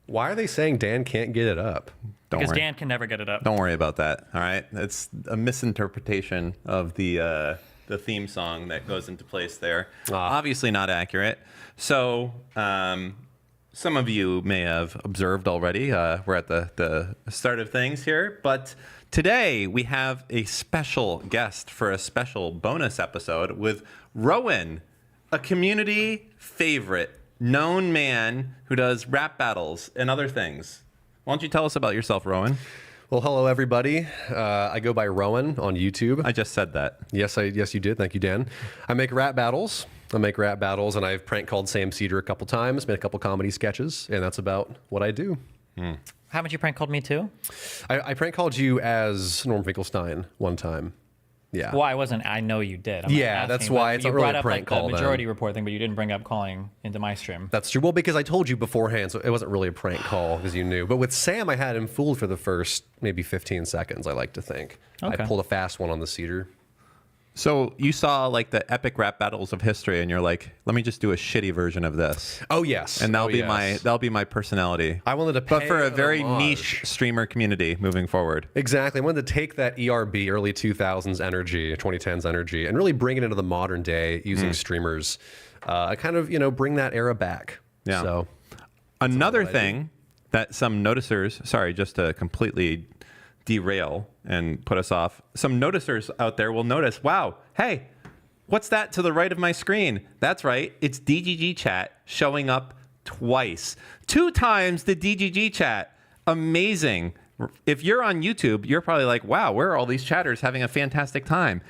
Why are they saying Dan can't get it up? Don't Because worry. Dan can never get it up. Don't worry about that. All right, it's a misinterpretation of the theme song that goes into place there. Obviously not accurate. So some of you may have observed already. We're at the start of things here, but today we have a special guest for a special bonus episode with Rowan, a community favorite, known man who does rap battles and other things. Why don't you tell us about yourself, Rowan? Well, hello everybody. I go by Rowan on YouTube. I just said that. Yes, you did. Thank you, Dan. I make rap battles, and I've prank called Sam Cedar a couple times, made a couple comedy sketches, and that's about what I do. Haven't you prank called me too? I prank called you as Norm Finkelstein one time. Yeah. Well, I wasn't. I know you did. I'm not Yeah, that's asking, why but it's you not really brought a up prank like call the then. majority report thing, but you didn't bring up calling into my stream. That's true. Well, because I told you beforehand, so it wasn't really a prank call because you knew. But with Sam, I had him fooled for the first maybe 15 seconds, I like to think. Okay. I pulled a fast one on the Cedar. So you saw like the epic rap battles of history, and you're like, let me just do a shitty version of this, Oh, yes. and that'll yes. be my personality. I wanted to but pay for a an very homage. niche streamer community moving forward. Exactly. I wanted to take that ERB, early 2000s energy, 2010s energy, and really bring it into the modern day using streamers. Kind of, bring that era back. Yeah. So Another what I do. thing that some noticers, sorry, just to completely derail and put us off, some noticers out there will notice, wow, hey, what's that to the right of my screen? That's right, it's DGG chat showing up twice. 2 times the DGG chat. Amazing. If you're on YouTube, you're probably like, wow, where are all these chatters having a fantastic time?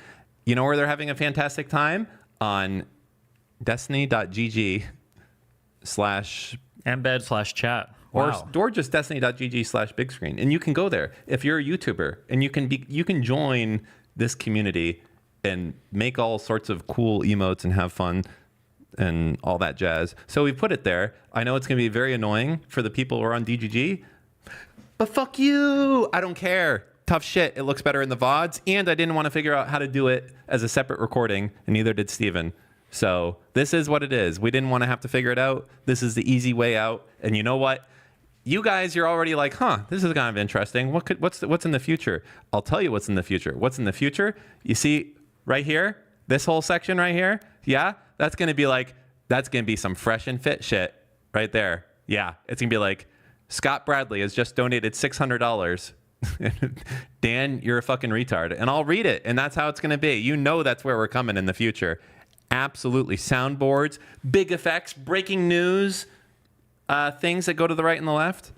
You know where they're having a fantastic time? On destiny.gg/ Embed/chat. or Wow. just destiny.gg/big screen, and you can go there if you're a YouTuber, and you can join this community and make all sorts of cool emotes and have fun and all that jazz. So we put it there. I know it's going to be very annoying for the people who are on DGG, but fuck you, I don't care. Tough shit. It looks better in the VODs, and I didn't want to figure out how to do it as a separate recording, and neither did Steven. So this is what it is. We didn't want to have to figure it out. This is the easy way out. And you know what? You guys, you're already like, this is kind of interesting. What's in the future? I'll tell you what's in the future. What's in the future? You see right here, this whole section right here? Yeah, that's going to be some fresh and fit shit right there. Yeah, it's going to be like, Scott Bradley has just donated $600. Dan, you're a fucking retard. And I'll read it. And that's how it's going to be. You know that's where we're coming in the future. Absolutely. Soundboards, big effects, breaking news, things that go to the right and the left.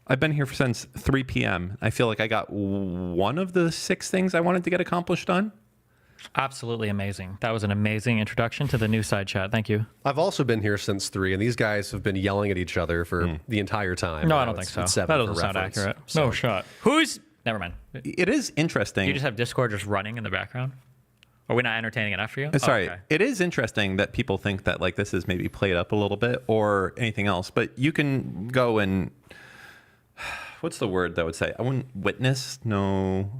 I've been here since 3 p.m. I feel like I got one of the 6 things I wanted to get accomplished done. Absolutely amazing. That was an amazing introduction to the new side chat. Thank you. I've also been here since 3, and these guys have been yelling at each other for the entire time. No, Now I don't it's- think so. it's That 7 doesn't for sound reference. accurate. So- No shot. Who's? Never mind. It is interesting. You just have Discord just running in the background? Are we not entertaining enough for you? Sorry. Oh, okay. It is interesting that people think that like this is maybe played up a little bit or anything else, but you can go and what's the word that would say? I wouldn't witness. No.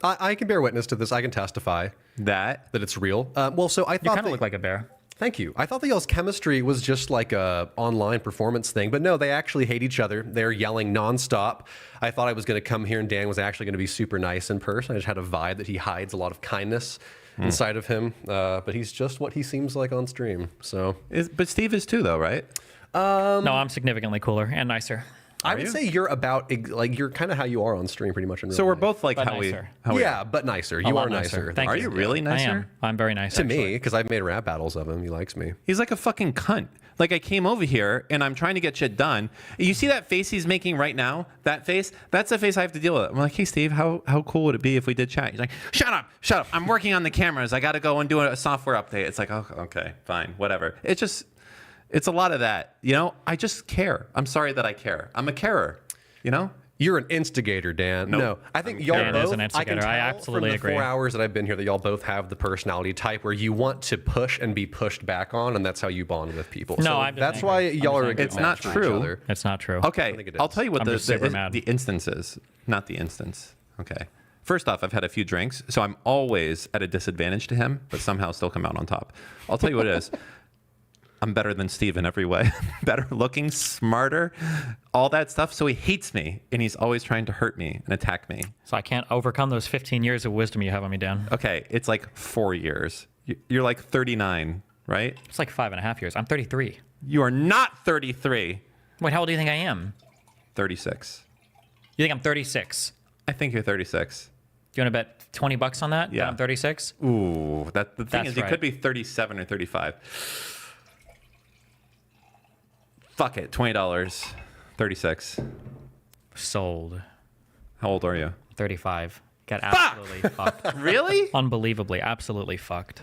I can bear witness to this. I can testify That. that it's real. So I You thought kind of that- look like a bear. Thank you. I thought the y'all's chemistry was just like a online performance thing, but no, they actually hate each other. They're yelling nonstop. I thought I was going to come here and Dan was actually going to be super nice in person. I just had a vibe that he hides a lot of kindness inside of him, but he's just what he seems like on stream. So But Steve is too, though, right? No, I'm significantly cooler and nicer. I would say you're about like you're kind of how you are on stream, pretty much. In real So we're life. both like But how we. nicer. How we Yeah, but nicer. A You lot are nicer. Thank Are you really nicer? I am. I'm very nice. To actually. me, because I've made rap battles of him. He likes me. He's like a fucking cunt. Like I came over here and I'm trying to get shit done. You see that face he's making right now? That face? That's the face I have to deal with. I'm like, hey Steve, how cool would it be if we did chat? He's like, shut up. I'm working on the cameras. I got to go and do a software update. It's like, oh, okay, fine, whatever. It's a lot of that. You know, I just care. I'm sorry that I care. I'm a carer. You know? You're an instigator, Dan. Nope. No, I think y'all Dan is both. an I instigator. can tell I absolutely from the agree. 4 hours that I've been here that y'all both have the personality type where you want to push and be pushed back on, and that's how you bond with people. No, so I'm just that's angry. why I'm y'all just are a angry. good It's match not for each true. other. It's not true. Okay, think it I'll is. tell you what I'm just super mad. the instance is. Not the instance. Okay. First off, I've had a few drinks, so I'm always at a disadvantage to him, but somehow still come out on top. I'll tell you what it is. I'm better than Steve in every way. Better looking, smarter, all that stuff. So he hates me, and he's always trying to hurt me and attack me. So I can't overcome those 15 years of wisdom you have on me, Dan. Okay, it's like 4 years. You're like 39, right? It's like 5.5 years. I'm 33. You are not 33. Wait, how old do you think I am? 36. You think I'm 36? I think you're 36. Do you want to bet $20 on that? Yeah. That I'm 36? Ooh, the thing That's is, you right. could be 37 or 35. Fuck it, $20. 36. Sold. How old are you? 35. Got absolutely fucked. Really? Unbelievably, absolutely fucked.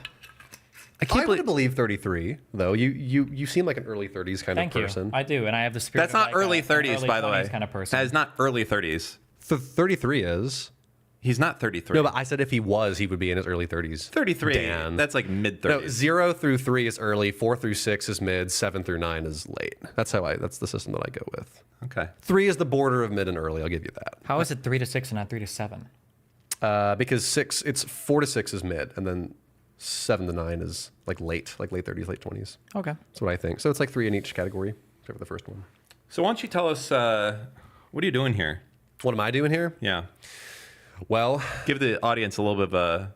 I would believe 33 though. You seem like an early 30s kind Thank of you. person. I do, and I have the spirit. That's of not like early an 30s, early by the way. 20s kind of person. That is not early 30s. 33 is. He's not 33. No, but I said if he was, he would be in his early 30s. 33. Dan. That's like mid 30s. No, 0 through 3 is early, 4 through 6 is mid, 7 through 9 is late. That's the system that I go with. Okay. 3 is the border of mid and early, I'll give you that. How is it 3 to 6 and not 3 to 7? Because 4 to 6 is mid, and then 7 to 9 is like late 30s, late 20s. Okay. That's what I think. So it's like 3 in each category, except for the first one. So why don't you tell us, what are you doing here? What am I doing here? Yeah. Well, Give the audience a little bit of a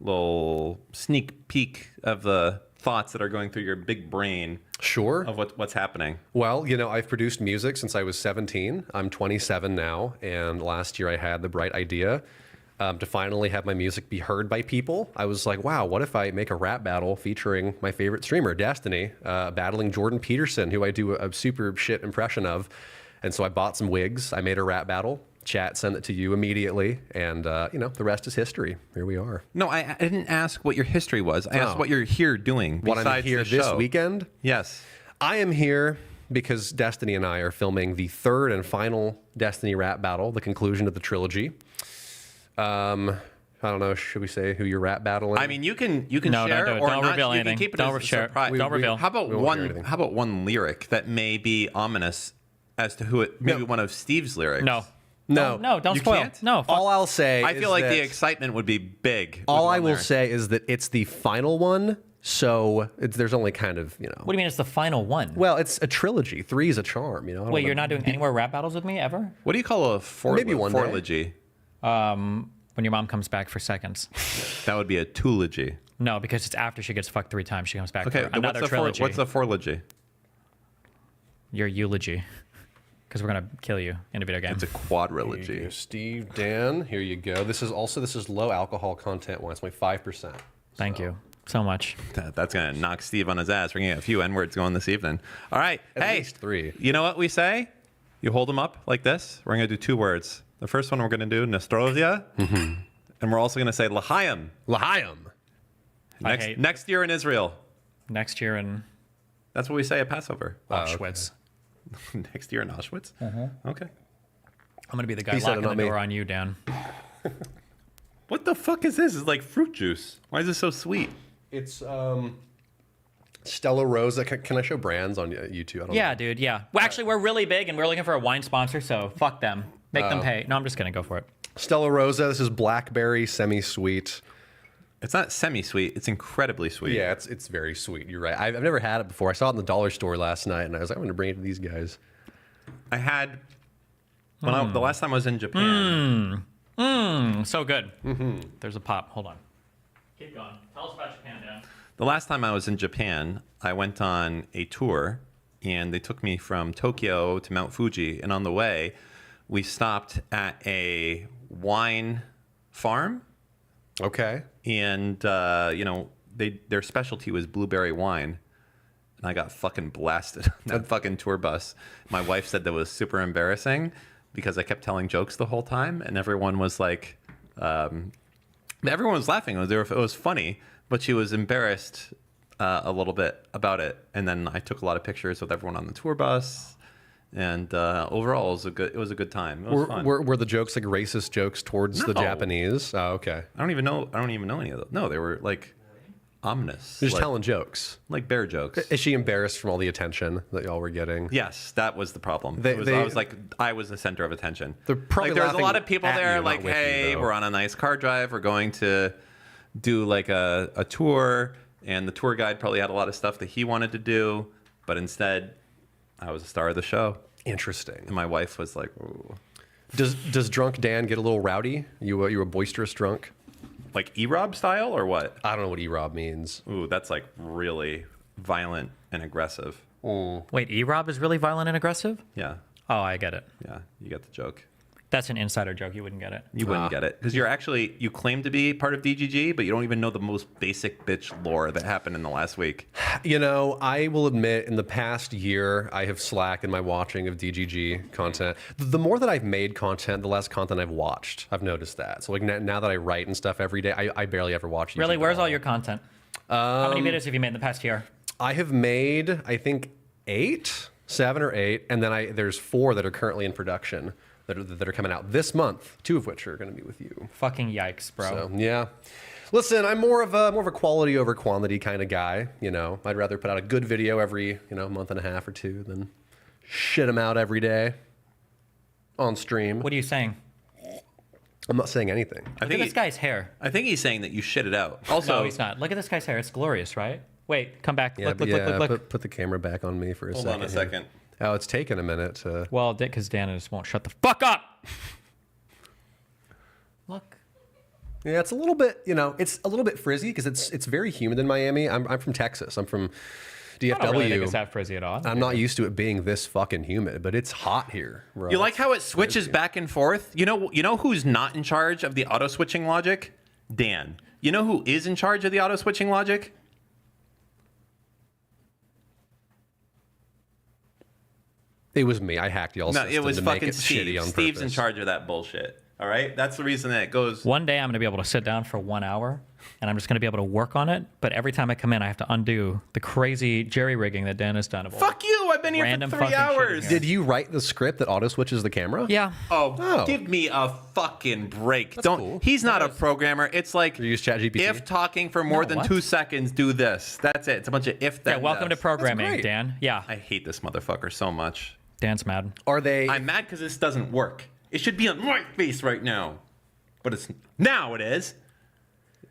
little sneak peek of the thoughts that are going through your big brain sure. of what's happening. Well, I've produced music since I was 17. I'm 27 now, and last year I had the bright idea to finally have my music be heard by people. I was like, wow, what if I make a rap battle featuring my favorite streamer, Destiny, battling Jordan Peterson, who I do a super shit impression of. And so I bought some wigs. I made a rap battle. Chat sent it to you immediately, and the rest is history. Here we are. No, I didn't ask what your history was. I asked Oh. what you're here doing. What I'm besides here the this show. weekend? Yes. I am here because Destiny and I are filming the third and final Destiny rap battle, the conclusion of the trilogy. I don't know. Should we say who you're rap battling? I mean, you can No, share don't do it. or Don't not. reveal You can anything. keep it Don't as a share. surprise. Don't reveal. How about We won't share anything. How about one lyric that may be ominous as to who it? Maybe one of Steve's lyrics. No. no, No, don't You spoil. can't? No. Fuck. All I'll say, I is feel like that the excitement would be big. with all I one will lyric. say is that it's the final one, so there's only kind of What do you mean it's the final one? Well, it's a trilogy. 3 is a charm. I don't Wait, know. you're not doing any more rap battles with me ever? What do you call a Maybe one day. forlogy? When your mom comes back for seconds. That would be a twoology. No, because it's after she gets fucked 3 times. She comes back Okay, for then another trilogy. what's a forlogy? Your eulogy. Because we're going to kill you in a video game. It's a Here you quadrilogy. go, Steve, Dan, here you go. This is low alcohol content one. It's only 5%. Thank you so much. That's gonna knock Steve on his ass. We're gonna get a few N-words going this evening. All right, At hey, least 3. you know what we say? You hold them up like this. We're gonna do 2 words. The first one we're gonna do Nostrovia, and we're also gonna say L'chaim. L'chaim. Next year in Israel. Next year in That's what we say at Passover. Auschwitz. Next year in Auschwitz. Okay. I'm going to be the guy He said it, locking the not me. door on you, Dan. What the fuck is this? It's like fruit juice. Why is it so sweet? It's Stella Rosa. Can I show brands on YouTube? I don't Yeah, know. dude, yeah. Well, actually, we're really big, and we're looking for a wine sponsor, so fuck them. Make them pay. No, I'm just going to go for it. Stella Rosa. This is blackberry, semi-sweet. It's not semi-sweet. It's incredibly sweet. Yeah, it's very sweet. You're right. I've never had it before. I saw it in the dollar store last night, and I was like, I'm going to bring it to these guys. I had when the last time I was in Japan. So good. There's a pop. Hold on. Keep going. Tell us about Japan, Dan. The last time I was in Japan, I went on a tour, and they took me from Tokyo to Mount Fuji. And on the way, we stopped at a wine farm, Okay. and their specialty was blueberry wine. And I got fucking blasted on that fucking tour bus. My wife said that was super embarrassing because I kept telling jokes the whole time, and everyone was like, everyone was laughing. It was funny, but she was embarrassed a little bit about it. And then I took a lot of pictures with everyone on the tour bus, and overall, it was a good time. It was fun. Were the jokes like racist jokes towards the No. Japanese? Oh, okay. I don't even know any of them. No, they were like ominous, You're just like, telling jokes. like bear jokes. Is she embarrassed from all the attention that y'all were getting? Yes, that was the problem. They- I was the center of attention. They're probably like, there was a laughing lot of people at there, you, like, not with you, hey, though. we're on a nice car drive. We're going to do like a tour, and the tour guide probably had a lot of stuff that he wanted to do, but instead, I was the star of the show. Interesting. And my wife was like, ooh. Does drunk Dan get a little rowdy? You a boisterous drunk? Like E-Rob style or what? I don't know what E-Rob means. Ooh, that's like really violent and aggressive. Wait, E-Rob is really violent and aggressive? Yeah, Oh, I get it. yeah, you get the joke. That's an insider joke. You wouldn't get it. You wouldn't get it because you claim to be part of DGG, but you don't even know the most basic bitch lore that happened in the last week. You know, I will admit, in the past year, I have slacked in my watching of DGG content. The more that I've made content, the less content I've watched. I've noticed that. So like now that I write and stuff every day, I barely ever watch YouTube. Really? at Where's all. all your content? How many videos have you made in the past year? I have made, I think, 7 or 8, and then there's 4 that are currently in production that are coming out this month. 2 of which are going to be with you. Fucking yikes, bro. So yeah, listen, I'm more of a quality over quantity kind of guy. You know, I'd rather put out a good video every month and a half or 2 than shit them out every day on stream. What are you saying? I'm not saying anything. Look at this guy's hair. I think he's saying that you shit it out. Also, No, he's not. Look at this guy's hair. It's glorious, right? Wait, come back. Yeah, Look. Put the camera back on me for a hold second. on a here. second. Oh, it's taken a minute to. Well, because Dan just won't shut the fuck up. Look. Yeah, it's a little bit. It's a little bit frizzy because it's very humid in Miami. I'm from Texas. I'm from DFW. I don't really think it's that frizzy at all. I'm not used to it being this fucking humid, but it's hot here. Bro. You like how it switches back and forth? You know who's not in charge of the auto switching logic? Dan. You know who is in charge of the auto switching logic? It was me. I hacked y'all's No, system it was to make fucking it shitty Steve. on Steve's in purpose. charge of that bullshit. All right, that's the reason that it goes. One day I'm going to be able to sit down for 1 hour and I'm just going to be able to work on it. But every time I come in, I have to undo the crazy jerry rigging that Dan has done. Fuck you! I've been here Random for 3 fucking shit hours. in here. Did you write the script that auto switches the camera? Yeah. Oh, give me a fucking break! Don't. cool. He's not a programmer. It's like You use ChatGPT? if talking for more No, than what? 2 seconds, do this. That's it. It's a bunch of if. Yeah, Then, welcome to thus. programming, great. Dan. Yeah. I hate this motherfucker so much. Dan's mad. Are they? I'm mad because this doesn't work. It should be on my face right now, but it's now. It is.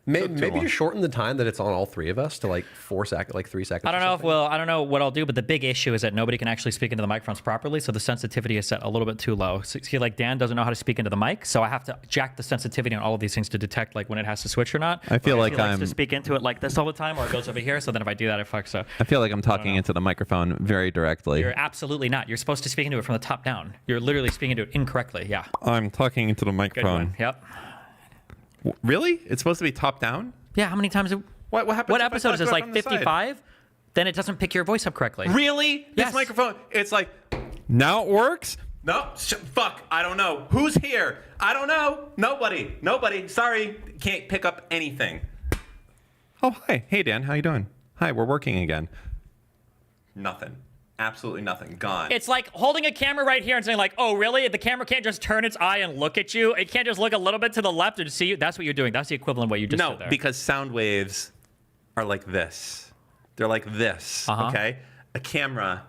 Maybe long. you shorten the time that it's on all 3 of us to like 4 seconds, like 3 seconds. I don't know if I don't know what I'll do, but the big issue is that nobody can actually speak into the microphones properly, so the sensitivity is set a little bit too low. So see, like Dan doesn't know how to speak into the mic, so I have to jack the sensitivity on all of these things to detect like when it has to switch or not. I feel like he likes I'm- to speak into it like this all the time, or it goes over here. So then if I do that, it fucks. So I feel like I'm talking into the microphone very directly. you're absolutely not. You're supposed to speak into it from the top down. You're literally speaking into it incorrectly. Yeah. I'm talking into the Good microphone. one. Yep. Really? It's supposed to be top down? Yeah. How many times? What happens? What if I episode is talk this? to it Like from the side? 55? Then it doesn't pick your voice up correctly. Really? This Yes. microphone, it's like, now it works? No, fuck, I don't know. Who's here? I don't know. Nobody. Sorry, can't pick up anything. Oh, hi. Hey, Dan, how you doing? Hi, we're working again. Nothing. Absolutely nothing. Gone. It's like holding a camera right here and saying like, oh, really? The camera can't just turn its eye and look at you. It can't just look a little bit to the left and see you. That's what you're doing. That's the equivalent of what you just no, did there. because sound waves are like this. They're like this, okay? A camera,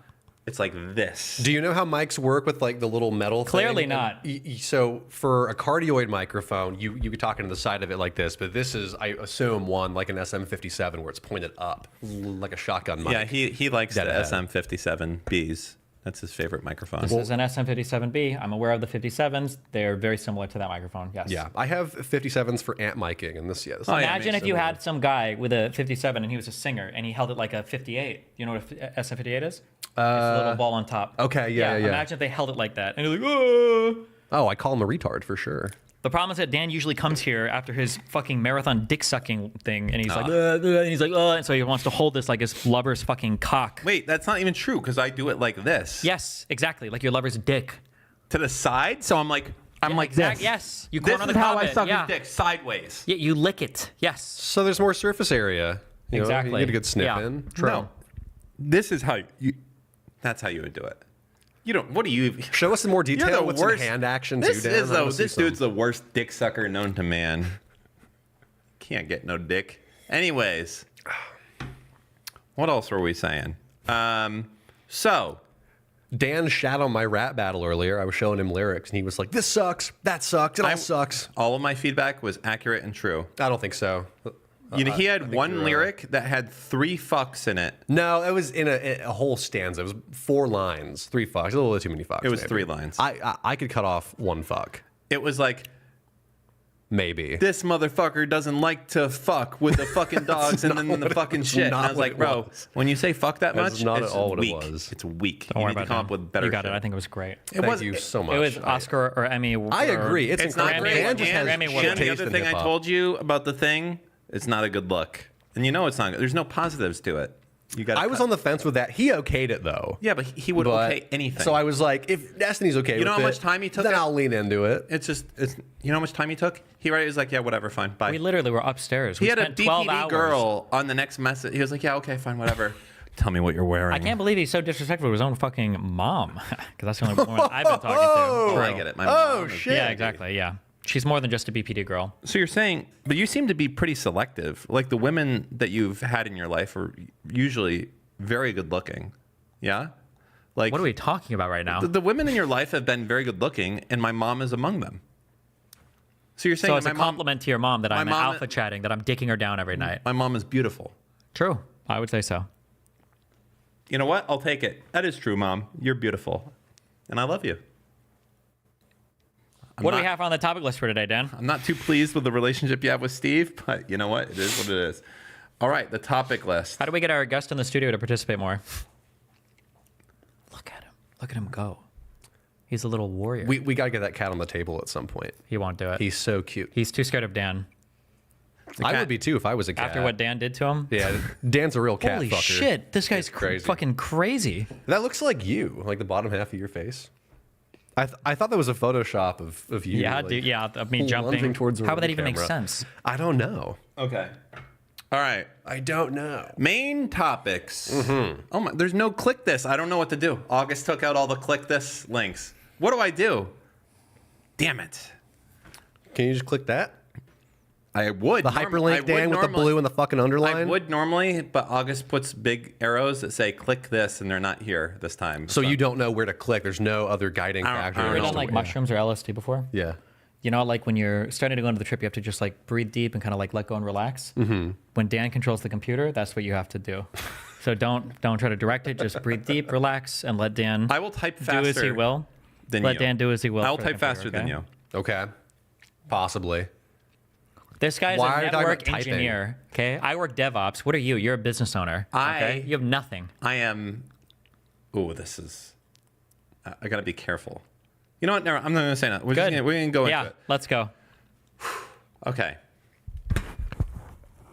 it's like this. Do you know how mics work with like the little metal thing? Clearly not. So for a cardioid microphone, you could talk into the side of it like this, but this is, I assume, one like an SM57 where it's pointed up, like a shotgun mic. Yeah, he likes the Dead ahead. SM57Bs. That's his favorite microphone. This is an SM57B. I'm aware of the 57s. They're very similar to that microphone. Yes. Yeah, I have 57s for amp micing, and this, this Oh, yeah, Imagine makes if you similar. had some guy with a 57 and he was a singer and he held it like a 58. You know what a SM58 is? It's a little ball on top. okay, yeah. Imagine if they held it like that. And you're like, oh. Oh, I call him a retard for sure. The problem is that Dan usually comes here after his fucking marathon dick sucking thing, and he's like, and so he wants to hold this like his lover's fucking cock. Wait, that's not even true because I do it like this. Yes, exactly, like your lover's dick. To the side, so I'm like Exact- this. Yes, you This corner is the how comment. I suck yeah. his dick sideways. Yeah, you lick it. Yes. So there's more surface area. You know, Exactly. you get a good sniff Yeah. in. True. No, this is how you. That's how you would do it. You don't. What do you? Show us in more You're detail. the What's worst. in hand action This too, Dan? is I wanna see this some. dude's the worst dick sucker known to man. Can't get no dick. Anyways, what else were we saying? So Dan shat on my rap battle earlier. I was showing him lyrics, and he was like, "This sucks. That sucks. It all sucks." all of my feedback was accurate and true. I don't think so. You know, he I had think one you're right. lyric that had 3 fucks in it. No, it was in a whole stanza. It was 4 lines, 3 fucks. A little bit too many fucks. It was maybe. 3 lines. I could cut off 1 fuck, It was like, maybe. this motherfucker doesn't like to fuck with the fucking dogs and then the fucking shit. And I not was what like, it bro, was. when you say fuck that That's much, not it's at all what it weak. was. It's weak. Don't You worry need to about come that. up with better You got shit. it. I think it was great. Thank you so much. It was Oscar or Emmy. I agree. It's It's not incredible. great. Dan just has Grammy shit winner. And the taste other in thing I hip-hop. told you about the thing, it's not a good look. And you know it's not good. There's no positives to it. You got. I was on the fence with that. He okayed it though. Yeah, but he would But- okay anything. So I was like, if Destiny's okay You with know how it, much time he took then it? I'll lean into it. It's you know how much time he took? He was like, yeah, whatever, fine, bye. We literally were upstairs. He We had a spent 12 BPD hours. girl on the next message. He was like, yeah, okay, fine, whatever. Tell me what you're wearing. I can't believe he's so disrespectful to his own fucking mom. Because that's the only woman I've been talking to. Oh, I get it. My Oh mom is- shit! Yeah, exactly. Yeah. She's more than just a BPD girl. So you're saying, but you seem to be pretty selective. Like the women that you've had in your life are usually very good looking. Yeah? Like What are we talking about right now? the women in your life have been very good looking, and my mom is among them. So you're saying So that it's a compliment to your mom that I'm mom- alpha chatting, that I'm dicking her down every night. my mom is beautiful. True. I would say so. You know what? I'll take it. That is true, Mom. You're beautiful. And I love you. What do we not- have on the topic list for today, Dan? I'm not too pleased with the relationship you have with Steve, but you know what? It is what it is. All right, the topic list. How do we get our guest in the studio to participate more? Look at him. Look at him go. He's a little warrior. We got to get that cat on the table at some point. He won't do it. He's so cute. He's too scared of Dan. I cat- would be too if I was a cat. After what Dan did to him? Yeah, Dan's a real cat Holy fucker. shit. This guy's crazy. fucking crazy. That looks like you, like the bottom half of your face. I thought that was a Photoshop of you. Yeah, like, dude. Yeah, of me lunging jumping. towards the How would that ring even make camera. sense? I don't know. Okay. All right. I don't know. Main topics. Oh my, there's no click this. I don't know what to do. August took out all the click this links. What do I do? Damn it. Can you just click that? I would. The I hyperlink, would Dan, with the normally- blue and the fucking underline? I would normally, but August puts big arrows that say click this, and they're not here this time. So you don't know where to click. There's no other guiding I don't- factor. I don't Have you know. done like mushrooms or LSD before? Yeah. You know, like when you're starting to go into the trip, you have to just like breathe deep and kind of like let go and relax. Mm-hmm. When Dan controls the computer, that's what you have to do. So don't try to direct it. Just breathe deep, relax, and let Dan I will type do faster as he will. than Let you. Dan do as he will. I will for the type faster computer, than okay? you. Okay. Possibly. This guy's Why a are you talking about network typing? engineer. Okay, I work DevOps. What are you? You're a business owner. Okay, you have nothing. I am. Oh, this is. I gotta be careful. You know what? Never, I'm not gonna say that. We're Good. just gonna go Yeah, into it. let's go. Okay.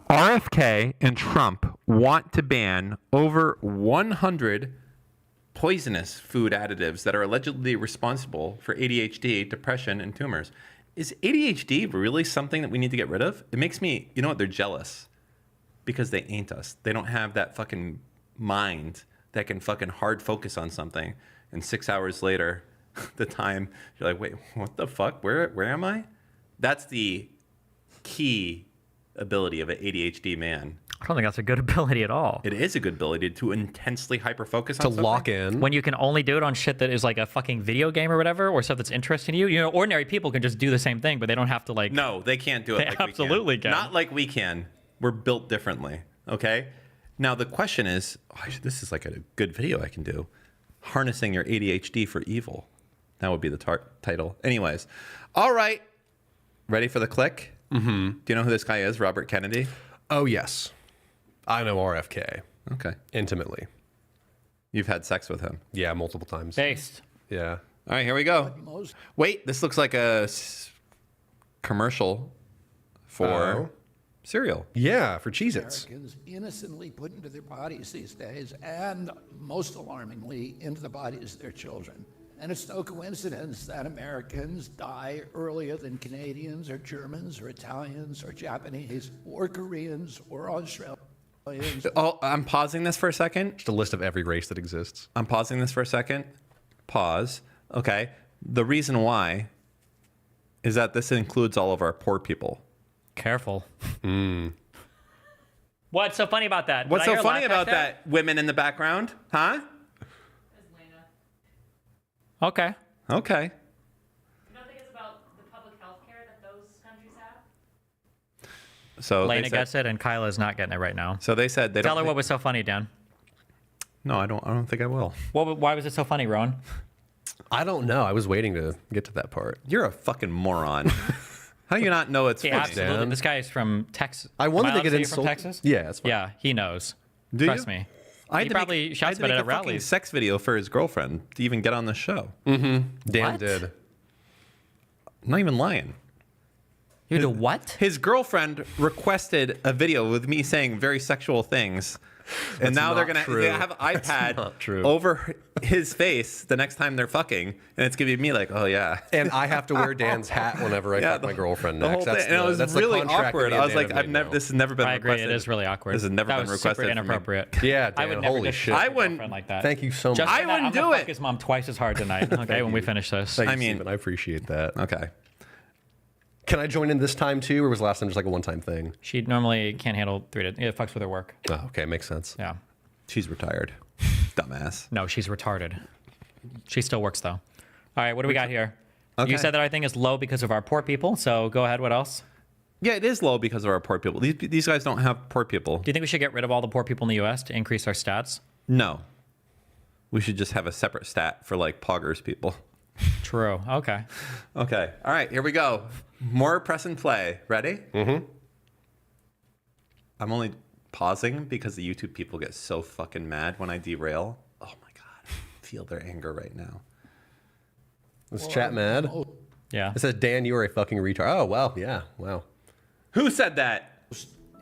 RFK and Trump want to ban over 100 poisonous food additives that are allegedly responsible for ADHD, depression, and tumors. Is ADHD really something that we need to get rid of? It makes me, you know what? They're jealous because they ain't us. They don't have that fucking mind that can fucking hard focus on something. And 6 hours later, the time, you're like, wait, what the fuck? Where am I? That's the key ability of an ADHD man. I don't think that's a good ability at all. It is a good ability to intensely hyper focus on To something. lock in. When you can only do it on shit that is like a fucking video game or whatever, or stuff that's interesting to you. You know, ordinary people can just do the same thing, but they don't have to like. No, they can't do it They like absolutely we can. Not like we can. We're built differently. Okay? Now, the question is, this is like a good video I can do. Harnessing your ADHD for evil. That would be the title. Anyways. All right. Ready for the click? Mm-hmm. Do you know who this guy is? Robert Kennedy? Oh, yes. I know RFK Okay. intimately. You've had sex with him. Yeah, multiple times. Based. Yeah. All right, here we go. Wait, this looks like a commercial for Oh. cereal. Yeah, for Cheez-Its. Americans innocently put into their bodies these days, and most alarmingly, into the bodies of their children. And it's no coincidence that Americans die earlier than Canadians or Germans or Italians or Japanese or Koreans or Australians. Oh, I'm pausing this for a second. Just a list of every race that exists. I'm pausing this for a second. Pause. Okay. The reason why is that this includes all of our poor people. Careful. What's so funny about that? What's Did I so hear a funny laugh about track that? Women in the background? Huh? there? Okay. Okay. You don't think it's about the public health care that those countries have? So Lena they said, gets it, and Kyla is not getting it right now. So they said they Tell don't. her what was so funny, Dan. No, I don't think I will. Why was it so funny, Rowan? I don't know. I was waiting to get to that part. You're a fucking moron. How do you not know it's Yeah, funny? absolutely. Dan. This guy is from Texas. I wanted Am to get allowed say you're from insulted. Texas? Yeah, that's fine. Yeah, he knows. Do Trust you? me. I had He to probably make, I had shouts to about make it a at fucking rallies. sex video for his girlfriend to even get on the show. Dan What? did. I'm not even lying. You do what? His girlfriend requested a video with me saying very sexual things. And now they're not gonna true. they have an iPad not true. over his face the next time they're fucking, and it's gonna be me like, oh yeah, And I have to wear Dan's hat whenever I fuck my girlfriend the next. whole That's thing. And it was that's the really contract that awkward. me and I was Dan like, have I've made never. now. This has never been I agree. requested. It is really awkward. This has never that been was requested. super for me. inappropriate. Yeah, I would Dan, never holy disrespect shit. your I wouldn't- girlfriend like that. Thank you so much. Just I for that, wouldn't I'm gonna do fuck it. his mom twice as hard tonight. Okay, when we finish this. Thank I you, mean- Steven. I appreciate that. Okay. Can I join in this time too, or was last time just like a one-time thing? She normally can't handle 3 to. It fucks with her work. Oh, okay, makes sense. Yeah. She's retired. Dumbass. No, she's retarded. She still works though. All right, what do we got here? Okay. You said that our thing is low because of our poor people. So go ahead. What else? Yeah, it is low because of our poor people. These guys don't have poor people. Do you think we should get rid of all the poor people in the U.S. to increase our stats? No. We should just have a separate stat for like poggers people. True. Okay. Okay. All right, here we go. More press and play. Ready? Mm-hmm. I'm only pausing because the YouTube people get so fucking mad when I derail. Oh my God. Feel their anger right now. Was chat mad? Yeah. It says, Dan, you are a fucking retard. Oh, well, yeah, wow. Who said that?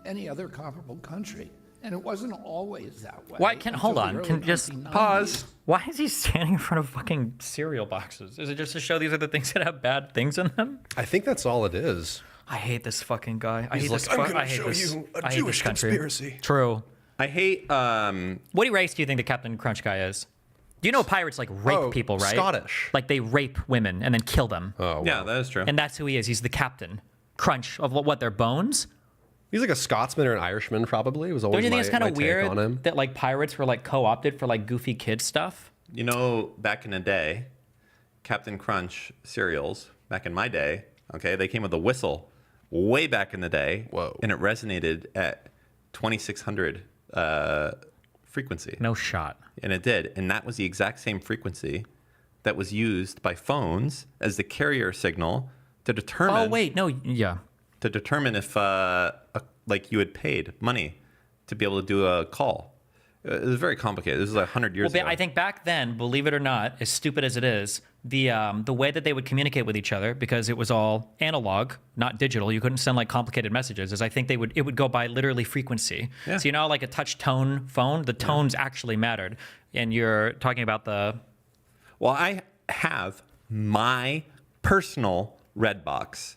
Any other comparable country. And it wasn't always that way. Why can't hold until the on? early Can just 1990s. Pause. Why is he standing in front of fucking cereal boxes? Is it just to show these are the things that have bad things in them? I think that's all it is. I hate this fucking guy. I hate like, this. "I'm gonna I hate show this. you a I hate Jewish this country." conspiracy. True. I hate What race do you think the Captain Crunch guy is? You know pirates like rape Oh, people, right? Scottish. Like they rape women and then kill them. Oh, wow. yeah, that is true. And that's who he is. He's the captain. Crunch of what? Their bones? He's like a Scotsman or an Irishman, probably. It was always Don't you think it's kind my of take weird on him. that like pirates were like co-opted for like goofy kid stuff? You know, back in the day, Captain Crunch cereals, back in my day, okay, they came with a whistle way back in the day. Whoa. And it resonated at 2600 frequency. No shot. And it did. And that was the exact same frequency that was used by phones as the carrier signal to determine Oh wait, no, yeah. to determine if like you had paid money to be able to do a call. It was very complicated. This was like 100 years Well, ago. I think back then, believe it or not, as stupid as it is, the way that they would communicate with each other, because it was all analog, not digital, you couldn't send like complicated messages, is I think it would go by literally frequency. Yeah. So you know, like a touch tone phone, the tones actually mattered. And you're talking about the Well, I have my personal red box.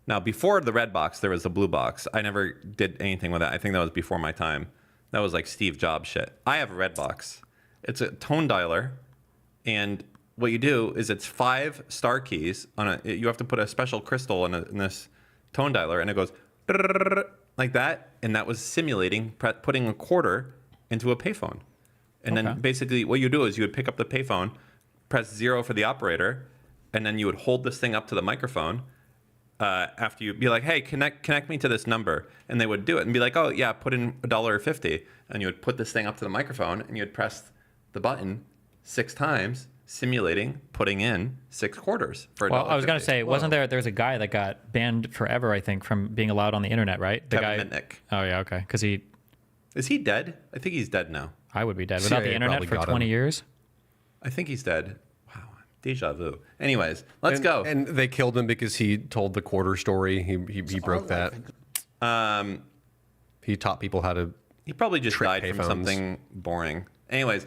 Now, before the red box, there was the blue box. I never did anything with that. I think that was before my time. That was like Steve Jobs shit. I have a red box. It's a tone dialer, and what you do is it's 5 star keys on a. You have to put a special crystal in this tone dialer, and it goes like that, and that was simulating putting a quarter into a payphone. And Okay. then basically what you do is you would pick up the payphone, press 0 for the operator, and then you would hold this thing up to the microphone. After you be like, hey, connect me to this number, and they would do it and be like, oh yeah, put in $1.50, and you would put this thing up to the microphone, and you would press the button 6 times, simulating putting in 6 quarters for $1.50. well, I was gonna say, wasn't there's a guy that got banned forever, I think, from being allowed on the internet, right? The Kevin guy. Mitnick. Oh yeah, okay, because Is he dead? I think he's dead now. I would be dead without the CIA internet probably for got 20 him. years. I think he's dead. Wow, deja vu. Anyways, let's go. And they killed him because he told the quarter story. He broke that. He taught people how to. He probably just Trick died from payphones. something boring. Anyways,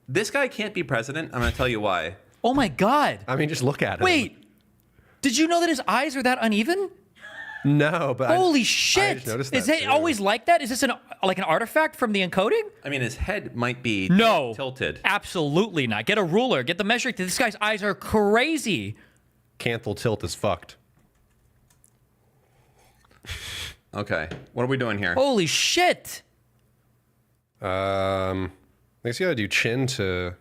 this guy can't be president. I'm going to tell you why. Oh my God! I mean, just look at him. Wait, did you know that his eyes are that uneven? No, but Holy I shit! just noticed Is that it too. always like that? Is this like an artifact from the encoding? I mean, his head might be No. tilted. Absolutely not. Get a ruler. Get the measuring. This guy's eyes are crazy. Canthal tilt is fucked. Okay, what are we doing here? Holy shit! I guess you gotta do chin to.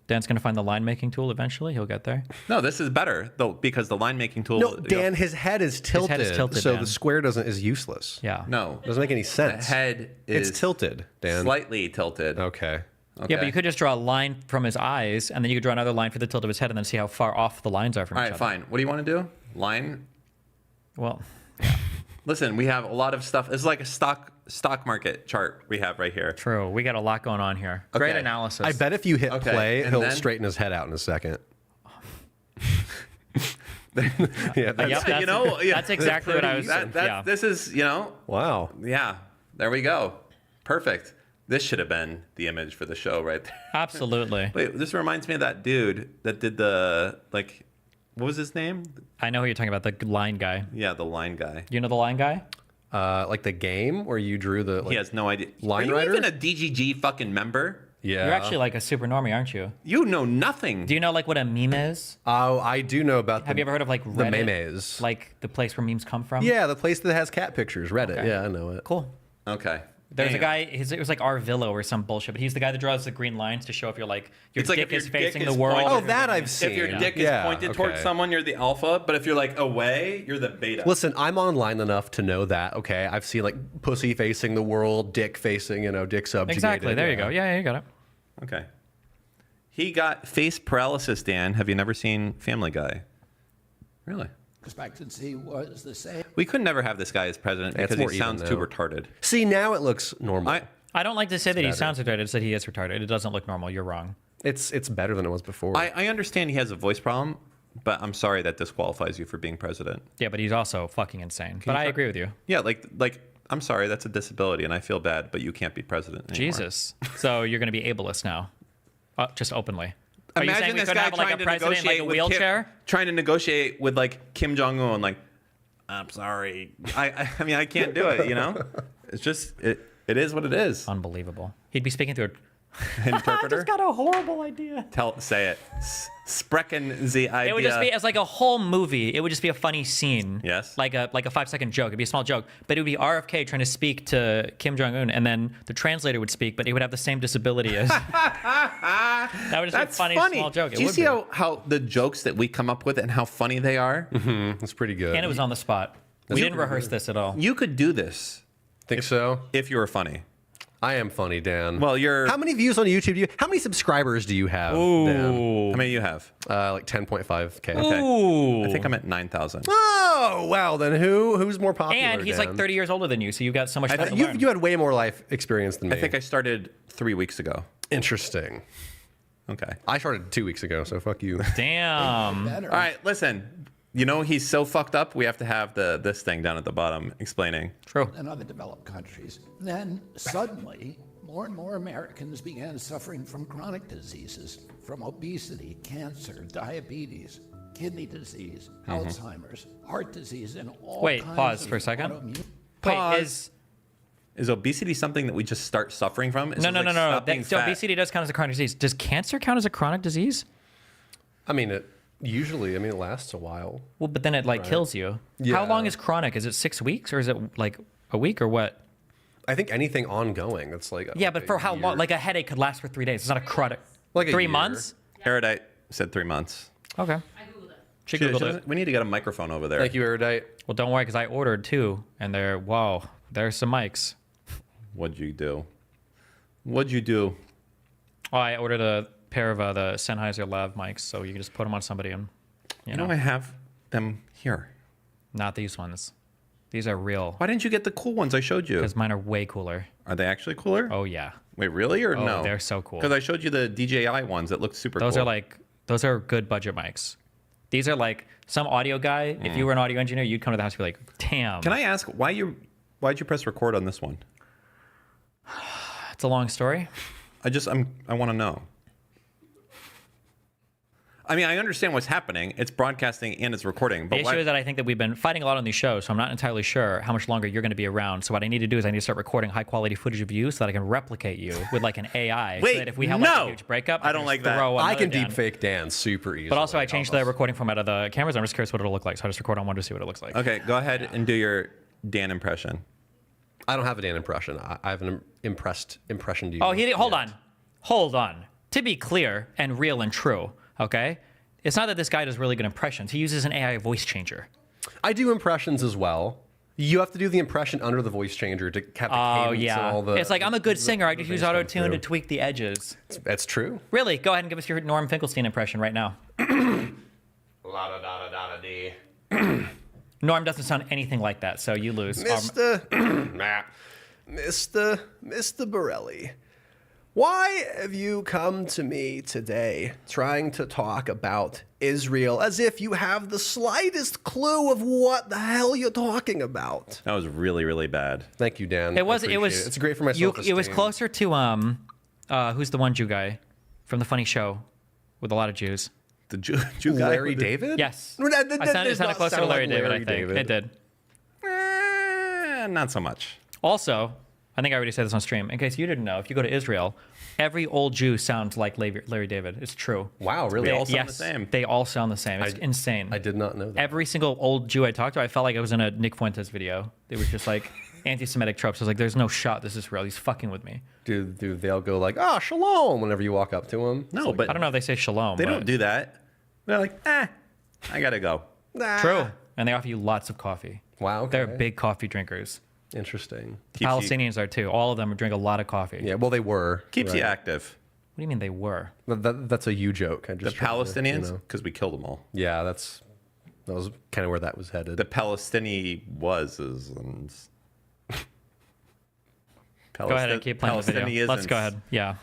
Dan's going to find the line making tool eventually. He'll get there. No, this is better though because the line making tool. No, Dan, his head is tilted, head is tilted, so Dan. the square is useless. Yeah. No, Doesn't make any the sense. head is It's tilted, Dan. slightly tilted. Okay. Yeah, but you could just draw a line from his eyes, and then you could draw another line for the tilt of his head, and then see how far off the lines are from All each right, other. fine. What do you want to do? Line. Well, Listen, we have a lot of stuff. It's like a stock market chart we have right here. true. We got a lot going on here. Great Okay. analysis. I bet if you hit Okay, play, and he'll then- straighten his head out in a second. Yeah, that's, Yep, that's, You know, yeah, that's exactly what I was. That, This is, wow. yeah. There we go. Perfect. This should have been the image for the show right there. Absolutely. Wait, this reminds me of that dude that did the like. What was his name? I know who you're talking about, the line guy. Yeah, the line guy. You know the line guy? Like the game where you drew the. Like, He has no idea. Line Are you writer? even a DGG fucking member? Yeah. You're actually like a super normie, aren't you? You know nothing. Do you know like what a meme is? Oh, I do know about. Have you ever heard of like the Reddit? memes? Like the place where memes come from? Yeah, the place that has cat pictures. Reddit. Okay. Yeah, I know it. Cool. Okay. There's a Damn. guy. It was like Arvillo or some bullshit, but he's the guy that draws the green lines to show if you're like your It's like dick if your is dick facing is the world. pointed- Oh, that I've seen. If your dick is Yeah, pointed towards okay. someone, you're the alpha. But if you're like away, you're the beta. Listen, I'm online enough to know that. Okay, I've seen like pussy facing the world, dick facing, dick subjugated. Exactly. There you go. Yeah, you got it. Okay. He got face paralysis, Dan. Have you never seen Family Guy? Really? Expectancy was the same. We could never have this guy as president It's because more he even sounds too now. retarded. See, now it looks normal. I don't like to say that he better. sounds retarded. It's that he is retarded. It doesn't look normal. You're wrong. It's better than it was before. I understand he has a voice problem, but I'm sorry that disqualifies you for being president. Yeah, but he's also fucking insane. But I agree with you. Yeah, like I'm sorry, that's a disability, and I feel bad, but you can't be president anymore. Jesus. So you're going to be ableist now, just openly. Are you saying Imagine we this couldn't guy have like trying a to president in like negotiate a with wheelchair? trying to negotiate with like Kim Jong Un. Like, I'm sorry, I mean I can't do it. It's just it is what it is. Unbelievable. He'd be speaking through Interpreter. got a horrible idea. Say it. Sprechen the idea. It would just be as like a whole movie. It would just be a funny scene. Yes. Like a 5-second joke. It'd be a small joke, but it would be RFK trying to speak to Kim Jong Un, and then the translator would speak, but he would have the same disability as. That would just That's be a funny, funny. small joke. It Do you would see be. how the jokes that we come up with and how funny they are? it's pretty good. And it was on the spot. We didn't rehearse this at all. You could do this Think so? if you were funny. I am funny, Dan. Well, you're. How many views on YouTube do you? How many subscribers do you have? Dan? How many do you have? Like 10.5k. Okay. Ooh. I think I'm at 9,000. Oh wow! Then who's more popular? And he's like Dan? 30 years older than you, so you've got so much time to learn. You had way more life experience than me. I think I started 3 weeks ago. Interesting. Okay. I started 2 weeks ago, so fuck you. Damn. Better. All right, listen. He's so fucked up. We have to have this thing down at the bottom explaining. True. in other developed countries. Then suddenly, more and more Americans began suffering from chronic diseases, from obesity, cancer, diabetes, kidney disease, Alzheimer's, heart disease, and all Wait, kinds pause of for a second. autoimmune- Pause. Is obesity something that we just start suffering from? Is No, it no, like no, no. stop being So fat? obesity does count as a chronic disease. Does cancer count as a chronic disease? I mean, it lasts a while. Well, but then it like kills you. Yeah. How long is chronic? Is it 6 weeks or is it like a week or what? I think anything ongoing that's like Yeah, but for how long? Like a headache could last for 3 days. It's not a chronic. Like a 3 year. months? Erudite said 3 months. Okay. She Googled it. We need to get a microphone over there. Thank you, Erudite. Well, don't worry, because I ordered 2, and there's some mics. What'd you do? What'd you do? Oh, I ordered a pair of the Sennheiser Lav mics, so you can just put them on somebody and, you know, I have them here. not these ones. These are real, Why didn't you get the cool ones I showed you? because mine are way cooler. Are they actually cooler? Oh, yeah. Wait, really or Oh, no? they're so cool. Because I showed you the DJI ones that looked super Those cool. those are good budget mics. These are like some audio guy. If you were an audio engineer, you'd come to the house and be like, damn. Can I ask why'd you press record on this one? It's a long story. I want to know. I mean, I understand what's happening. It's broadcasting and it's recording. But The issue is that I think that we've been fighting a lot on these shows, so I'm not entirely sure how much longer you're going to be around. So what I need to do is I need to start recording high quality footage of you so that I can replicate you with like an AI. Wait, so that if we have like no! a huge breakup, I can don't just like that. throw I another can Dan. deep fake Dan super easily. But also I changed the almost. recording format of the cameras. I'm just curious what it'll look like. So I just record on one to see what it looks like. okay, go ahead and do your Dan impression. I don't have a Dan impression. I have an impression to you. Oh, hold on. to be clear and real and true, okay? It's not that this guy does really good impressions. He uses an AI voice changer. I do impressions as well. You have to do the impression under the voice changer to have the Oh, cadence yeah. and all the. It's like, I'm a good singer. I just use bass come auto-tune to through. tweak the edges. That's true. Really? Go ahead and give us your Norm Finkelstein impression right now. La da da da da dee. Norm doesn't sound anything like that, so you lose. Mr. Borelli, why have you come to me today trying to talk about Israel as if you have the slightest clue of what the hell you're talking about? That was really, really bad. Thank you, Dan. It was. I It was. appreciate It's great for my you- self-esteem. It was closer to who's the one Jew guy from the funny show with a lot of Jews? The Jew guy. Larry David? Yes. That- that- I that sounded does not closer to sound Larry like David. Larry I think David. it did. Not so much. Also, I think I already said this on stream. In case you didn't know, if you go to Israel, every old Jew sounds like Larry David. It's true. Wow, really? They all sound yes, the same. they all sound the same. It's insane. I did not know that. Every single old Jew I talked to, I felt like I was in a Nick Fuentes video. It was just like anti-Semitic tropes. I was like, "There's no shot this is real. He's fucking with me." Do they all go like, "Ah, shalom" whenever you walk up to them? No, but I don't know if they say shalom. they but don't do that. They're like, I gotta go. Nah. True, and they offer you lots of coffee. Wow. Okay. They're big coffee drinkers. Interesting. Keeps you- Palestinians are too. All of them drink a lot of coffee. Yeah. Well, they were. Keeps you right. active. What do you mean they were? That's a you joke. I The just tried to, Palestinians, you know. because we killed them all. Yeah, that was kind of where that was headed. The Palestinian was and Go ahead and keep playing the video. Let's go ahead. Yeah.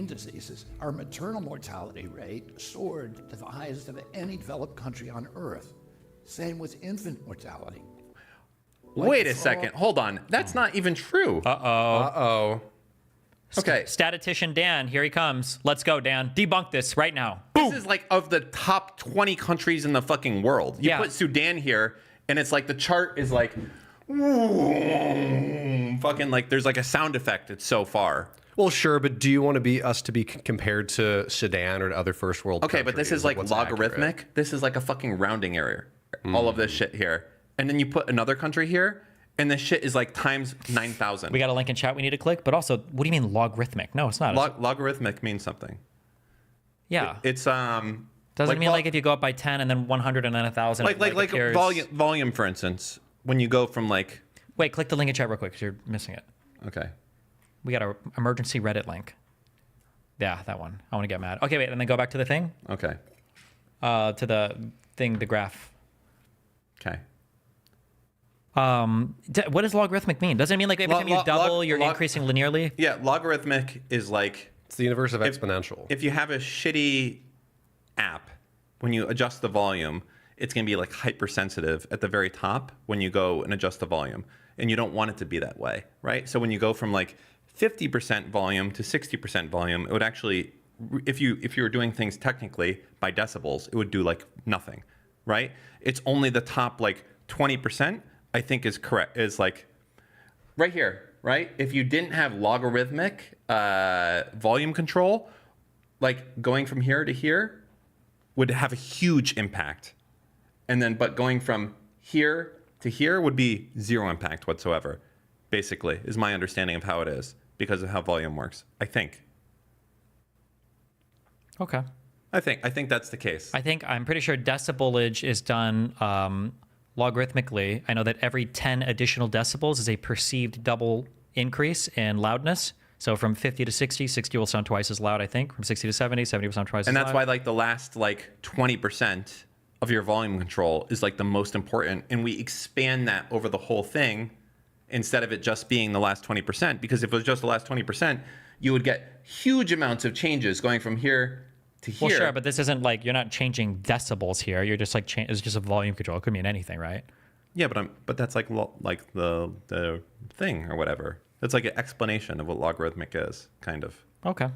Diseases. Our maternal mortality rate soared to the highest of any developed country on earth. Same with infant mortality. Wait a it's all- second. Hold on. That's not even true. Uh-oh. Okay. Statistician Dan, here he comes. Let's go, Dan. Debunk this right now. This is like of the top 20 countries in the fucking world. You Yeah. put Sudan here, and it's like the chart is like, fucking like there's like a sound effect. It's so far. Well, sure, but do you want us to be compared to Sudan or to other first world Okay, but this countries? is like What's logarithmic. accurate? This is like a fucking rounding error. All of this shit here. And then you put another country here, and this shit is like times 9,000. We got a link in chat we need to click, but also, what do you mean logarithmic? No, it's not. Logarithmic means something. Yeah. It's Doesn't it mean like if you go up by 10 and then 100 and then 1,000? like appears- volume for instance, when you go from like Wait, click the link in chat real quick because you're missing it. okay. We got our emergency Reddit link. Yeah, that one. I want to get mad. Okay, wait, and then go back to the thing. Okay. To the thing, the graph. Okay. What does logarithmic mean? Doesn't it mean like every time you double, you're increasing linearly? Yeah, logarithmic is like It's the universe of exponential. if you have a shitty app, when you adjust the volume, it's going to be like hypersensitive at the very top when you go and adjust the volume. And you don't want it to be that way, right? So when you go from like 50% volume to 60% volume, it would actually, if you were doing things technically by decibels, it would do like nothing, right? It's only the top like 20%, I think is correct, is like right here, right? If you didn't have logarithmic volume control, like going from here to here would have a huge impact. And then, but going from here to here would be zero impact whatsoever, basically, is my understanding of how it is because of how volume works. I think Okay. that's the case. I'm pretty sure decibelage is done logarithmically. I know that every 10 additional decibels is a perceived double increase in loudness. So from 50 to 60, 60 will sound twice as loud, I think. From 60 to 70, 70 will sound twice And as that's loud. why like the last like 20% of your volume control is like the most important. And we expand that over the whole thing instead of it just being the last 20%. Because if it was just the last 20%, you would get huge amounts of changes going from here to here. Well, sure, but this isn't like you're not changing decibels here. You're just like it's just a volume control. It could mean anything, right? Yeah, but that's like the thing or whatever. It's like an explanation of what logarithmic is, kind of. Okay.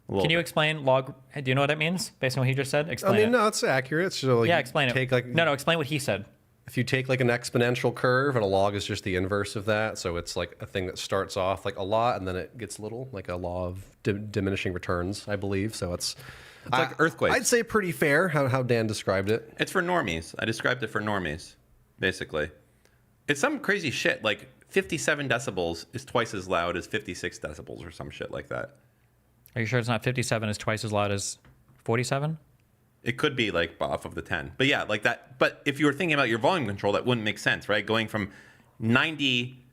little Can you bit. explain log? Do you know what that means based on what he just said? I Explain mean, it. no, it's accurate. So like, Yeah, you explain take it. Like, No, explain what he said. if you take like an exponential curve and a log is just the inverse of that, so it's like a thing that starts off like a lot and then it gets little, like a law of diminishing returns, I believe. So it's like earthquakes. I'd say pretty fair how Dan described it. It's for normies. I described it for normies, basically. It's some crazy shit. Like 57 decibels is twice as loud as 56 decibels or some shit like that. Are you sure it's not 57 is twice as loud as 47? It could be like off of the 10. But yeah, like that. But if you were thinking about your volume control, that wouldn't make sense, right? Going from 90,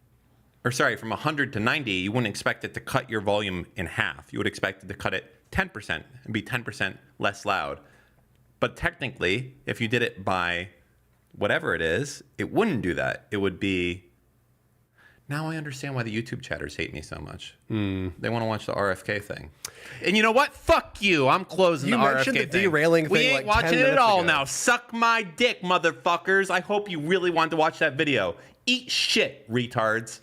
or sorry, from 100 to 90, you wouldn't expect it to cut your volume in half. You would expect it to cut it 10% and be 10% less loud. But technically, if you did it by whatever it is, it wouldn't do that. It would be... Now I understand why the YouTube chatters hate me so much. They want to watch the RFK thing. And you know what? Fuck you. I'm closing You the RFK mentioned the thing. derailing We thing ain't like 10 watching it at minutes all ago. now. Suck my dick, motherfuckers. I hope you really wanted to watch that video. Eat shit, retards.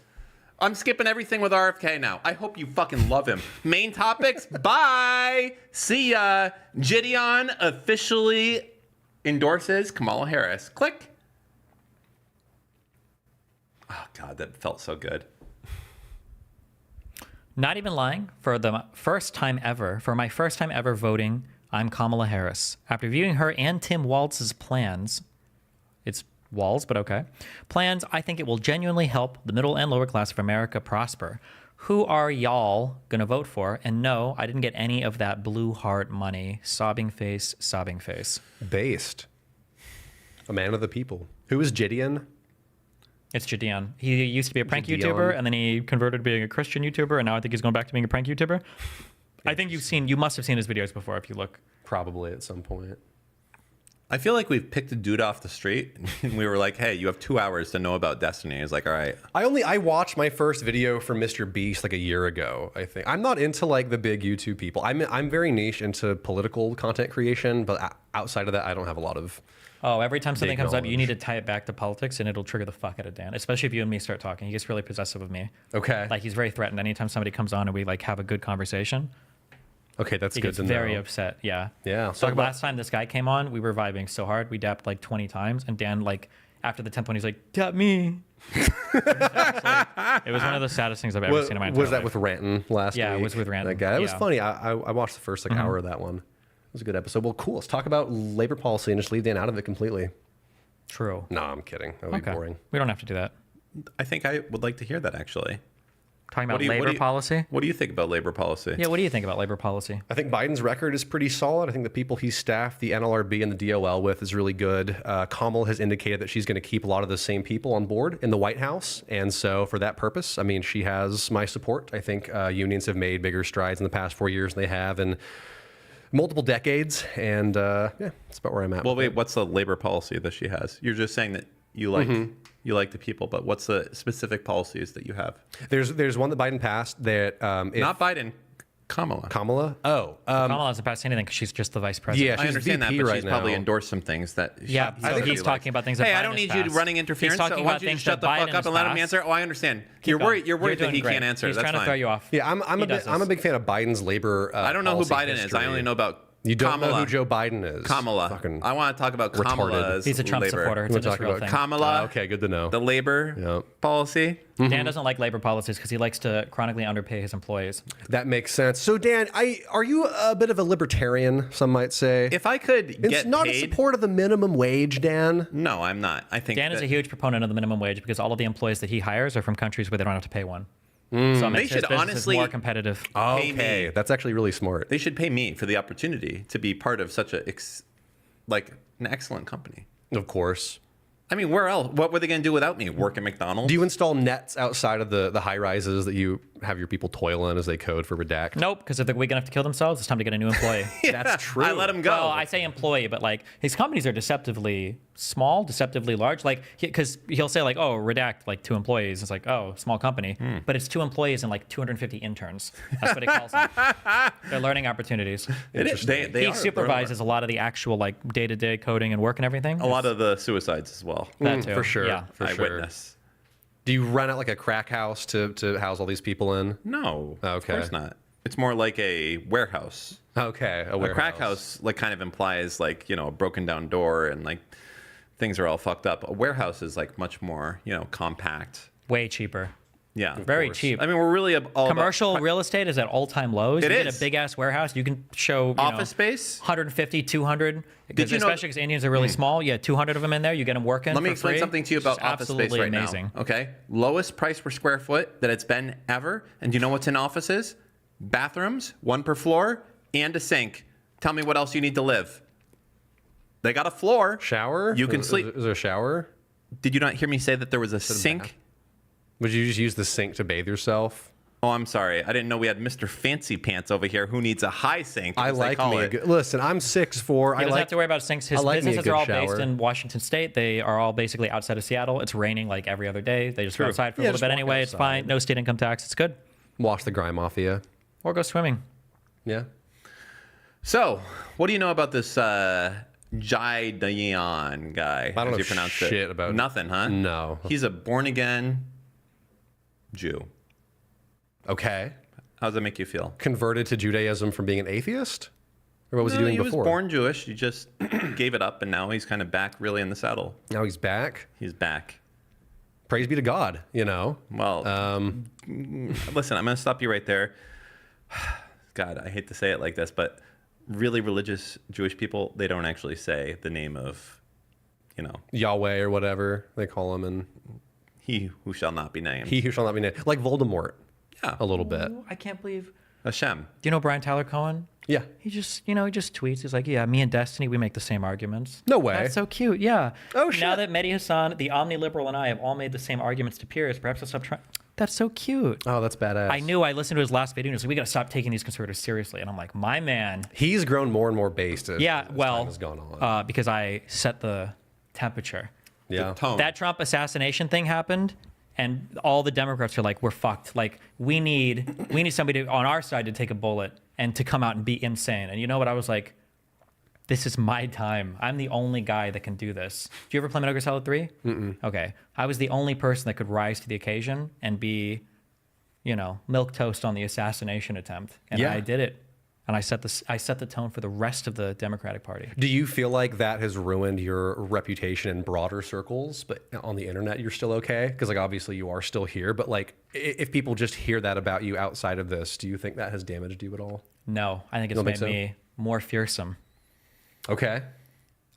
I'm skipping everything with RFK now. I hope you fucking love him. Main topics? Bye. See ya. Gideon officially endorses Kamala Harris. Click. Oh, God, that felt so good. Not even lying. For my first time ever voting, I'm Kamala Harris. After viewing her and Tim Walz's plans, it's Walz, but okay. Plans, I think it will genuinely help the middle and lower class of America prosper. Who are y'all gonna vote for? And no, I didn't get any of that blue heart money. Sobbing face, sobbing face. Based. A man of the people. Who is Gideon? It's Gideon. He used to be a prank Gideon. YouTuber, and then he converted to being a Christian YouTuber, and now I think he's going back to being a prank YouTuber. I think you must have seen his videos before if you look. Probably at some point. I feel like we've picked a dude off the street and we were like, hey, you have 2 hours to know about Destiny. He's like, all right. I watched my first video from Mr. Beast like a year ago, I think. I'm not into like the big YouTube people. I'm very niche into political content creation, but outside of that, I don't have a lot of... Oh, every time something Big comes up, you knowledge. need to tie it back to politics, and it'll trigger the fuck out of Dan. Especially if you and me start talking, he gets really possessive of me. Okay. Like he's very threatened. Anytime somebody comes on and we like have a good conversation, Okay, that's he good gets to know. very upset. Yeah. Yeah. So Talk about- last time this guy came on, we were vibing so hard, we dapped like 20 times, and Dan like after the 10th one, he's like, "Dap me." It was one of the saddest things I've ever seen in my entire Was that life. with Ranton last week? Yeah, it was with Ranton. That guy. It was Yeah. funny. I watched the first like hour of that one. It was a good episode. Well, cool. Let's talk about labor policy and just leave Dan out of it completely. True. No, I'm kidding. That would be Okay. boring. We don't have to do that. I think I would like to hear that, actually. Talking about What do you- what labor do you- policy. What do you think about labor policy? Yeah, what do you think about labor policy? I think Biden's record is pretty solid. I think the people he's staffed the NLRB and the DOL with is really good. Kamala has indicated that she's going to keep a lot of the same people on board in the White House. And so for that purpose, I mean, she has my support. I think unions have made bigger strides in the past 4 years than they have in multiple decades. And yeah, that's about where I'm at. Well, with wait, what's the labor policy that she has? You're just saying that you like the people, but what's the specific policies that you have? it. There's one that Biden passed that if Not Biden, Kamala. Kamala. Kamala hasn't passed anything because she's just the vice president. Yeah, I she's understand VP that, but right she's probably now. endorsed some things that Yeah, she so really he's likes. talking about things that Hey, I Biden don't has need you passed. running interference. He's talking so why about don't you things just shut that the fuck Biden up and let him has answer? Oh, I understand. You're Keep worried. going. You're worried that doing he great. can't answer. He's That's trying fine. to throw you off. Yeah, I'm He a does I'm a this. big fan of Biden's labor. I don't know who policy Biden is. history. I only know about You don't Kamala. know who Joe Biden is. Kamala. Fucking I want to talk about retarded. Kamala's He's a Trump labor. supporter. It's We're a just talking real about thing. Kamala. Okay, good to know. The labor Yep. policy. Dan doesn't like labor policies because he likes to chronically underpay his employees. That makes sense. So, Dan, are you a bit of a libertarian? Some might say. If I could It's get not paid, a support of the minimum wage, Dan. no, I'm not. I think Dan is that a huge proponent of the minimum wage because all of the employees that he hires are from countries where they don't have to pay one. So it makes his should business honestly- more competitive. Pay Okay, me. that's actually really smart. they should pay me for the opportunity to be part of such an excellent company. Of course. I mean, where else? What were they going to do without me? Work at McDonald's? Do you install nets outside of the high rises that you have your people toil in as they code for Redact? Nope, because if they're weak enough to kill themselves, it's time to get a new employee. That's true. I let them go. Well, I say employee, but like his companies are deceptively small, deceptively large. Like, because he'll say like, "Oh, Redact, like 2 employees." It's like, "Oh, small company," but it's 2 employees and like 250 interns. That's what he calls them. They're learning opportunities. It is. They He are. supervises a lot of the actual like day-to-day coding and work and everything. A lot of the suicides as well. that too. for sure. Yeah. For I sure. witness. Do you run out like a crack house to house all these people in? No, Okay. of course not. It's more like a warehouse. Okay, A crack house like kind of implies like, you know, a broken down door and like things are all fucked up. A warehouse is like much more, you know, compact. Way cheaper. Yeah. Very cheap. I mean, we're really all Commercial about real estate is at all-time lows. It you get is. a big-ass warehouse, you can show you office know, space. 150, 200. Did you know- especially because Indians are really small. Yeah, 200 of them in there. You get them working. Let me for explain free. something to you It's about just office space absolutely right amazing. now. Okay, lowest price per square foot that it's been ever. And do you know what's in offices? bathrooms, one per floor, and a sink. Tell me what else you need to live. They got a floor. Shower? You can sleep. Is there a shower? Did you not hear me say that there was a sink? Would you just use the sink to bathe yourself? Oh, I'm sorry. I didn't know we had Mr. Fancy Pants over here who needs a high sink. I as they like call me. A it. good, listen, I'm 6'4". He doesn't have to worry about sinks. His I like me a businesses good are all shower. based in Washington State. They are all basically outside of Seattle. It's raining like every other day. They just go True. outside for Yeah, a little just bit walk anyway. It's outside. fine. No state income tax. It's good. Wash the grime off of you. Or go swimming. Yeah. So, what do you know about this Jai Dayan guy? I don't as know you pronounce shit it? about- Nothing, huh? No. He's a born-again Jew. Okay. How does that make you feel? Converted to Judaism from being an atheist? Or what was No, he doing he before? was born Jewish. He just gave it up, and now he's kind of back really in the saddle. Now he's back. He's back. Praise be to God, you know. Well, listen, I'm going to stop you right there. God, I hate to say it like this, but really religious Jewish people, they don't actually say the name of, Yahweh or whatever they call him, and he who shall not be named. he who shall not be named. Like Voldemort, Yeah. a little bit. I can't believe. Hashem. Do you know Brian Tyler Cohen? Yeah. He just tweets. He's like, yeah, me and Destiny, we make the same arguments. No way. That's so cute. Yeah. Oh, Now shit. that Mehdi Hassan, the omni-liberal, and I have all made the same arguments to peers, perhaps I'll stop trying. That's so cute. Oh, that's badass. I knew. I listened to his last video and he was like, we got to stop taking these conservatives seriously. And I'm like, my man. He's grown more and more based as, Yeah, as well, time has gone on. because I set the temperature. yeah. The tone. That Trump assassination thing happened, and all the Democrats are like, we're fucked. Like, we need somebody on our side to take a bullet and to come out and be insane. And you know what? I was like, this is my time. I'm the only guy that can do this. Do you ever play Metal Gear Solid 3? Mm-mm. Okay. I was the only person that could rise to the occasion and be, milk toast on the assassination attempt. And Yeah. I did it. And I set the tone for the rest of the Democratic Party. Do you feel like that has ruined your reputation in broader circles, but on the internet you're still okay? Because like obviously you are still here, but like if people just hear that about you outside of this, do you think that has damaged you at all? No, I think it's don't made think so? me more fearsome. Okay.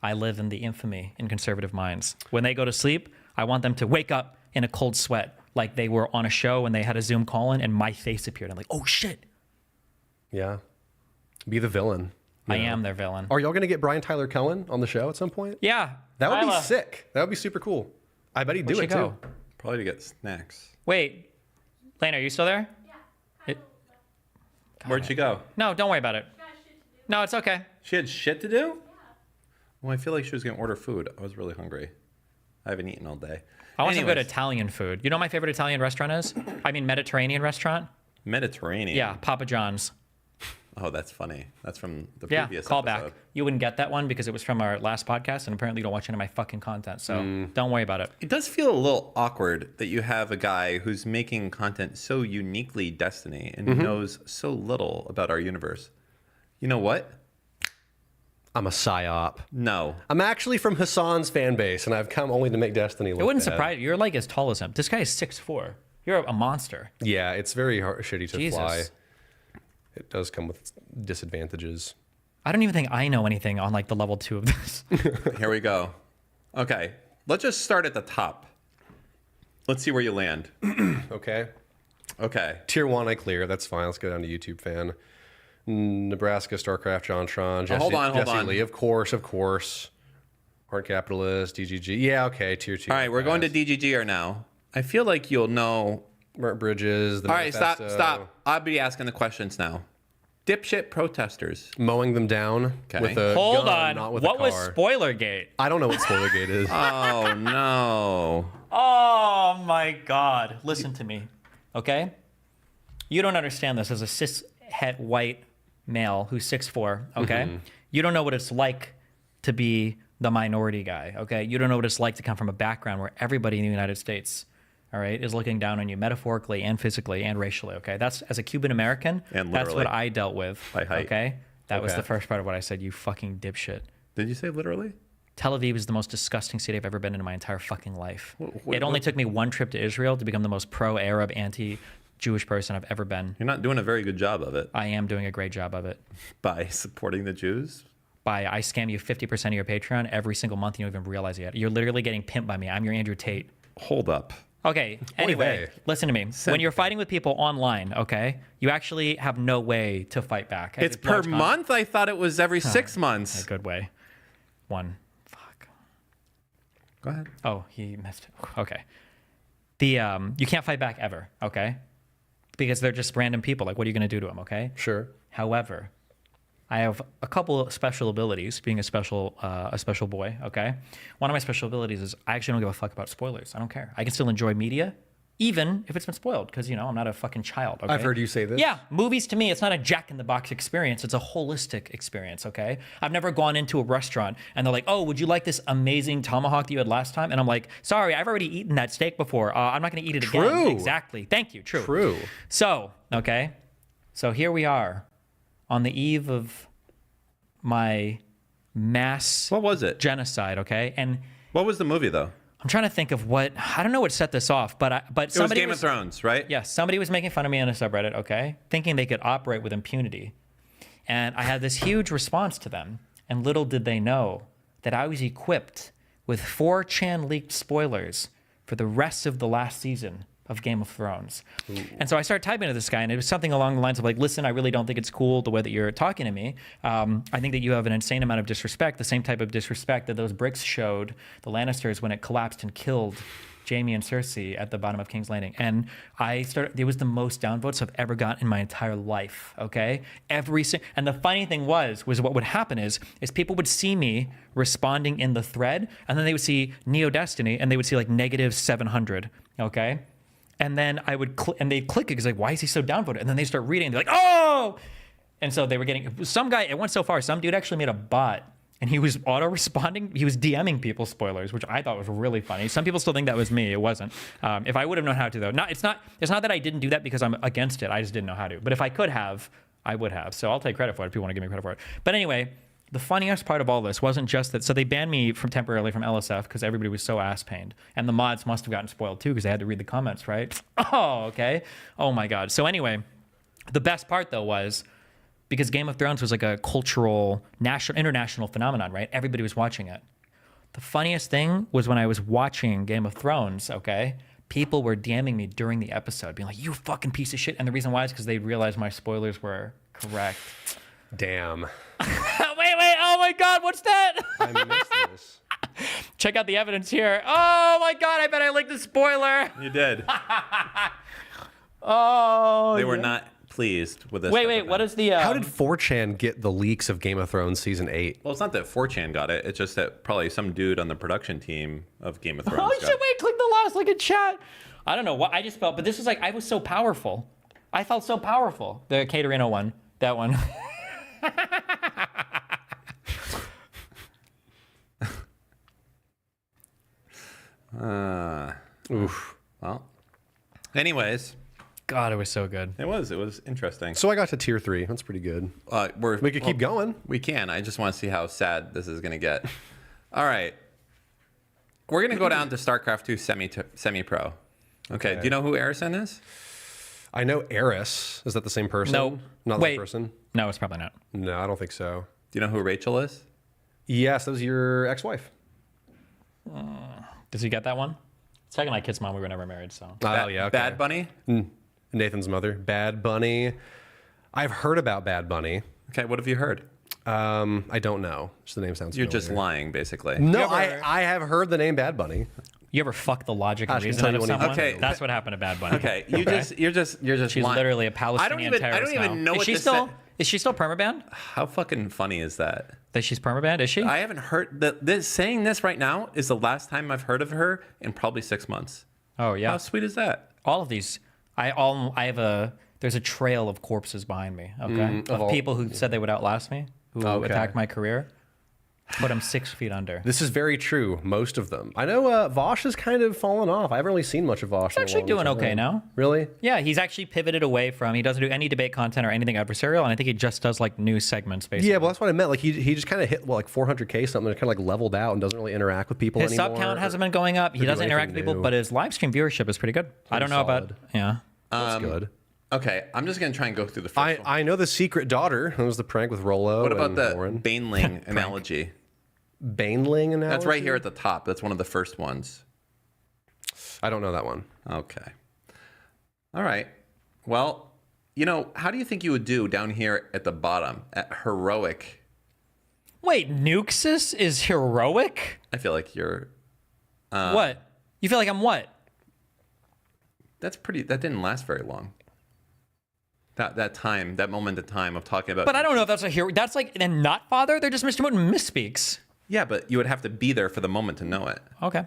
I live in the infamy in conservative minds. When they go to sleep, I want them to wake up in a cold sweat, like they were on a show and they had a Zoom call in and my face appeared. I'm like, oh shit, Yeah. Be the villain. I am their villain. Are y'all gonna get Brian Tyler Cohen on the show at some point? Yeah. That would be Tyler, sick. That would be super cool. I bet he'd do where'd it she too. go? Probably to get snacks. Wait, Lane, are you still there? Yeah. Where'd she go? No, don't worry about it. No, it's okay. She had shit to do? Well, I feel like she was going to order food. I was really hungry. I haven't eaten all day. I want some good Anyways, Italian food. You know what my favorite Italian restaurant is? I mean Mediterranean restaurant? Mediterranean. Yeah, Papa John's. Oh, that's funny. That's from the Yeah, previous call episode. back. You wouldn't get that one because it was from our last podcast, and apparently you don't watch any of my fucking content. So don't worry about it. It does feel a little awkward that you have a guy who's making content so uniquely Destiny and knows so little about our universe. You know what? I'm a psyop. No. I'm actually from Hassan's fan base, and I've come only to make Destiny look It wouldn't bad. surprise you. You're like as tall as him. This guy is 6'4". You're a monster. Yeah, it's very shitty to Jesus. fly. It does come with disadvantages. I don't even think I know anything on like the level 2 of this. Here we go. Okay. Let's just start at the top. Let's see where you land. Okay. Okay. Tier 1, I clear. That's fine. Let's go down to YouTube fan. Nebraska, StarCraft, JonTron, Jesse, hold on. Jesse Lee. Of course. Art Capitalist, DGG. Yeah, okay. Tier 2. All right. We're going to DGGR now. I feel like you'll know. Mert Bridges. The All right. Manifesto, Stop. I'll be asking the questions now. Dipshit protesters. Mowing them down Okay. with a Hold gun, on. not with What a was car. Spoilergate? I don't know what Spoilergate is. Oh, no. Oh my God. Listen to me. Okay? You don't understand this as a cis het white male who's 6'4", okay? You don't know what it's like to be the minority guy, okay? You don't know what it's like to come from a background where everybody in the United States, all right, is looking down on you metaphorically and physically and racially, okay? That's, as a Cuban American, And that's literally. what I dealt with, By height. okay? That was Okay. the first part of what I said, you fucking dipshit. Did you say literally? Tel Aviv is the most disgusting city I've ever been in my entire fucking life. Wh- It only what- took me one trip to Israel to become the most pro-Arab, anti-Jewish person I've ever been. You're not doing a very good job of it I am doing a great job of it. by supporting the Jews. I scam you 50% of your Patreon every single month. You don't even realize it yet. You're literally getting pimped by me. I'm your Andrew Tate. Hold up. Okay. Anyway, vey. listen to me. When you're fighting with people online, okay, you actually have no way to fight back. It's per month? I thought it was every 6 A months. good way. One. Fuck. Go ahead. Oh, he missed it. Okay. The you can't fight back ever, okay? Because they're just random people. Like, what are you going to do to them, okay? Sure. However, I have a couple of special abilities, being a special boy, okay? One of my special abilities is I actually don't give a fuck about spoilers. I don't care. I can still enjoy media, even if it's been spoiled, because, you know, I'm not a fucking child, okay? I've heard you say this. Yeah, movies to me, it's not a jack-in-the-box experience. It's a holistic experience, okay? I've never gone into a restaurant and they're like, oh, would you like this amazing tomahawk that you had last time? And I'm like, sorry, I've already eaten that steak before. I'm not going to eat it again. True. Exactly. Thank you. True. True. So, okay. So here we are on the eve of my mass What was it? genocide, okay? And What was the movie, though? I'm trying to think of what, I don't know what set this off, but It was somebody Game of Thrones, right? yeah, somebody was making fun of me on a subreddit, okay, thinking they could operate with impunity. And I had this huge response to them. And little did they know that I was equipped with 4chan leaked spoilers for the rest of the last season of Game of Thrones. And so I started typing to this guy, and it was something along the lines of like, listen, I really don't think it's cool the way that you're talking to me. I think that you have an insane amount of disrespect, the same type of disrespect that those bricks showed the Lannisters when it collapsed and killed Jaime and Cersei at the bottom of King's Landing. And it was the most downvotes I've ever gotten in my entire life, okay? And the funny thing was what would happen is people would see me responding in the thread, and then they would see Neo Destiny, and they would see like -700, okay? And then I would they'd click it because like, why is he so downvoted? And then they start reading, and they're like, oh! And so they were getting, some guy, it went so far, some dude actually made a bot, and he was auto-responding. He was DMing people spoilers, which I thought was really funny. Some people still think that was me. It wasn't. If I would have known how to, though. It's not that I didn't do that because I'm against it. I just didn't know how to. But if I could have, I would have. So I'll take credit for it if you want to give me credit for it. But anyway, the funniest part of all this wasn't just that. So they banned me temporarily from LSF because everybody was so ass-pained. And the mods must have gotten spoiled, too, because they had to read the comments, right? Oh, okay. Oh, my God. So anyway, the best part, though, was because Game of Thrones was like a cultural, international phenomenon, right? Everybody was watching it. The funniest thing was when I was watching Game of Thrones, okay, people were DMing me during the episode, being like, you fucking piece of shit. And the reason why is because they realized my spoilers were correct. Damn. Wait, oh my God, what's that? I missed this. Check out the evidence here. Oh my God, I bet I licked a spoiler. You did. Oh. They were not pleased with this. Wait, what is the... How did 4chan get the leaks of Game of Thrones season 8? Well, it's not that 4chan got it. It's just that probably some dude on the production team of Game of Thrones Oh got shit, wait, click the last like a chat. I don't know what I just felt, but this was like, I was so powerful. I felt so powerful. The Caterino one, that one. Oof. Well, anyways, God, it was so good. it was interesting. So I got to tier 3. That's pretty good. We could keep going. We can. I just want to see how sad this is going to get. All right. We're going to go down to StarCraft 2 semi-pro. Okay. Do you know who Arison is? I know Eris. Is that the same person? No. Not Wait. the person? No, it's probably not. No, I don't think so. Do you know who Rachel is? Yes, that was your ex-wife. Does he get that one? Second like Kid's mom, we were never married, so. Oh, yeah. Okay. Bad Bunny? Nathan's mother. Bad Bunny. I've heard about Bad Bunny. Okay, what have you heard? I don't know. Just the name sounds You're familiar. just lying, basically. No, You ever- I have heard the name Bad Bunny. You ever fuck the logic and Ash can reason tell out you of when he- someone? Okay. That's what happened to Bad Bunny. Okay, you're just She's lying. literally a Palestinian I terrorist don't even know now. what Is she this still? said. Is she still permabanned? How fucking funny is that? That she's permabanned? Is she? I haven't heard that. Saying this right now is the last time I've heard of her in probably 6 months. Oh yeah. How sweet is that? All of these. There's a trail of corpses behind me. Okay, of of all- people who said they would outlast me, who Okay. attacked my career, but I'm 6 feet under. This is very true. Most of them. I know Vosh has kind of fallen off. I haven't really seen much of Vosh. He's actually doing okay now. Really? Yeah, he's actually pivoted away from. He doesn't do any debate content or anything adversarial, and I think he just does like news segments basically. Yeah, well, that's what I meant. Like he just kind of hit like 400K something, and kind of like leveled out and doesn't really interact with people His anymore. sub count hasn't been going up. He do doesn't interact anything with people, new. but his live stream viewership is pretty good. I don't know about. solid. Yeah. That's good. Okay, I'm just gonna try and go through the first one. I know the secret daughter. That was the prank with Rolo. What about and the Lauren. Baneling analogy? Baneling analogy? That's right here at the top. That's one of the first ones. I don't know that one. Okay. All right. Well, how do you think you would do down here at the bottom at heroic? Wait, Nuxus is heroic? I feel like you're. What? You feel like I'm what? That didn't last very long. That moment of time of talking about. But I don't know if that's a hero. That's like, and not father? They're just Mr. Moon misspeaks. Yeah, but you would have to be there for the moment to know it. Okay.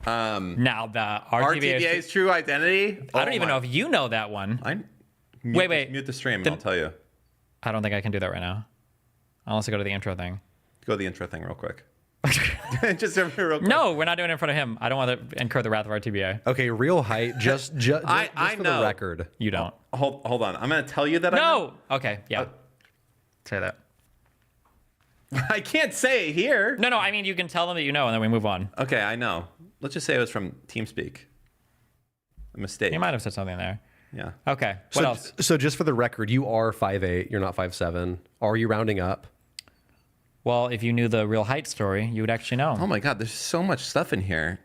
Now the RTBA RTBA's true identity. I don't even know if you know that one. Wait. Mute the stream and I'll tell you. I don't think I can do that right now. Unless I go to the intro thing. Go to the intro thing real quick. Just real quick. No, we're not doing it in front of him. I don't want to incur the wrath of RTBA. Okay, real height. Just for know. the record. You don't. Hold on. I'm going to tell you that No. Okay. Yeah. Say that. I can't say it here. No. I mean, you can tell them that you know, and then we move on. Okay, I know. Let's just say it was from TeamSpeak. A mistake. You might have said something there. Yeah. Okay. What else? So just for the record, you are 5'8". You're not 5'7". Are you rounding up? Well, if you knew the real height story, you would actually know. Oh my God, there's so much stuff in here.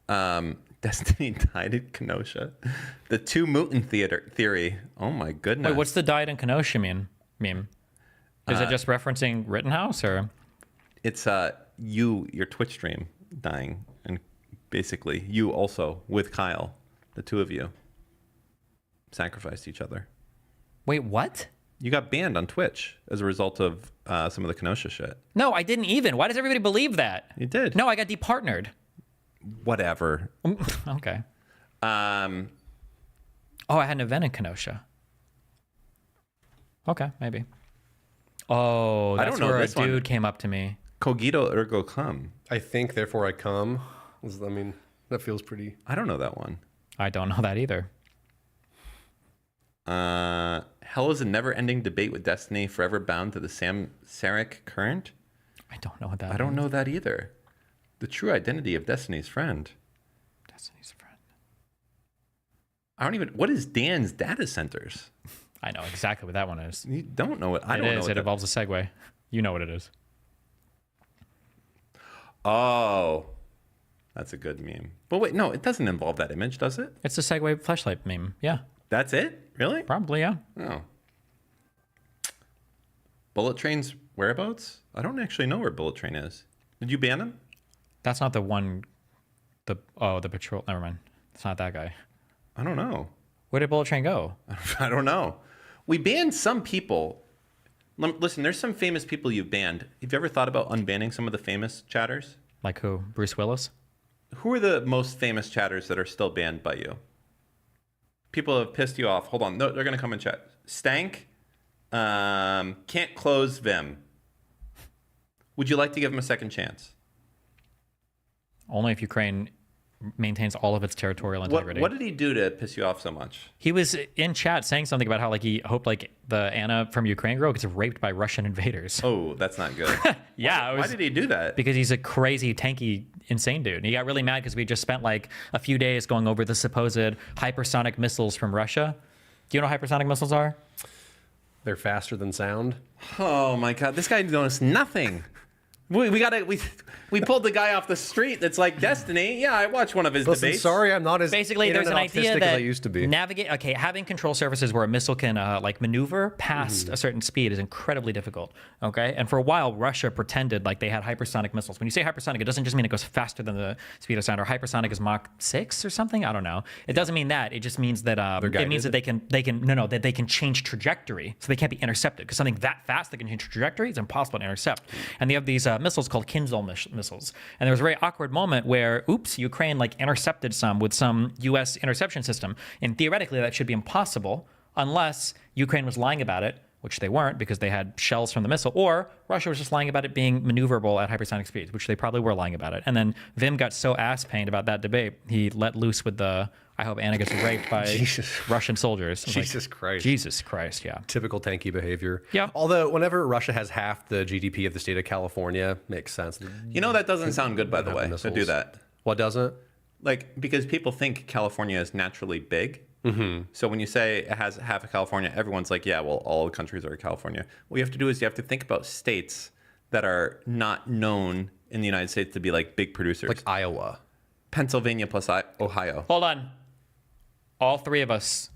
Destiny died in Kenosha. The two mutant theory. Oh my goodness. Wait, what's the died in Kenosha meme? Is it just referencing Rittenhouse or? It's your Twitch stream dying, and basically you also with Kyle, the two of you sacrificed each other. Wait, what? You got banned on Twitch as a result of some of the Kenosha shit. No, I didn't even. Why does everybody believe that? You did. No, I got departnered. Whatever. Okay. Um, Oh, I had an event in Kenosha. Okay, maybe. Oh, I that's don't know where a this one. dude came up to me. Cogito ergo cum. I think, therefore I come. I mean, that feels pretty. I don't know that one. I don't know that either. Hell is a never-ending debate with Destiny, forever bound to the Samsaric current. I don't know what that I don't know that either. The true identity of Destiny's friend. Destiny's friend. I don't even. What is Dan's data centers? I know exactly what that one is. You don't know it. I don't know. It involves a segue. You know what it is. Oh, that's a good meme. But wait, no, it doesn't involve that image, does it? It's a segue flashlight meme. Yeah, That's it? Really? probably. Yeah. Oh. Bullet Train's whereabouts? I don't actually know where Bullet Train is. Did you ban him? That's not the one. The patrol. Never mind. It's not that guy. I don't know. Where did Bullet Train go? I don't know. We banned some people. Listen, there's some famous people you've banned. Have you ever thought about unbanning some of the famous chatters? Like who? Bruce Willis? Who are the most famous chatters that are still banned by you? People have pissed you off. Hold on. No, they're going to come and chat. Stank. Can't close Vim. Would you like to give him a second chance? Only if Ukraine maintains all of its territorial integrity. What did he do to piss you off so much? He was in chat saying something about how like he hoped like the Anna from Ukraine girl gets raped by Russian invaders. Oh, that's not good. Yeah, Why did he do that? because he's a crazy, tanky, insane dude. And he got really mad because we just spent like a few days going over the supposed hypersonic missiles from Russia. Do you know what hypersonic missiles are? They're faster than sound. Oh my God, this guy knows nothing. We pulled the guy off the street that's like Destiny. Yeah, I watched one of his Listen, debates. sorry, I'm not as Basically, there's an internet idea autistic that as I used to be. having control surfaces where a missile can like maneuver past a certain speed is incredibly difficult. Okay, and for a while, Russia pretended like they had hypersonic missiles. When you say hypersonic, it doesn't just mean it goes faster than the speed of sound, or hypersonic is Mach 6 or something. I don't know. It doesn't mean that. It just means that it means that they can change trajectory, so they can't be intercepted. Because something that fast that can change trajectory is impossible to intercept. And they have these missiles called Kinzhal missiles. And there was a very awkward moment where, oops, Ukraine like intercepted some with some U.S. interception system. And theoretically, that should be impossible unless Ukraine was lying about it, which they weren't because they had shells from the missile, or Russia was just lying about it being maneuverable at hypersonic speeds, which they probably were lying about it. And then Vim got so ass-pained about that debate, he let loose with the, I hope Anna gets raped by Russian soldiers. Jesus Christ. Jesus Christ, yeah. Typical tanky behavior. Yeah. Although whenever Russia has half the GDP of the state of California, makes sense. You know that doesn't sound good, by the way, to missiles. do that. What doesn't? Like, because people think California is naturally big. Mm-hmm. So when you say it has half of California, everyone's like, yeah, well, all countries are California. What you have to do is you have to think about states that are not known in the United States to be like big producers. Like Iowa. Pennsylvania plus Ohio. Hold on. All three of us.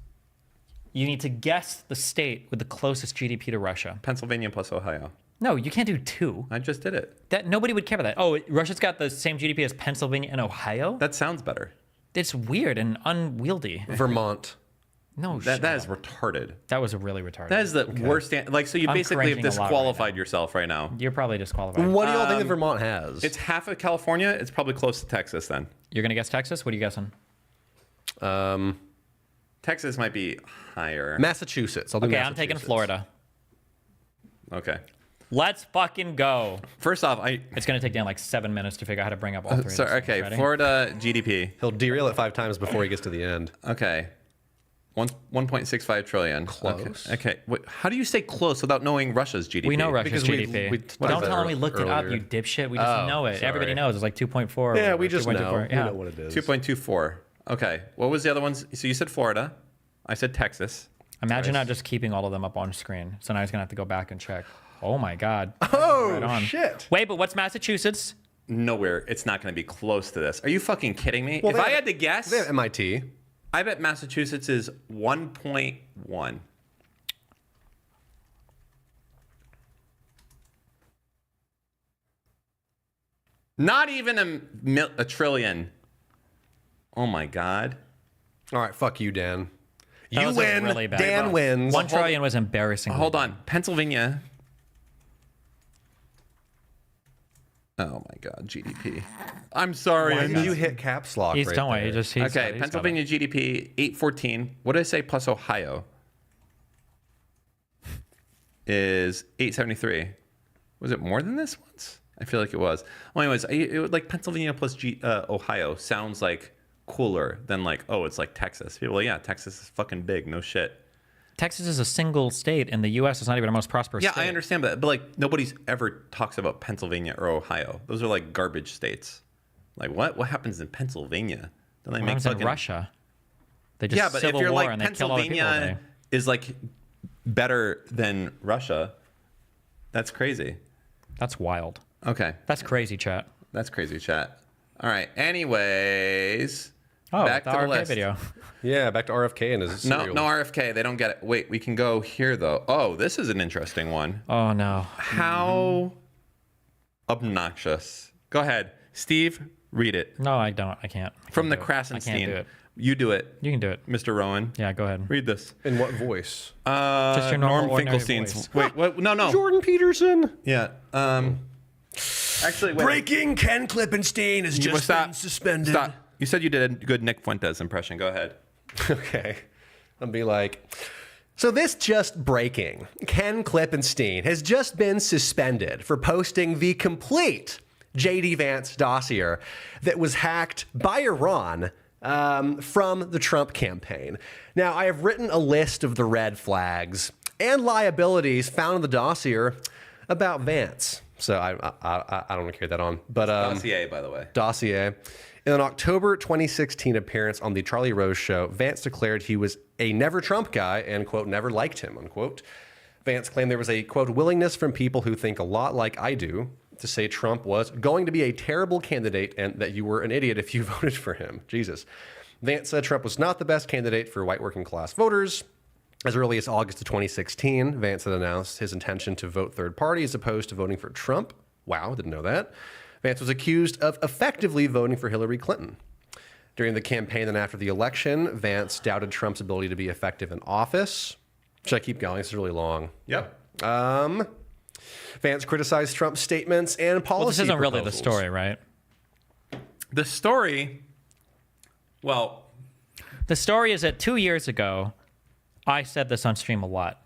You need to guess the state with the closest GDP to Russia. Pennsylvania plus Ohio. No, you can't do two. I just did it. That nobody would care about that. Oh, Russia's got the same GDP as Pennsylvania and Ohio? That sounds better. It's weird and unwieldy. Vermont. No, That shut is up. retarded. That was really retarded. That is the worst. Like, so you I'm basically have cringing a lot right disqualified now. yourself right now. You're probably disqualified. What do y'all think that Vermont has? It's half of California. It's probably close to Texas then. You're going to guess Texas? What are you guessing? Texas might be higher. Massachusetts. I'll do Okay, I'm taking Massachusetts. Florida. Okay. Let's fucking go. First off, It's going to take Dan like 7 minutes to figure out how to bring up all three. of sorry. these Okay, things. Ready? Florida GDP. He'll derail it 5 times before he gets to the end. Okay. 1.65 trillion. Close. Okay. Wait, how do you say close without knowing Russia's GDP? We know Russia's Because we- GDP. we talked Don't about tell that him we looked it up, you earlier. dipshit. We just know it. sorry. Everybody knows. It's like 2.4. Yeah, or we just know. 2.24. We Yeah. know what it is. 2.24. Okay. What was the other ones? So you said Florida. I said Texas. Imagine not just keeping all of them up on screen. So now he's going to have to go back and check. Oh my God. Oh, Right on. shit. Wait, but what's Massachusetts? Nowhere. It's not going to be close to this. Are you fucking kidding me? Well, if they I have- had to guess, They have MIT. I bet Massachusetts is 1.1. Not even a trillion. Oh my God. All right, fuck you, Dan. That You was a win. really bad Dan one. wins. 1 trillion was embarrassing. Hold on. Pennsylvania. Oh my God. GDP. I'm sorry. Why did you hit caps lock He's right don't worry. there? He just he's got it, Okay. he's got it. Pennsylvania GDP 814. What did I say plus Ohio? Is 873. Was it more than this once? I feel like it was. Well, anyways, like Pennsylvania plus Ohio sounds like cooler than like, oh, it's like Texas. People are like, yeah, Texas is fucking big. No shit. Texas is a single state in the U.S. It's not even our most prosperous Yeah, state. I understand that. But like nobody's ever talks about Pennsylvania or Ohio. Those are like garbage states. Like what? What happens in Pennsylvania? Don't they What make happens in fucking... Russia? They just Yeah, but if civil you're war like and they kill all the people. Pennsylvania is like better than Russia, that's crazy. That's wild. Okay. That's crazy, chat. That's crazy, chat. All right. Anyways, Oh, back the to the RFK list. video. Yeah, back to RFK and his No, cereal. no RFK. They don't get it. Wait, we can go here though. Oh, this is an interesting one. Oh no. How obnoxious. Go ahead, Steve. Read it No, I don't. I can't. I from the can't do it. I can't do Krasenstein. it. You do it, You can do it. Mr. Rowan. Yeah, go ahead. Read this. In what voice? Just your normal, Norm ordinary Finkelstein's. voice. Wait, what? No. Jordan Peterson. Yeah. Actually, wait. Breaking Ken Klippenstein has You just stop. been suspended. Stop. You said you did a good Nick Fuentes impression. Go ahead. Okay. I'll be like, so this just breaking. Ken Klippenstein has just been suspended for posting the complete J.D. Vance dossier that was hacked by Iran from the Trump campaign. Now, I have written a list of the red flags and liabilities found in the dossier about Vance. So I don't want to carry that on. But Dossier, by the way. dossier. In an October 2016 appearance on The Charlie Rose Show, Vance declared he was a never Trump guy and, quote, never liked him, unquote. Vance claimed there was a, quote, willingness from people who think a lot like I do to say Trump was going to be a terrible candidate and that you were an idiot if you voted for him. Jesus. Vance said Trump was not the best candidate for white working class voters. As early as August of 2016, Vance had announced his intention to vote third party as opposed to voting for Trump. Wow, didn't know that. Vance was accused of effectively voting for Hillary Clinton. During the campaign and after the election, Vance doubted Trump's ability to be effective in office. Should I keep going? This is really long. Yep. Vance criticized Trump's statements and policy Well, this isn't really the proposals. story, right? The story. Well, The story is that 2 years ago, I said this on stream a lot.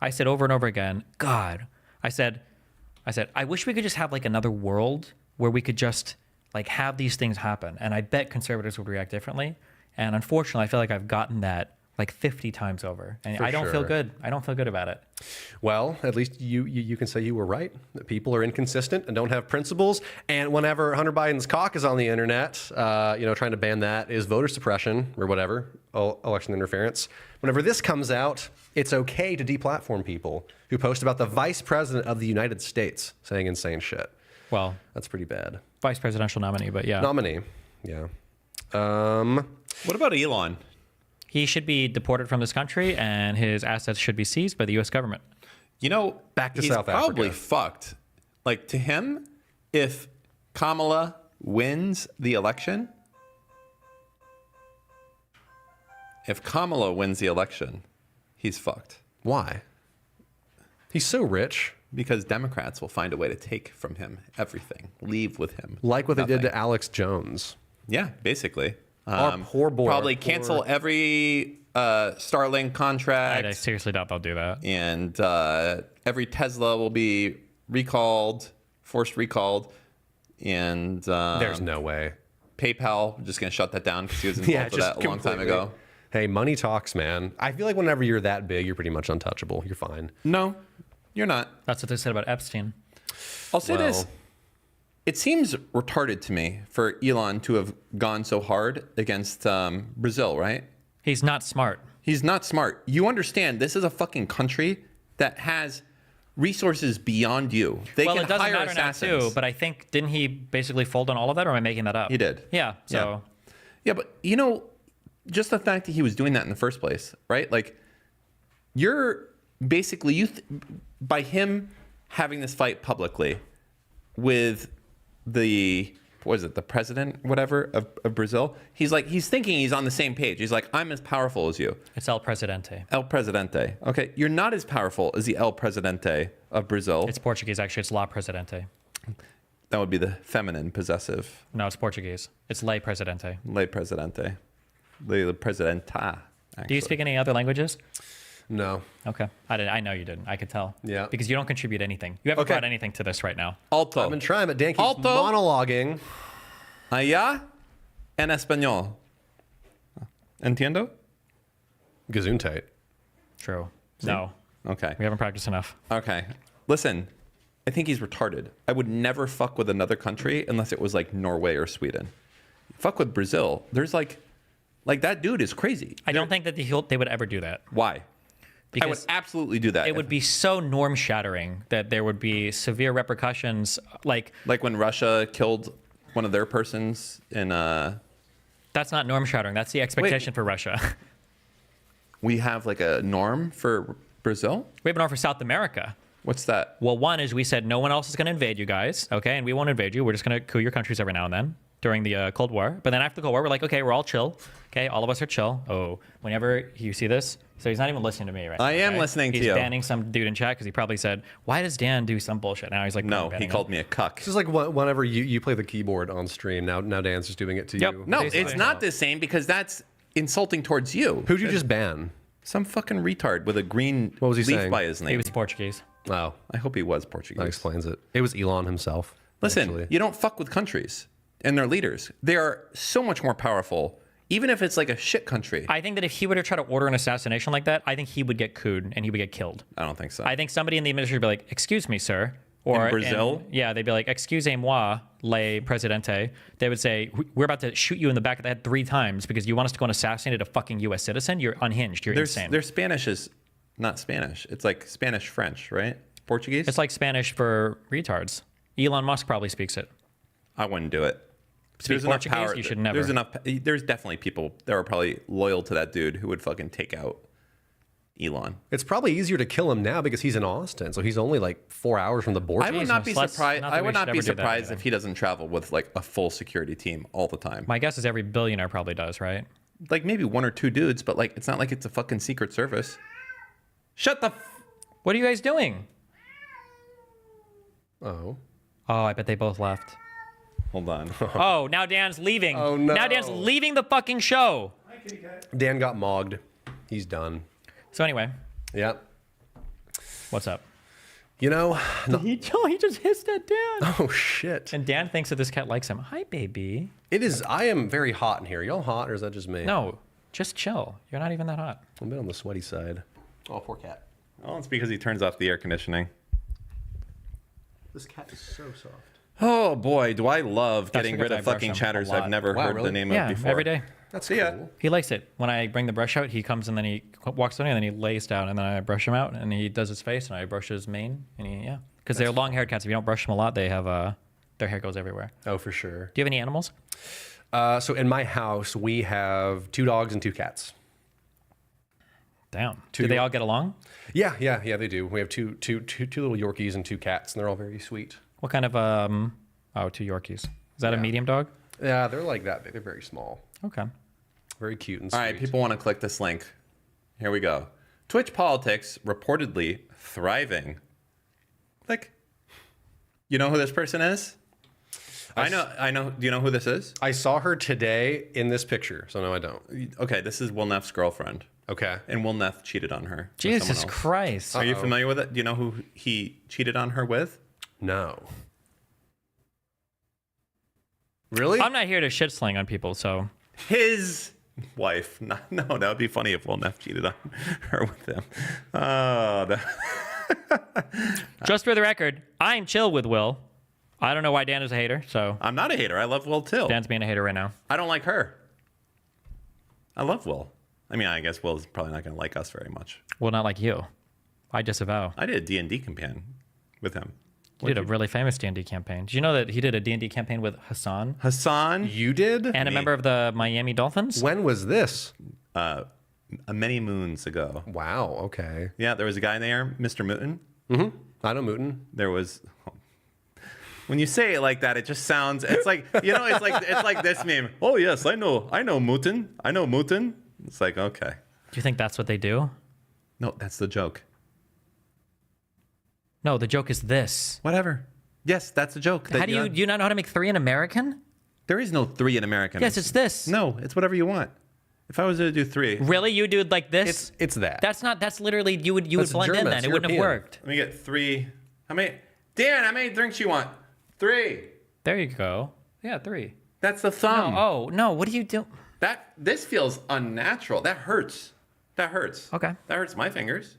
I said over and over again, God, I said, I wish we could just have like another world where we could just like have these things happen. And I bet conservatives would react differently. And unfortunately, I feel like I've gotten that like 50 times over. And For I don't feel sure. good. I don't feel good about it. Well, at least you can say you were right. That people are inconsistent and don't have principles. And whenever Hunter Biden's cock is on the internet, trying to ban that is voter suppression or whatever, election interference. Whenever this comes out, it's okay to deplatform people who post about the vice president of the United States saying insane shit. Well, That's pretty bad. vice presidential nominee, but yeah. Nominee, yeah. What about Elon? He should be deported from this country, and his assets should be seized by the U.S. government. You know, Back to he's South probably Africa. fucked. Like, to him, if Kamala wins the election, he's fucked. Why? He's so rich. Because Democrats will find a way to take from him everything, leave with him. Like what they did nothing. to Alex Jones. Yeah, basically. Our poor boy. Probably Our cancel every Starlink contract. I seriously doubt they'll do that. And every Tesla will be forced recalled. And There's no way. PayPal, just going to shut that down because he was involved with that a long time ago. Hey, money talks, man. I feel like whenever you're that big, you're pretty much untouchable. You're fine. No, you're not. That's what they said about Epstein. I'll say this. Well- It seems retarded to me for Elon to have gone so hard against Brazil, right? He's not smart. He's not smart. You understand, this is a fucking country that has resources beyond you. They Well, can it doesn't hire matter assassins. now too. But I think didn't he basically fold on all of that, or am I making that up? He did. Yeah. So Yeah, but you know, just the fact that he was doing that in the first place, right? Like, you're basically by him having this fight publicly with the president, whatever, of Brazil. He's thinking he's on the same page. He's like, I'm as powerful as you. it's El Presidente. El Presidente. Okay, you're not as powerful as the El Presidente of Brazil. It's Portuguese actually. It's La Presidente. That would be the feminine possessive. No, it's Portuguese. It's Lei Presidente. Lei Presidente. Lei Presidenta. Do you speak any other languages? No. Okay. I know you didn't. I could tell. Yeah. Because you don't contribute anything. You haven't Okay. brought anything to this right now. Alto. I've been trying, but Dan keeps Alto. monologuing. Allá en español. Entiendo? Gesundheit. True. No. Okay. We haven't practiced enough. Okay. Listen, I think he's retarded. I would never fuck with another country unless it was like Norway or Sweden. Fuck with Brazil. There's like that dude is crazy. I don't think that they would ever do that. Why? I would Because absolutely do that. it would be so norm shattering that there would be severe repercussions. Like, like when Russia killed one of their persons in that's not norm shattering. That's the expectation for Russia. we have like a norm for Brazil? We have an offer for South America. What's that? Well, one is we said no one else is going to invade you guys, okay? And we won't invade you. We're just going to coup your countries every now and then during the Cold War. But then after the Cold War, we're like, okay, we're all chill. Okay, all of us are chill. Oh, whenever you see this, so he's not even listening to me right now. I am okay? listening to he's you. He's banning some dude in chat because he probably said, why does Dan do some bullshit? Now he's like, No, he banning called him. me a cuck. It's just like whenever you play the keyboard on stream. Now Dan's just doing it to Yep. you. No, Basically. it's not the same because that's insulting towards you. Who'd you just ban? Some fucking retard with a green What was he leaf saying? by his He name. was Portuguese. Oh, I hope he was Portuguese. that explains it. It was Elon himself. Listen, actually. you don't fuck with countries and their leaders. They are so much more powerful, even if it's like a shit country. I think that if he were to try to order an assassination like that, I think he would get cooed and he would get killed. I don't think so. I think somebody in the administration would be like, excuse me, sir. Or In Brazil? yeah, they'd be like, excusez-moi, le presidente. They would say, we're about to shoot you in the back of the head 3 times because you want us to go and assassinate a fucking U.S. citizen? You're unhinged. You're insane. Their Spanish is not Spanish. It's like Spanish French, right? Portuguese? It's like Spanish for retards. Elon Musk probably speaks it. I wouldn't do it. Speak Portuguese? You should never. There's definitely people that are probably loyal to that dude who would fucking take out Elon. It's probably easier to kill him now because he's in Austin, so he's only like 4 hours from the border. I would not be Jesus, let's- surprised. not that I we would should not ever be do that surprised either. if he doesn't travel with like a full security team all the time. My guess is every billionaire probably does, right? Like maybe 1 or 2 dudes, but like it's not like it's a fucking secret service. Shut the. What are you guys doing? Oh. Oh, I bet they both left. Hold on. Oh, now Dan's leaving. Oh, no. Now Dan's leaving the fucking show. Dan got mogged. He's done. So anyway, Yep. what's up? You know, no- He just hissed at Dan. oh shit. And Dan thinks that this cat likes him. Hi, baby. It is. I am very hot in here. Y'all hot, or is that just me? No, just chill. You're not even that hot. I'm a bit on the sweaty side. Oh, poor cat. Oh, it's because he turns off the air conditioning. This cat is so soft. Oh boy, do I love That's getting because rid I of brush fucking him a chatters lot. I've never Wow, heard really? the name Yeah, of before. every day. That's See ya. cool. He likes it. When I bring the brush out, he comes and then he walks on me and then he lays down and then I brush him out and he does his face and I brush his mane and yeah. Because they're long-haired cats. If you don't brush them a lot, they have their hair goes everywhere. Oh, for sure. Do you have any animals? So in my house, we have 2 dogs and 2 cats. Damn. Do they all get along? Yeah, they do. We have two little Yorkies and 2 cats, and they're all very sweet. What kind of 2 Yorkies? Is that a medium dog? Yeah, they're like that big. They're very small. Okay. Very cute and All sweet. right, people want to click this link. Here we go. Twitch politics reportedly thriving. Click. You know who this person is? I know. Do you know who this is? I saw her today in this picture, so no, I don't. Okay, this is Will Neff's girlfriend. Okay. And Will Neff cheated on her. with Jesus someone else. Christ. Are you familiar with it? Do you know who he cheated on her with? No. Really? I'm not here to shit sling on people, so His wife. No, that would be funny if Will Neff cheated on her with him. Oh, just for the record, I'm chill with Will. I don't know why Dan is a hater, so I'm not a hater. I love Will too. Dan's being a hater right now. I don't like her. I love Will. I mean, I guess Will's probably not going to like us very much. Well, not like you. I disavow. I did a D&D campaign with him. He did a really famous D&D campaign. Did you know that he did a D&D campaign with Hassan Hassan, You did? and a member of the Miami Dolphins? When was this? many moons ago. Wow. Okay. Yeah, there was a guy there, Mr. Mooten. I know Mooten. There was. When you say it like that, it just sounds. It's like it's like this meme. Oh yes, I know Mooten. I know Mooten. It's like, okay. Do you think that's what they do? No, that's the joke. No, the joke is this. Whatever. Yes, that's the joke. How do you not know how to make 3 in American? There is no 3 in American. Yes, it's this. No, it's whatever you want. If I was to do 3, Really? You do it like this? It's that. That's literally you would That's blend in German, then. it's It wouldn't have European. worked. let me get 3. Dan, how many drinks you want? 3. There you go. Yeah, 3. That's the thumb. Oh, no, what do you do? This feels unnatural. That hurts. That hurts. Okay. That hurts my fingers.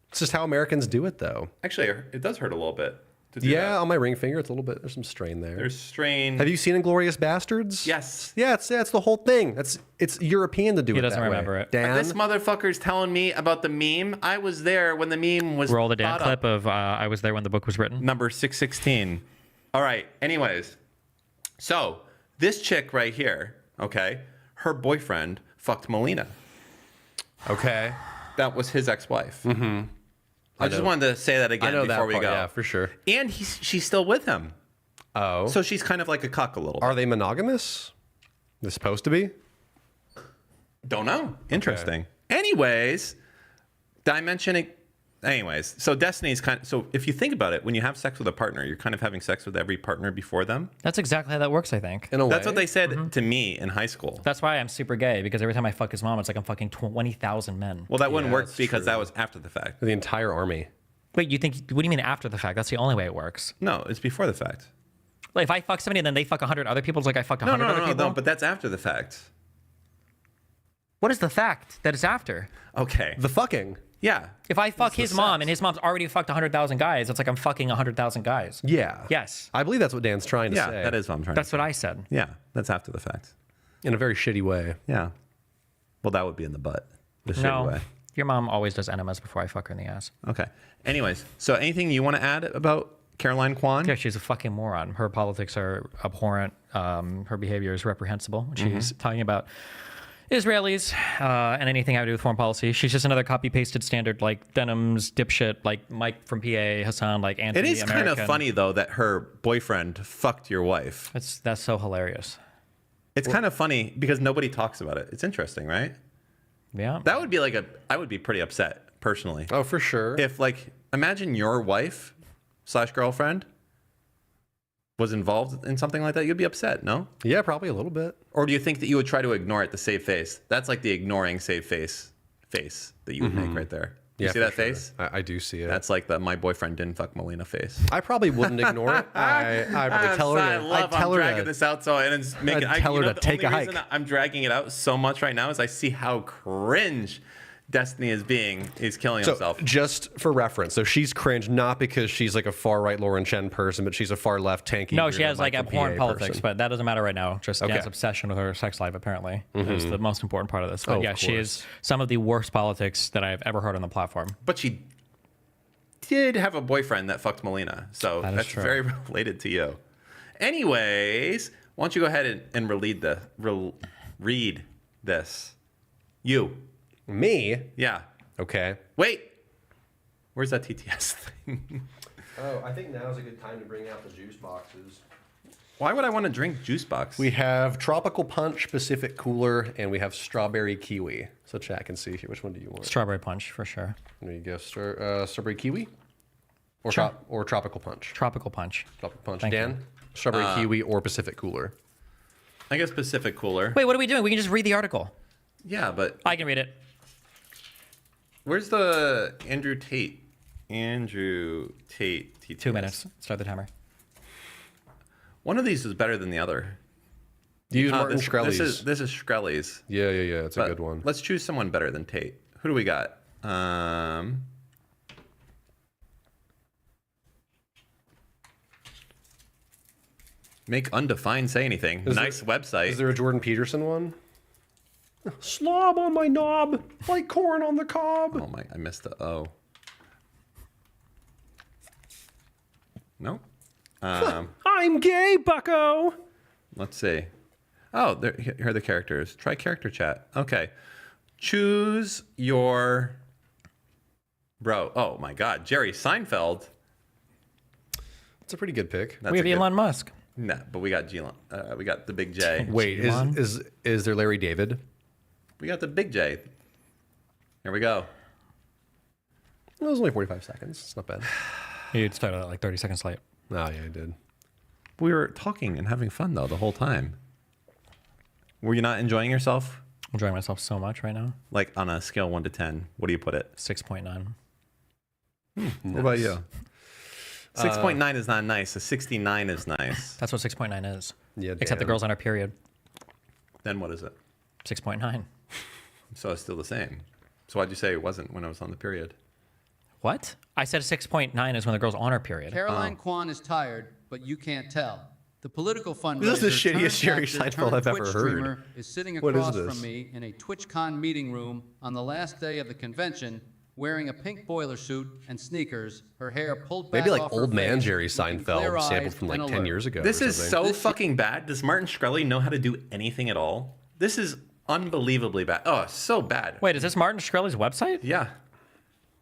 It's just how Americans do it, though. Actually, it does hurt a little bit. To do Yeah, that. on my ring finger, it's a little bit. There's some strain there. There's strain. Have you seen *Inglorious Bastards*? Yes. Yeah, it's the whole thing. It's European to do He it. doesn't that way. remember it. Dan, This motherfucker's telling me about the meme. I was there when the meme was. Roll the Dan thought clip up. of I was there when the book was written. Number 616. All right. Anyways, so this chick right here, okay, her boyfriend fucked Melina. okay. That was his ex-wife. Mm-hmm. I just wanted to say that I again know before that we part, go. yeah, for sure. And she's still with him. Oh, So she's kind of like a cuck a little bit. are they monogamous? They're supposed to be. Don't know. Interesting. Anyways, so Destiny's so if you think about it, when you have sex with a partner, you're kind of having sex with every partner before them. That's exactly how that works, I think. In a way. That's what they said to me in high school. That's why I'm super gay, because every time I fuck his mom, it's like I'm fucking 20,000 men. Well, that wouldn't Yeah, work that's because true. that was after the fact. The entire army. Wait, what do you mean after the fact? That's the only way it works. No, it's before the fact. Like if I fuck somebody and then they fuck 100 other people, it's like I fucked 100 other people? No, but that's after the fact. What is the fact that it's after? Okay. The fucking. Yeah. If I fuck the his mom sex. and his mom's already fucked 100,000 guys, it's like I'm fucking 100,000 guys. Yeah. Yes. I believe that's what Dan's trying to Yeah, say. that is what I'm trying That's to what I said. Yeah, that's after the fact. in a very shitty way. Yeah. Well, that would be in the butt. The shitty No. way. Your mom always does enemas before I fuck her in the ass. Okay. Anyways, so anything you want to add about Caroline Kwan? Yeah, she's a fucking moron. Her politics are abhorrent. Her behavior is reprehensible. She's talking about Israelis and anything I do with foreign policy. She's just another copy-pasted standard, like Denham's dipshit, like Mike from PA, Hassan, like It Anthony. is kind of funny, though, that her boyfriend fucked your wife. That's so hilarious. It's kind of funny because nobody talks about it. It's interesting, right? Yeah. That would be I would be pretty upset, personally. Oh, for sure. If, imagine your wife / girlfriend was involved in something like that, you'd be upset, no? Yeah, probably a little bit. Or do you think that you would try to ignore it to save face? That's like the ignoring save face that you would make right there. You see for that sure. face? I do see it. That's like the my boyfriend didn't fuck Melina face. I probably wouldn't ignore it. I'd probably tell her. I'm dragging this out so and it's making. I'd tell her to the take only a reason hike. I'm dragging it out so much right now is I see how cringe Destiny is being. He's killing So himself. just for reference, so she's cringe not because she's like a far right Lauren Chen person, but she's a far left tanky. No, she weirdo has like Mike from abhorrent PA politics, person. but that doesn't matter right now. Just Dan's Okay. obsession with her sex life apparently is the most important part of this. But Oh, yeah, of she is course. some of the worst politics that I've ever heard on the platform. But she did have a boyfriend that fucked Melina, so That is that's true. very related to you. Anyways, Why don't you go ahead and read this? You. Me? Yeah. Okay. Wait. Where's that TTS thing? Oh, I think now is a good time to bring out the juice boxes. Why would I want to drink juice box? We have Tropical Punch, Pacific Cooler, and we have Strawberry Kiwi. So chat can see here. Which one do you want? Strawberry punch for sure. There you go. Strawberry Kiwi? Or, Sure. or Tropical Punch? Tropical punch. Tropical Punch. Thank Dan? Strawberry Kiwi or Pacific Cooler? I guess Pacific Cooler. Wait, what are we doing? We can just read the article. Yeah, but I can read it. where's the Andrew Tate? Andrew Tate. TTS. 2 minutes. Start the timer. One of these is better than the other. Use Ah, Martin Shkreli's. This is Shkreli's. Yeah. It's a But good one. Let's choose someone better than Tate. Who do we got? Make undefined say anything. Nice website. Is there a Jordan Peterson one? Slob on my knob, like corn on the cob. Oh my! I missed the O. No. I'm gay, bucko. Let's see. Oh, here are the characters. Try character chat. Okay. Choose your bro. Oh my God, Jerry Seinfeld. It's a pretty good pick. That's We have a good- Elon Musk. Nah, but we got Elon. We got the Big J. Wait, Elon? is there Larry David? We got the Big J. Here we go. It was only 45 seconds. It's not bad. You started at like 30 seconds late. Oh yeah, I did. We were talking and having fun though the whole time. Were you not enjoying yourself? I'm enjoying myself so much right now. Like on a scale 1 to 10, what do you put it? 6.9. What about you? 6.9 is not nice. A 69 is nice. That's what 6.9 is. Yeah, Except the Dan. girl's on her period. Then what is it? 6.9. So it's still the same. So why'd you say it wasn't when I was on the period? What? I said 6.9 is when the girl's on her period. Caroline Kwan is tired, but you can't tell. The political fundraiser. This is the shittiest Jerry turned actor Seinfeld I've turned ever Twitch heard. streamer is sitting What is across this? from me in a TwitchCon meeting room on the last day of the convention, wearing a pink boiler suit and sneakers, her hair pulled back Maybe like off her old man face, Jerry looking Seinfeld clear-eyed sampled from like and 10 alert. years ago. This or is something. so fucking bad. Does Martin Shkreli know how to do anything at all? This is unbelievably bad. Oh, so bad. Wait, is this Martin Shkreli's website? Yeah.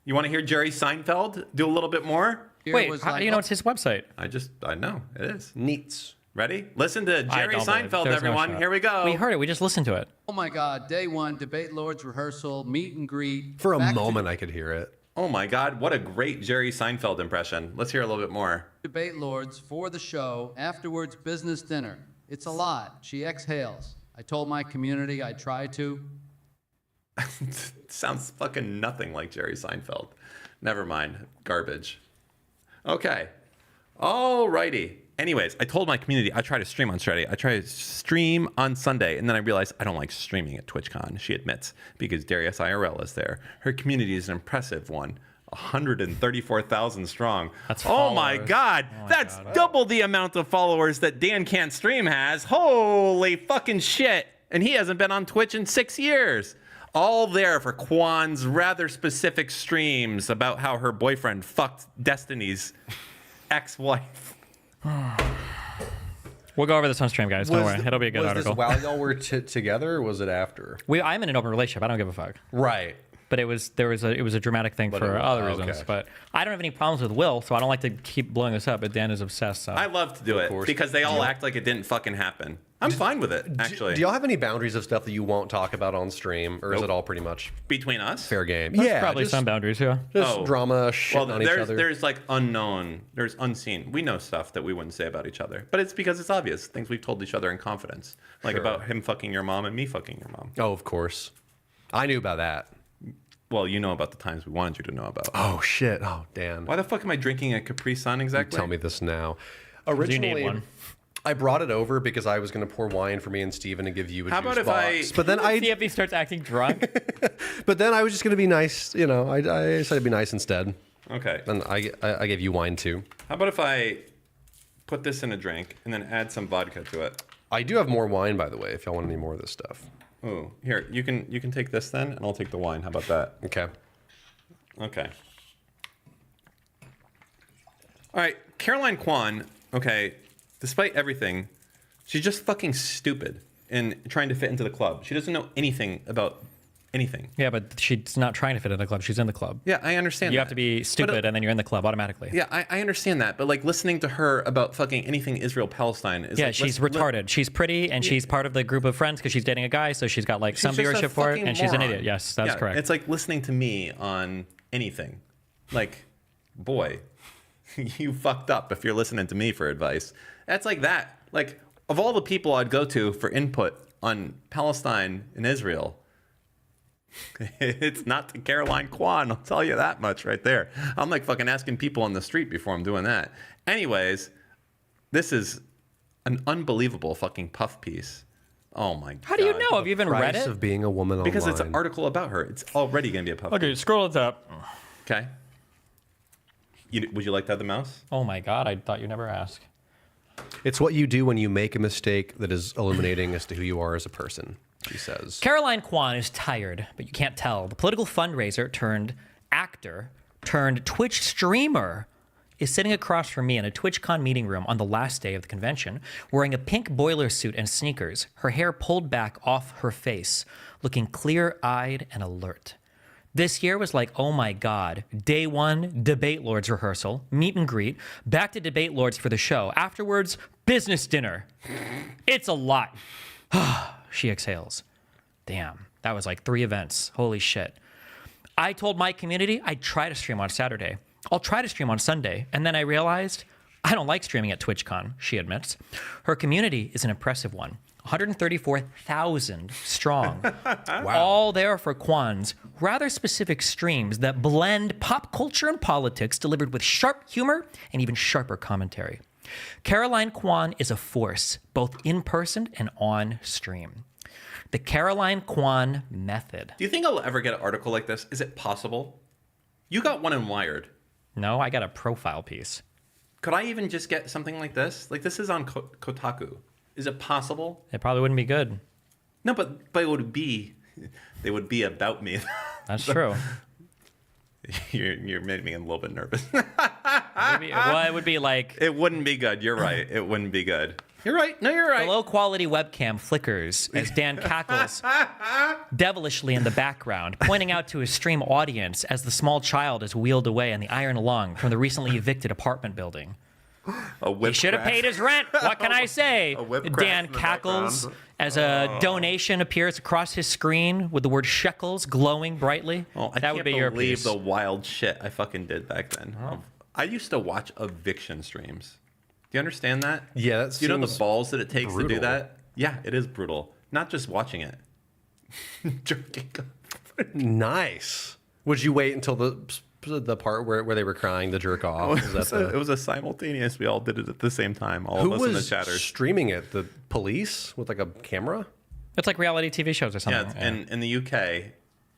You want to hear Jerry Seinfeld do a little bit more? Here Wait, was how like, do you know it's his website? I know it is. Neats. Ready? Listen to Jerry don't believe it. Seinfeld, There's no everyone. shot. Here we go. We heard it. We just listened to it. oh my God, day one, Debate Lords rehearsal, meet and greet. For a back to moment, I could hear it. Oh my God, what a great Jerry Seinfeld impression. Let's hear a little bit more. Debate Lords for the show, afterwards business dinner. It's a lot. She exhales. I told my community I'd try to. Sounds fucking nothing like Jerry Seinfeld. Never mind. Garbage. Okay. Alrighty. Anyways, I told my community I try to stream on Saturday. I try to stream on Sunday, and then I realized I don't like streaming at TwitchCon, she admits, because Darius IRL is there. Her community is an impressive one. 134,000 strong. That's oh my followers. God. That's double the amount of followers that Dan Can't Stream has. Holy fucking shit. And he hasn't been on Twitch in 6 years. All there for Kwan's rather specific streams about how her boyfriend fucked Destiny's ex-wife. We'll go over this on stream, guys. Don't worry. It'll be a good was article. this while y'all were together, or was it after? I'm in an open relationship. I don't give a fuck. Right. But it was a dramatic thing for other reasons. okay. But I don't have any problems with Will, so I don't like to keep blowing this up. But Dan is obsessed. So I love to do it course. because they all act like it didn't fucking happen. I'm fine with it, actually. Do y'all have any boundaries of stuff that you won't talk about on stream, or is it all pretty much Between us? fair game? there's probably some boundaries. Yeah. just Oh. drama, shit Well, on each other. there's like unknown, there's unseen. We know stuff that we wouldn't say about each other, but it's because it's obvious. Things we've told each other in confidence, like Sure. about him fucking your mom and me fucking your mom. Oh, of course. I knew about that. Well, you know about the times we wanted you to know about. Oh shit. Oh Dan. Why the fuck am I drinking a Capri Sun exactly? Tell me this now. You Originally, need one. I brought it over because I was going to pour wine for me and Steven and give you a How juice about if box. I- But then See if he starts acting drunk. I was just going to be nice. You know, I said I'd be nice instead. Okay. And I gave you wine too. How about if I put this in a drink and then add some vodka to it? I do have more wine, by the way, if y'all want any more of this stuff. Oh, here you can take this then, and I'll take the wine. How about that? Okay. Okay. All right, Caroline Kwan. Okay, despite everything, She's just fucking stupid and trying to fit into the club. She doesn't know anything about anything. Yeah, but she's not trying to fit in the club. She's in the club. Yeah, I understand You that. have to be stupid, and then you're in the club automatically. Yeah, I understand that. But like listening to her about fucking anything Israel-Palestine is Yeah, like, she's retarded. She's pretty, and she's part of the group of friends because she's dating a guy, so she's got like some She's just a viewership for it, fucking and she's an moron. idiot. Yes, that's Yeah, correct. It's like listening to me on anything. Like, boy, you fucked up if you're listening to me for advice. That's like that. Like, of all the people I'd go to for input on Palestine and Israel, it's not to Caroline Kwan. I'll tell you that much right there. I'm like fucking asking people on the street before I'm doing that. Anyways, this is an unbelievable fucking puff piece. Oh my god. How do you know? Have you even read Price it? of being a woman Because online. it's an article about her. It's already going to be a puff Okay, piece. scroll it up. Okay. Would you like to have the mouse? Oh my god, I thought you never asked. It's what you do when you make a mistake that is illuminating as to who you are as a person, she says. Caroline Kwan is tired, but you can't tell. The political fundraiser turned actor turned Twitch streamer is sitting across from me in a TwitchCon meeting room on the last day of the convention, wearing a pink boiler suit and sneakers, her hair pulled back off her face, looking clear-eyed and alert. This year was like, oh my God, day one, Debate Lords rehearsal, meet and greet, back to Debate Lords for the show. Afterwards, business dinner. It's a lot. She exhales. Damn, that was like 3 events. Holy shit. I told my community I'd try to stream on Saturday. I'll try to stream on Sunday. And then I realized I don't like streaming at TwitchCon, she admits. Her community is an impressive one. 134,000 strong. All there for Kwan's rather specific streams that blend pop culture and politics delivered with sharp humor and even sharper commentary. Caroline Kwan is a force, both in person and on stream. The Caroline Kwan method. Do you think I'll ever get an article like this? Is it possible? You got one in Wired. No, I got a profile piece. Could I even just get something like this? Like this is on Kotaku. Is it possible? It probably wouldn't be good. No, but it would be. They would be about me. That's true. You're made me a little bit nervous. It would be like It wouldn't be good. You're right. It wouldn't be good. You're right. No, you're a right. low quality webcam flickers as Dan cackles devilishly in the background, pointing out to his stream audience as the small child is wheeled away in the iron lung from the recently evicted apartment building. A whip He should have crack. paid his rent. What can I say? whip crack Dan in the cackles background. as a donation appears across his screen with the word shekels glowing brightly. Oh, I that can't would be your believe piece. the wild shit I fucking did back then. Oh. I used to watch eviction streams. Do you understand that? Yeah, that Do you know the seems balls that it takes to do brutal. that? Yeah, it is brutal. Not just watching it. Jerking. Nice. Would you wait until the part where they were crying, the jerk off? Is that It the, was a simultaneous. We all did it at the same time. All who of us in the was chatters. streaming it? The police with like a camera? It's like reality TV shows or Yeah, something. and in the UK,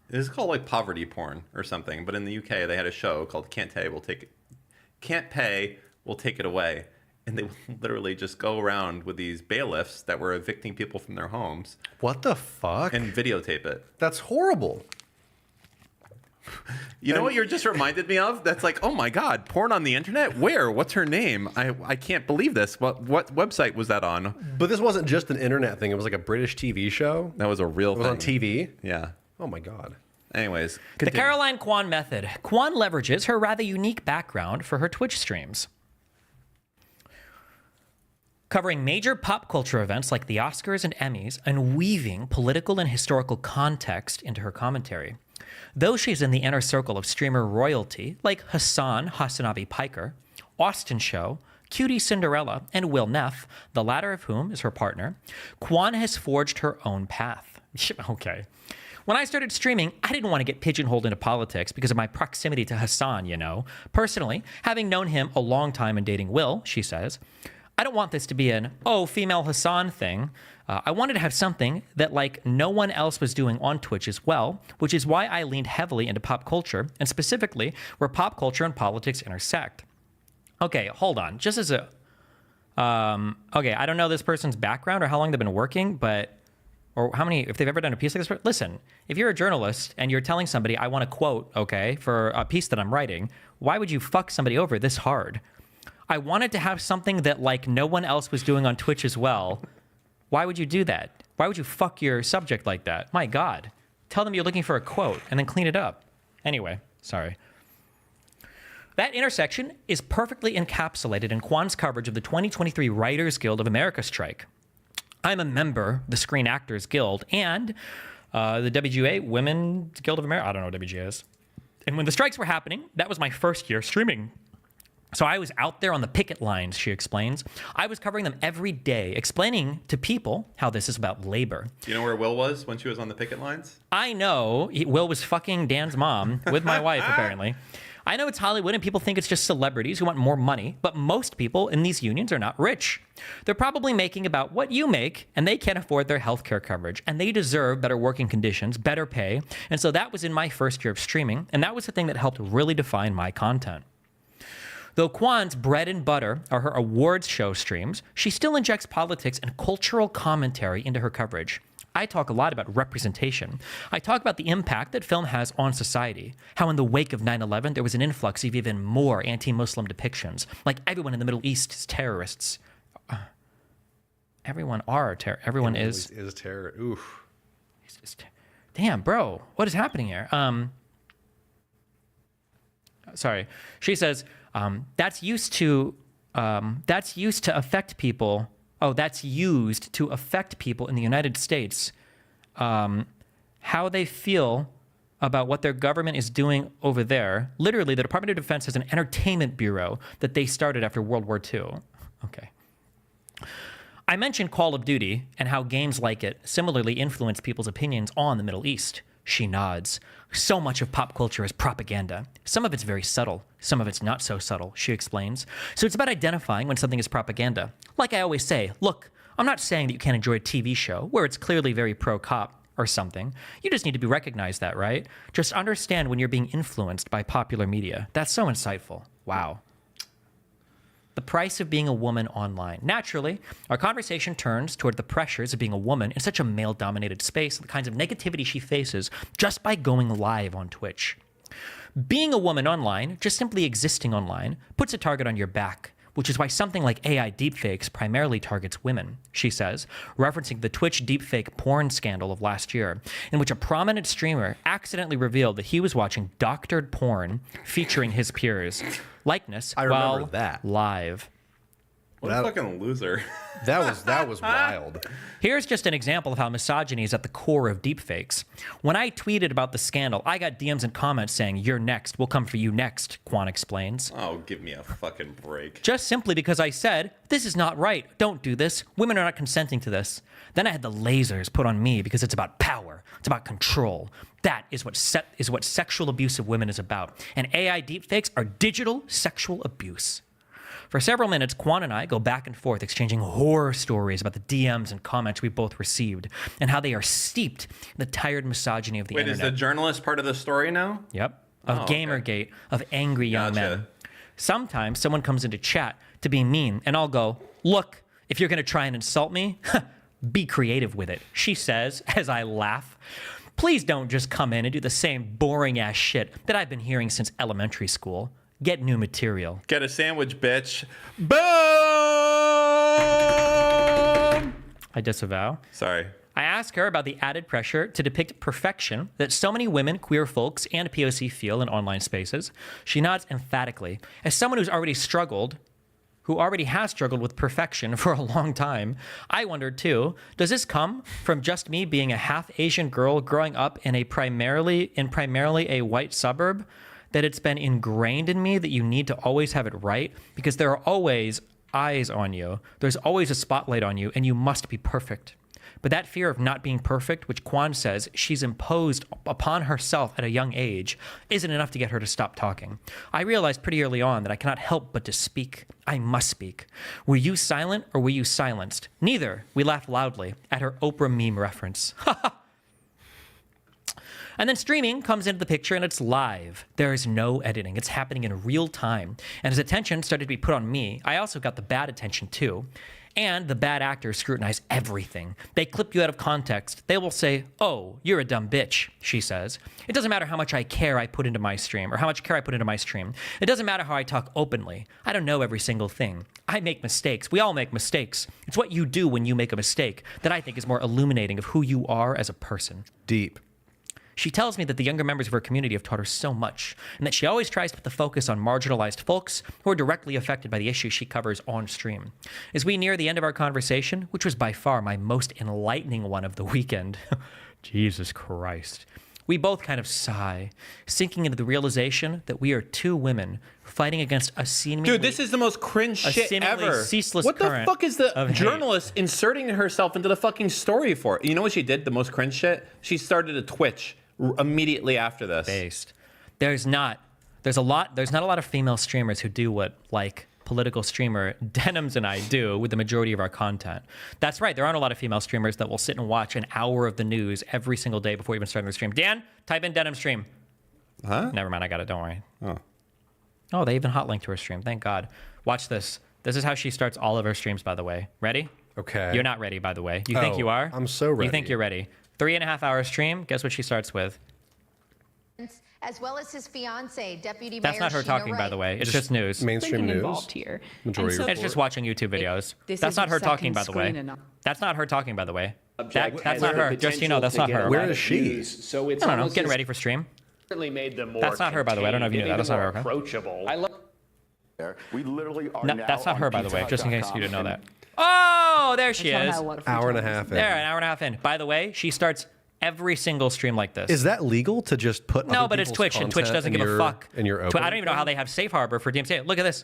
it's called like poverty porn or something. But in the UK, they had a show called Can't Pay, We'll Take It Away. And they would literally just go around with these bailiffs that were evicting people from their homes What the fuck? and videotape it. That's horrible. You know what you're just reminded me of? That's like, oh my God, porn on the internet? Where? What's her name? I can't believe this. What website was that on? But this wasn't just an internet thing. It was like a British TV show. That was a real It was thing. on TV. Yeah. Oh my God. Anyways, The continue. Caroline Kwan method. Kwan leverages her rather unique background for her Twitch streams, covering major pop culture events like the Oscars and Emmys and weaving political and historical context into her commentary. Though she's in the inner circle of streamer royalty like Hassan Hasanabi Piker, Austin Show, Cutie Cinderella, and Will Neff, the latter of whom is her partner, Kwan has forged her own path. Okay. When I started streaming, I didn't want to get pigeonholed into politics because of my proximity to Hassan, you know. Personally, having known him a long time and dating Will, she says, I don't want this to be an, oh, female Hassan thing. I wanted to have something that like no one else was doing on Twitch as well, which is why I leaned heavily into pop culture, and specifically where pop culture and politics intersect. Okay, hold on. Just as a, okay, I don't know this person's background or how long they've been working, but, or how many, if they've ever done a piece like this. Listen, if you're a journalist and you're telling somebody, I want a quote, okay, for a piece that I'm writing, why would you fuck somebody over this hard? I wanted to have something that like no one else was doing on Twitch as well. Why would you do that? Why would you fuck your subject like that? My God. Tell them you're looking for a quote and then clean it up. Anyway, sorry. That intersection is perfectly encapsulated in Kwan's coverage of the 2023 Writers Guild of America strike. I'm a member of the Screen Actors Guild and the WGA, Women's Guild of America. I don't know what WGA is. And when the strikes were happening, that was my first year streaming. So I was out there on the picket lines, she explains. I was covering them every day, explaining to people how this is about labor. You know where Will was when she was on the picket lines? I know Will was fucking Dan's mom with my wife, apparently. I know it's Hollywood and people think it's just celebrities who want more money, but most people in these unions are not rich. They're probably making about what you make, and they can't afford their health care coverage, and they deserve better working conditions, better pay. And so that was in my first year of streaming, and that was the thing that helped really define my content. Though Kwan's bread and butter are her awards show streams, she still injects politics and cultural commentary into her coverage. I talk a lot about representation. I talk about the impact that film has on society, how in the wake of 9/11 there was an influx of even more anti-Muslim depictions, like everyone in the Middle East is terrorists. Everyone is terror. Oof. Damn, bro, what is happening here? Sorry. She says, that's used to affect people. Oh, that's used to affect people in the United States, how they feel about what their government is doing over there. Literally, the Department of Defense has an entertainment bureau that they started after World War II. Okay. I mentioned Call of Duty and how games like it similarly influence people's opinions on the Middle East. She nods. So much of pop culture is propaganda. Some of it's very subtle. Some of it's not so subtle, she explains. So it's about identifying when something is propaganda. Like I always say, look, I'm not saying that you can't enjoy a TV show where it's clearly very pro-cop or something. You just need to be recognized that, right? Just understand when you're being influenced by popular media. That's so insightful. Wow. The price of being a woman online. Naturally, our conversation turns toward the pressures of being a woman in such a male-dominated space and the kinds of negativity she faces just by going live on Twitch. Being a woman online, just simply existing online, puts a target on your back, which is why something like AI deepfakes primarily targets women, she says, referencing the Twitch deepfake porn scandal of last year, in which a prominent streamer accidentally revealed that he was watching doctored porn featuring his peers' likeness I remember while that. live. What a fucking loser. That was wild. Here's just an example of how misogyny is at the core of deepfakes. When I tweeted about the scandal, I got DMs and comments saying, "You're next. We'll come for you next," Kwan explains. Oh, give me a fucking break. Just simply because I said, "This is not right. Don't do this. Women are not consenting to this." Then I had the lasers put on me because it's about power. It's about control. That is what sexual abuse of women is about. And AI deepfakes are digital sexual abuse. For several minutes, Kwan and I go back and forth exchanging horror stories about the DMs and comments we both received and how they are steeped in the tired misogyny of the Wait, internet. is the journalist part of the story now? Yep. Of Gamergate, of angry young Gotcha. men. Sometimes someone comes into chat to be mean, and I'll go, "Look, if you're going to try and insult me, be creative with it," she says as I laugh. Please don't just come in and do the same boring-ass shit that I've been hearing since elementary school. Get new material. Get a sandwich, bitch. Boom! I disavow. Sorry. I ask her about the added pressure to depict perfection that so many women, queer folks, and POC feel in online spaces. She nods emphatically. As someone who already has struggled with perfection for a long time, I wondered too, does this come from just me being a half Asian girl growing up in primarily a white suburb? That it's been ingrained in me that you need to always have it right because there are always eyes on you. There's always a spotlight on you and you must be perfect. But that fear of not being perfect, which Kwan says she's imposed upon herself at a young age, isn't enough to get her to stop talking. I realized pretty early on that I cannot help but to speak. I must speak. Were you silent or were you silenced? Neither. We laughed loudly at her Oprah meme reference. And then streaming comes into the picture and it's live. There is no editing. It's happening in real time. And as attention started to be put on me, I also got the bad attention too. And the bad actors scrutinize everything. They clip you out of context. They will say, "Oh, you're a dumb bitch," she says. "It doesn't matter how much care I put into my stream, or how much care I put into my stream. It doesn't matter how I talk openly. I don't know every single thing. I make mistakes. We all make mistakes. It's what you do when you make a mistake that I think is more illuminating of who you are as a person." Deep. She tells me that the younger members of her community have taught her so much, and that she always tries to put the focus on marginalized folks who are directly affected by the issues she covers on stream. As we near the end of our conversation, which was by far my most enlightening one of the weekend, Jesus Christ, we both kind of sigh, sinking into the realization that we are two women fighting against a seemingly... Dude, this is the most cringe a shit seemingly ever. ceaseless What the current fuck is the of hate. journalist inserting herself into the fucking story for? You know what she did? The most cringe shit? She started a Twitch immediately after this. Based. There's not a lot of female streamers who do what like political streamer Denims and I do with the majority of our content. That's right. There aren't a lot of female streamers that will sit and watch an hour of the news every single day before even starting the stream. Dan, type in Denim stream. Huh? Never mind. I got it. Don't worry. Oh. Oh, they even hot linked to her stream. Thank God. Watch this. This is how she starts all of her streams, by the way. Ready? Okay. You're not ready, by the way. You think you are? I'm so ready. You think you're ready. 3.5 hour stream. Guess what she starts with? As well as his fiance, Deputy That's Mayor not her Sheena talking, by Wright. the way. It's just news. Mainstream Lincoln news. involved here. Majority And so- It's just watching YouTube videos. This That's is not your her talking, by second the way. screen and- That's not her talking, by the way. Object That's has not the her. Just so you know, that's potential not to get her. a Where lot is of she? views, So it's I don't know. almost Getting as- ready for stream. certainly made them more. That's not her, by the way. I don't know if you knew that. That's not her, okay? Approachable. I love. We literally are No, now that's not on her, by the way, just in case pizza you hut.com didn't know and that. Oh, there she Sean is. had a lot of free Hour and a time. half in. There, an hour and a half in. By the way, she starts every single stream like this. Is that legal to just put No, other but it's people's Twitch, and Twitch content doesn't in give a your- fuck. in your I open don't even know how they have safe harbor for DMCA. Look at this.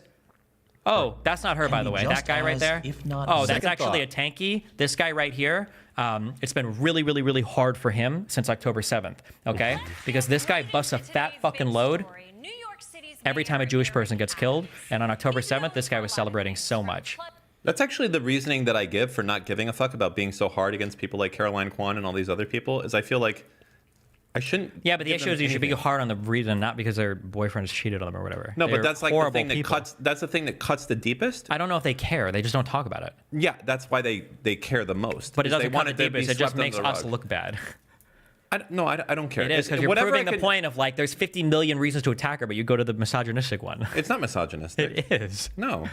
Oh, that's not her, by the way. That just guy right as, there. if not Oh, that's Second actually a thought. tanky. This guy right here. It's been really, really, really hard for him since October 7th. Okay, because this guy busts a fat fucking load every time a Jewish person gets killed. And on October 7th, this guy was celebrating so much. That's actually the reasoning that I give for not giving a fuck about being so hard against people like Caroline Kwan and all these other people, is I feel like I shouldn't. Yeah, but the give issue them is you should be anything. hard on the reason, not because their boyfriend has cheated on them or whatever. No, They're but that's like the horrible thing that people. cuts. That's the thing that cuts the deepest. I don't know if they care. They just don't talk about it. Yeah, that's why they care the most. But it is they doesn't want cut the to be deepest. It just swept makes under the us rug. look bad. I don't care. It is because you're Whatever proving I the could- point of like there's 50 million reasons to attack her, but you go to the misogynistic one. It's not misogynistic. It is. No.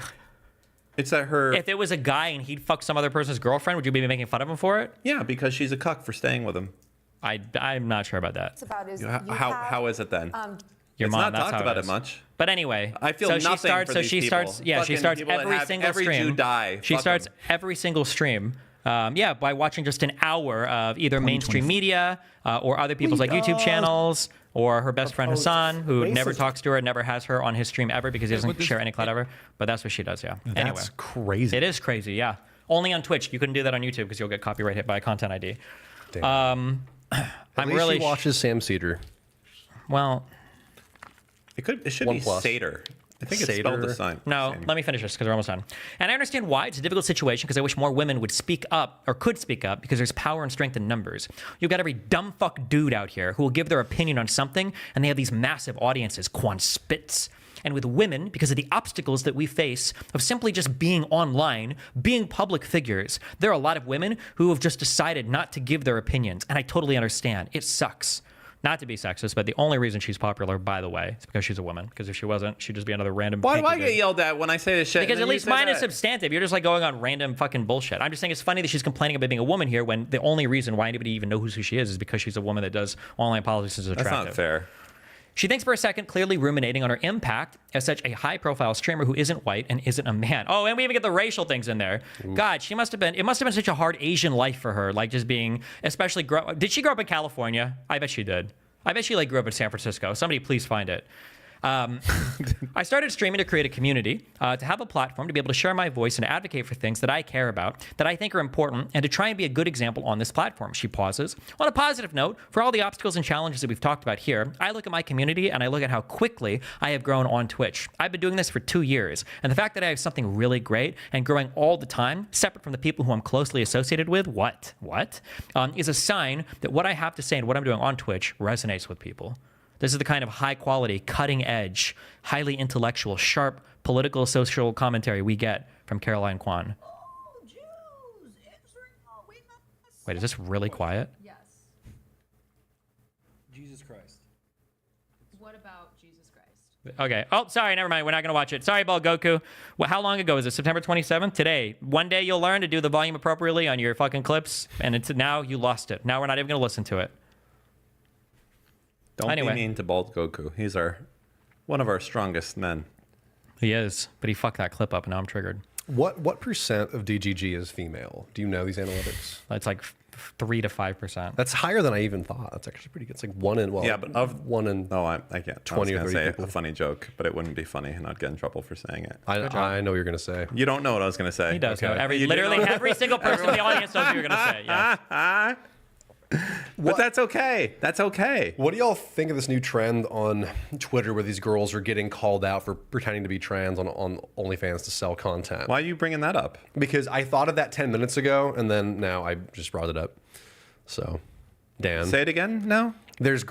It's that her. If it was a guy and he'd fuck some other person's girlfriend, would you be making fun of him for it? Yeah, because she's a cuck for staying with him. I'm not sure about that. About is How is it then? Your it's mom, not that's talked how about it it is. much. But anyway, I feel so she nothing starts. for So these she people. starts. Yeah, she Fucking starts people that every have single every stream. Jew die. She Fuck starts 'em. every single stream. Yeah, by watching just an hour of either mainstream media or other people's like YouTube channels, or her best friend Hassan, who never talks to her, never has her on his stream ever because he doesn't share any clout ever. But that's what she does. Yeah. Anyway, That's crazy. it is crazy. Yeah. Only on Twitch. You couldn't do that on YouTube because you'll get copyright hit by a content ID. Damn. At I'm least really she watches Sam Cedar. well. It should One be plus. Seder. I think it's spelled the same. No, let me finish this because we're almost done. And I understand why it's a difficult situation because I wish more women would speak up or could speak up because there's power and strength in numbers. You've got every dumb fuck dude out here who will give their opinion on something and they have these massive audiences, Quan Spitz. And with women, because of the obstacles that we face of simply just being online, being public figures, there are a lot of women who have just decided not to give their opinions. And I totally understand. It sucks. Not to be sexist, but the only reason she's popular, by the way, is because she's a woman. Because if she wasn't, she'd just be another random. Why do pinky I get dude. yelled at when I say this shit? Because and at then you least say mine is that? substantive. You're just like going on random fucking bullshit. I'm just saying it's funny that she's complaining about being a woman here when the only reason why anybody even knows who she is because she's a woman that does online politics is attractive. That's not fair. She thinks for a second, clearly ruminating on her impact as such a high-profile streamer who isn't white and isn't a man. Oh, and we even get the racial things in there. God, it must have been such a hard Asian life for her, like just being, especially, did she grow up in California? I bet she did. I bet she grew up in San Francisco. Somebody please find it. I started streaming to create a community, to have a platform to be able to share my voice and advocate for things that I care about, that I think are important, and to try and be a good example on this platform. She pauses. On a positive note, for all the obstacles and challenges that we've talked about here, I look at my community and I look at how quickly I have grown on Twitch. I've been doing this for 2 years, and the fact that I have something really great and growing all the time, separate from the people who I'm closely associated with, is a sign that what I have to say and what I'm doing on Twitch resonates with people. This is the kind of high quality, cutting edge, highly intellectual, sharp political social commentary we get from Caroline Kwan. Oh, June Wait, is this really quiet? Yes. Jesus Christ. What about Jesus Christ? Okay. Oh, sorry. Never mind. We're not going to watch it. Sorry, Ball Goku. Well, how long ago was it? September 27th? Today. One day you'll learn to do the volume appropriately on your fucking clips, and it's now you lost it. Now we're not even going to listen to it. Don't Anyway. be mean to Bald Goku. He's one of our strongest men. He is, but he fucked that clip up, and now I'm triggered. What percent of DGG is female? Do you know these analytics? It's like 3 to 5%. That's higher than I even thought. That's actually pretty good. It's like one in, well, Yeah, but of one in. No, I can't. 20 I or was 30 gonna say people. a funny joke, but it wouldn't be funny, and I'd get in trouble for saying it. I know what you're gonna say. You don't know what I was gonna say. He does. Okay. Know. You do Literally know? every single person in the audience knows what you're going to say. Yes. But that's okay. That's okay. What do y'all think of this new trend on Twitter where these girls are getting called out for pretending to be trans on OnlyFans to sell content? Why are you bringing that up? Because I thought of that 10 minutes ago, and then now I just brought it up. So, Dan. Say it again now. There's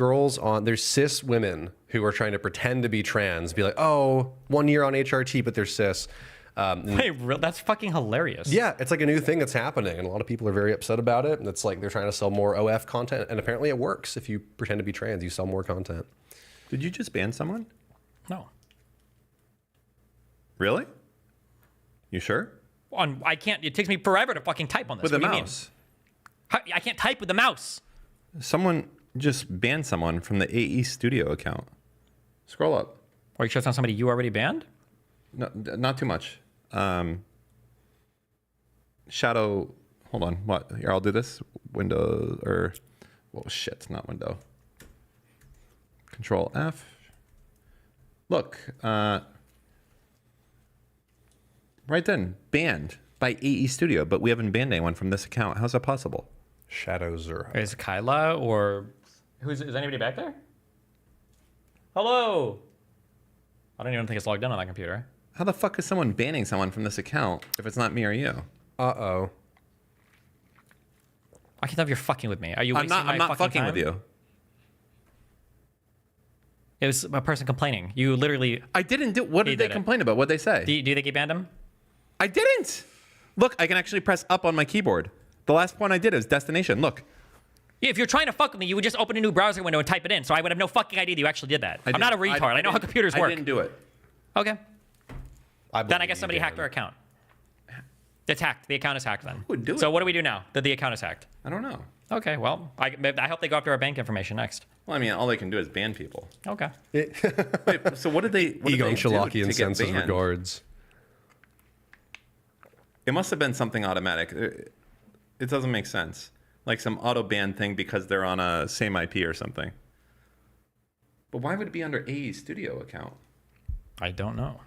cis women who are trying to pretend to be trans, be like, oh, 1 year on HRT, but they're cis. Wait, that's fucking hilarious. Yeah, it's like a new thing that's happening, and a lot of people are very upset about it. And it's like they're trying to sell more OF content, and apparently it works. If you pretend to be trans, you sell more content. Did you just ban someone? No. Really? You sure? I can't. It takes me forever to fucking type on this. With a What do you mean? mouse. I can't type with the mouse. Someone just banned someone from the AE Studio account. Scroll up. Are you sure it's not somebody you already banned? No, not too much. Shadow. Hold on. What? Here, I'll do this. Window or. Well, shit. Not window. Control F. Look. Right then. Banned by AE Studio, but we haven't banned anyone from this account. How's that possible? Shadow Zero. Is Kyla or is anybody back there? Hello. I don't even think it's logged in on that computer. How the fuck is someone banning someone from this account if it's not me or you? Uh-oh. I can tell if you're fucking with me. Are you? I'm not fucking with you. It was a person complaining. You literally. I didn't do. What He did they did it. complain about? What did they say? Do you think you banned him? I didn't. Look, I can actually press up on my keyboard. The last one I did is destination. Look. Yeah, if you're trying to fuck with me, you would just open a new browser window and type it in. So I would have no fucking idea that you actually did that. I'm not a retard. I know how computers work. I didn't do it. Okay. Then I believe guess somebody you, hacked Dan. our account. It's hacked. The account is hacked then. would do So it? what do we do now that the account is hacked? I don't know. Okay, well, I hope they go after our bank information next. Well, I mean, all they can do is ban people. Okay. Wait, so what did they? What did Egon they do Shalakian to sends get his banned? regards. It must have been something automatic. It doesn't make sense. Like some auto ban thing because they're on a same IP or something. But why would it be under AE Studio account? I don't know.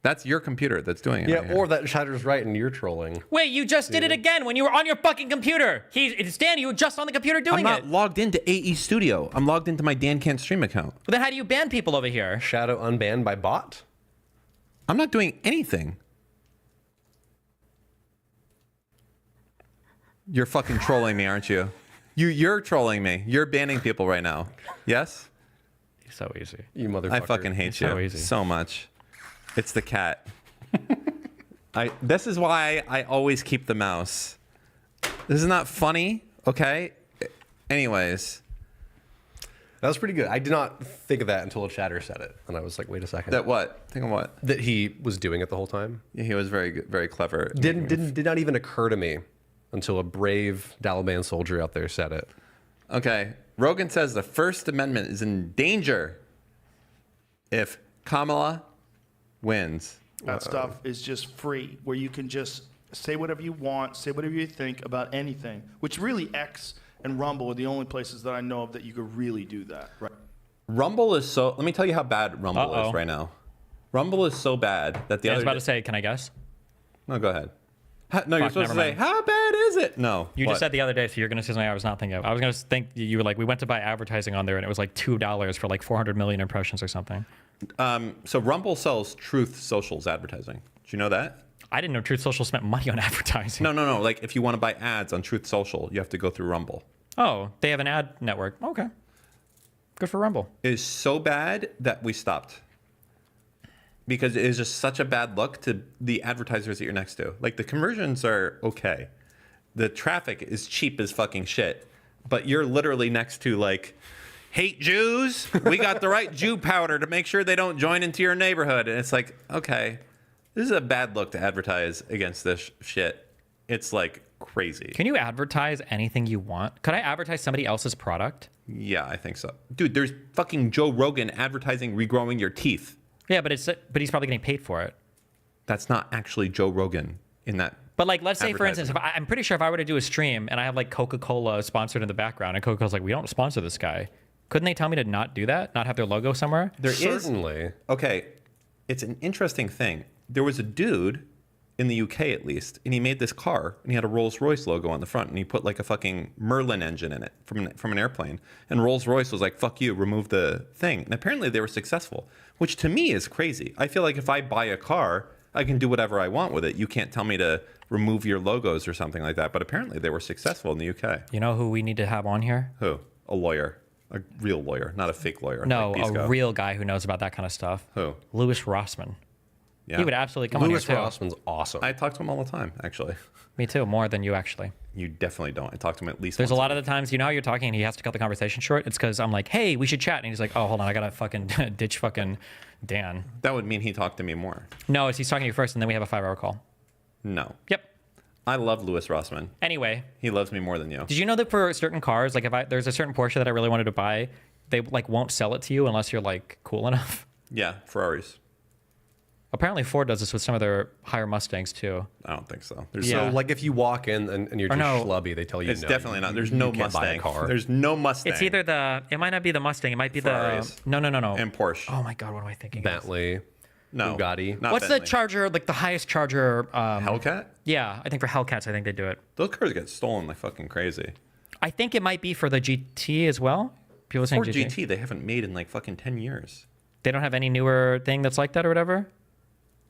That's your computer that's doing it. Yeah, right here. or that Shatter's right and you're trolling. Wait, you just did it again when you were on your fucking computer. It's Dan, you were just on the computer doing I'm not it. logged into AE Studio. I'm logged into my Dan Can't Stream account. But then how do you ban people over here? Shadow unbanned by bot? I'm not doing anything. You're fucking trolling me, aren't you? You're trolling me. You're banning people right now. Yes? So easy. You motherfucker. I fucking hate It's you so easy. so much. It's the cat. This is why I always keep the mouse. This is not funny, okay? Anyways, That was pretty good. I did not think of that until Shatter said it. And I was like, wait a second. that what? Think of what? That he was doing it the whole time? Yeah, he was very good, very clever. Did not even occur to me until a brave Taliban soldier out there said it. Okay. Rogan says the First Amendment is in danger if Kamala wins. That stuff is just free, where you can just say whatever you want, say whatever you think about anything, which really X and Rumble are the only places that I know of that you could really do that. Right. Rumble is so. Let me tell you how bad Rumble Uh-oh. is right now. Rumble is so bad that the I was other. about to say, can I guess? No, go ahead. No, you're Fuck, supposed to never say, mind. how bad is it? No. You what? just said the other day, so you're going to say something I was not thinking of. I was going to think you were like, we went to buy advertising on there and it was like $2 for like 400 million impressions or something. So Rumble sells Truth Social's advertising. Did you know that? I didn't know Truth Social spent money on advertising. No. Like if you want to buy ads on Truth Social, you have to go through Rumble. Oh, they have an ad network. Okay. Good for Rumble. It is so bad that we stopped. Because it is just such a bad look to the advertisers that you're next to. Like the conversions are okay. the traffic is cheap as fucking shit, but you're literally next to like, hate Jews. We got the right Jew powder to make sure they don't join into your neighborhood. And it's like, okay, this is a bad look to advertise against this shit. It's like crazy. Can you advertise anything you want? Could I advertise somebody else's product? Yeah, I think so. Dude, there's fucking Joe Rogan advertising regrowing your teeth. Yeah, but he's probably getting paid for it. That's not actually Joe Rogan in that. But like, let's say, for instance, I'm pretty sure if I were to do a stream and I have like Coca-Cola sponsored in the background, and Coca-Cola's like, we don't sponsor this guy. Couldn't they tell me to not do that? Not have their logo somewhere? Certainly. Okay, it's an interesting thing. There was a dude in the UK at least, and he made this car, and he had a Rolls-Royce logo on the front, and he put like a fucking Merlin engine in it from an airplane. And Rolls-Royce was like, fuck you, remove the thing. And apparently they were successful, which to me is crazy. I feel like if I buy a car, I can do whatever I want with it. You can't tell me to remove your logos or something like that. But apparently they were successful in the UK. You know who we need to have on here? Who? A lawyer. A real lawyer, not a fake lawyer. No, like a Bisco. real guy who knows about that kind of stuff. Who? Louis Rossman. Yeah. He would absolutely come Louis on here too. Rossman's awesome. I talk to him all the time, actually. Me too, more than you actually. You definitely don't. I talk to him at least There's a once lot of the times, you know how you're talking and he has to cut the conversation short? It's because I'm like, hey, we should chat. And he's like, oh, hold on, I gotta fucking ditch fucking Dan. That would mean he talked to me more. No, he's talking to you first and then we have a 5-hour call. No. Yep. I love Louis Rossman. Anyway, He loves me more than you. did you know that for certain cars, like if there's a certain Porsche that I really wanted to buy, they like won't sell it to you unless you're like cool enough? Yeah, Ferraris. Apparently Ford does this with some of their higher Mustangs too. I don't think so. There's Yeah. So, like, if you walk in and you're Or just no. schlubby, they tell you It's no, definitely not. There's you no can't buy Mustang. a car. There's no Mustang. It's either it might not be the Mustang, it might be Ferraris. the, no. And Porsche. Oh my God, what am I thinking? of? Bentley, no. Bugatti. Not What's the Bentley. Charger, like the highest Charger? Hellcat? Yeah, I think for Hellcats, I think they do it. Those cars get stolen like fucking crazy. I think it might be for the GT as well. People are saying Ford GT, they haven't made in like fucking 10 years. They don't have any newer thing that's like that or whatever?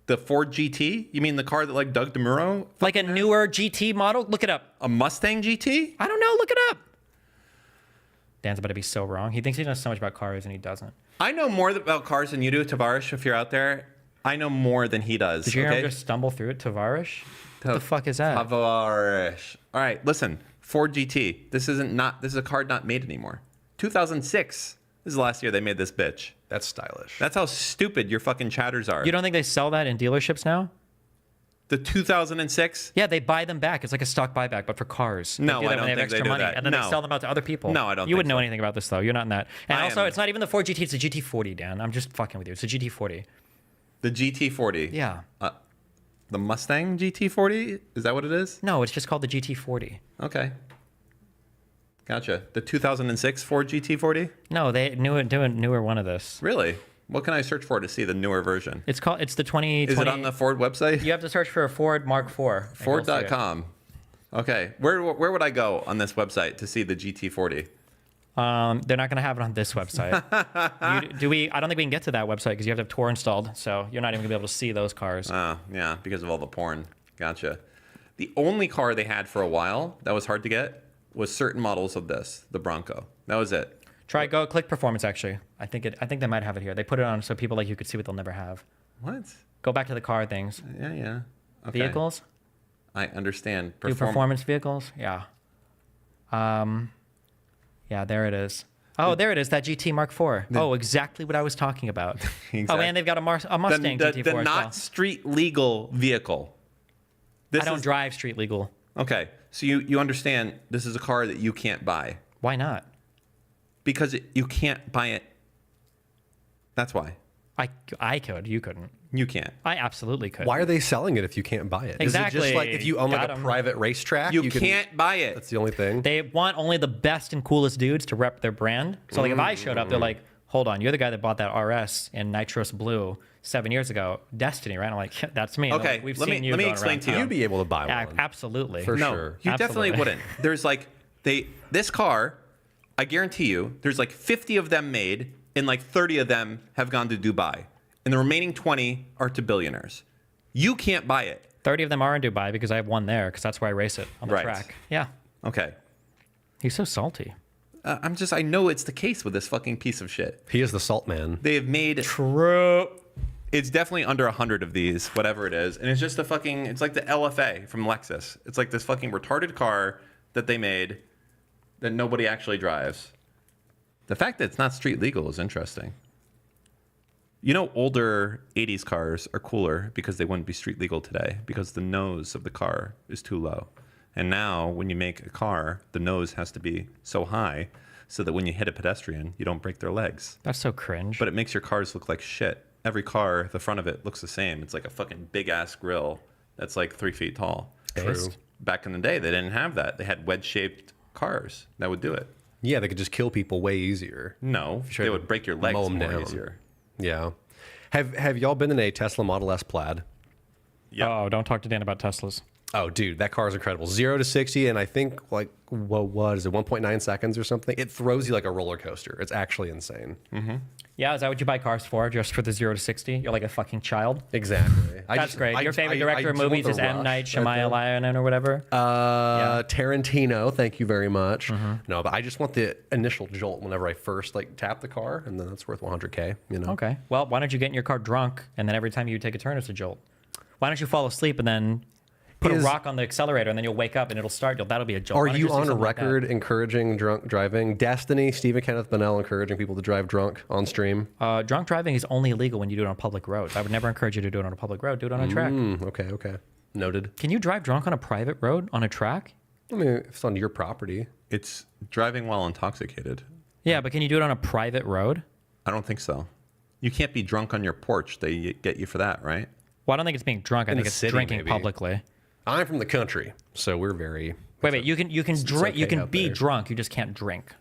The Ford GT? You mean the car that like Doug DeMuro? Like a newer GT model? Look it up. A Mustang GT? I don't know. Look it up. Dan's about to be so wrong. He thinks he knows so much about cars and he doesn't. I know more about cars than you do, Tavares, if you're out there. I know more than he does. Did you hear okay? him just stumble through it, Tavares? What the fuck is that? Tavares. All right, listen. Ford GT. This is a car not made anymore. 2006. This is the last year they made this bitch. That's stylish. That's how stupid your fucking chatters are. You don't think they sell that in dealerships now? The 2006? Yeah, they buy them back. It's like a stock buyback, but for cars. They No, do that I don't when they have think they extra do money, that. and then No. they sell them out to other people. No, I don't You wouldn't think know so. anything about this though. You're not in that. And I also, am. it's not even the Ford GT. It's the GT40, Dan. I'm just fucking with you. It's the GT40. The GT40. Yeah. The Mustang GT40? Is that what it is? No, it's just called the GT40. Okay. Gotcha. The 2006 Ford GT40? No, they do a newer one of this. Really? What can I search for to see the newer version? It's the 2020. Is it on the Ford website? You have to search for a Ford Mark IV. and you'll see it. Ford.com. Okay. Where would I go on this website to see the GT40? They're not going to have it on this website. I don't think we can get to that website because you have to have Tor installed. So you're not even going to be able to see those cars. Oh, yeah, because of all the porn. Gotcha. The only car they had for a while that was hard to get was certain models of this, the Bronco. That was it. Click performance, actually. I think they might have it here. They put it on so people like you could see what they'll never have. What? Go back to the car things. Yeah. Okay. Vehicles? I understand. Do performance vehicles? Yeah. Yeah, there it is. Oh, there it is, that GT Mark IV. Oh, exactly what I was talking about. Exactly. Oh, and they've got a Mustang GT4 the as not well. street legal vehicle. I don't drive street legal. Okay, so you understand this is a car that you can't buy Why not? because you can't buy it. That's why I could. You couldn't. you can't. I absolutely could. Why are they selling it if you can't buy it? Is it Exactly. just like if you own like Got a 'em. private racetrack? You can- can't buy it. That's the only thing. They want only the best and coolest dudes to rep their brand. So like if I showed up, they're like, hold on, you're the guy that bought that RS in Nitrous Blue 7 years ago. Destiny, right? I'm like, that's me. Okay, Like, we've let seen me- you let me going explain around to you. town. You'd be able to buy Yeah, one. absolutely. For No, sure. you definitely Absolutely. wouldn't. There's like this car, I guarantee you, there's like 50 of them made, and like 30 of them have gone to Dubai, and the remaining 20 are to billionaires. You can't buy it. 30 of them are in Dubai because I have one there because that's where I race it on the Right. track. Yeah. Okay, He's so salty. I know it's the case with this fucking piece of shit. He is the salt man. They have made True. It's definitely under 100 of these, whatever it is. And it's just it's like the LFA from Lexus. It's like this fucking retarded car that they made that nobody actually drives. The fact that it's not street legal is interesting. You know, older 80s cars are cooler because they wouldn't be street legal today because the nose of the car is too low. And now when you make a car, the nose has to be so high so that when you hit a pedestrian, you don't break their legs. That's so cringe. But it makes your cars look like shit. Every car, the front of it looks the same. It's like a fucking big ass grill that's like 3 feet tall. True. Back in the day, they didn't have that. They had wedge shaped cars that would do it. Yeah, they could just kill people way easier. No, Sure, they would break your legs mow 'em more down. easier. Yeah. Have y'all been in a Tesla Model S Plaid? Yeah. Oh, don't talk to Dan about Teslas. Oh, dude, that car is incredible. 0 to 60, and I think like what is it, 1.9 seconds or something? It throws you like a roller coaster. It's actually insane. Yeah, is that what you buy cars for? Just for the 0 to 60? You're like a fucking child. Exactly. That's great. Your favorite director of just want movies the is M. rush, Night I think. Shyamalan or whatever? Tarantino, thank you very much. No, but I just want the initial jolt whenever I first like tap the car, and then that's worth 100K. You know. Okay. Well, why don't you get in your car drunk, and then every time you take a turn, it's a jolt? Why don't you fall asleep and then put a rock on the accelerator, and then you'll wake up and it'll start? That'll be a jolt. Are Why don't you just do on something like that? record encouraging drunk driving? Destiny, Stephen Kenneth Bennell encouraging people to drive drunk on stream. Drunk driving is only illegal when you do it on public roads. I would never encourage you to do it on a public road. Do it on a track. Okay. Noted. Can you drive drunk on a private road on a track? I mean, if it's on your property. It's driving while intoxicated. Yeah, but can you do it on a private road? I don't think so. You can't be drunk on your porch. They get you for that, right? Well, I don't think it's being drunk. I In think the it's city, drinking maybe. publicly. I'm from the country, so we're very. Wait. You can drink. You okay can out be there. drunk. You just can't drink.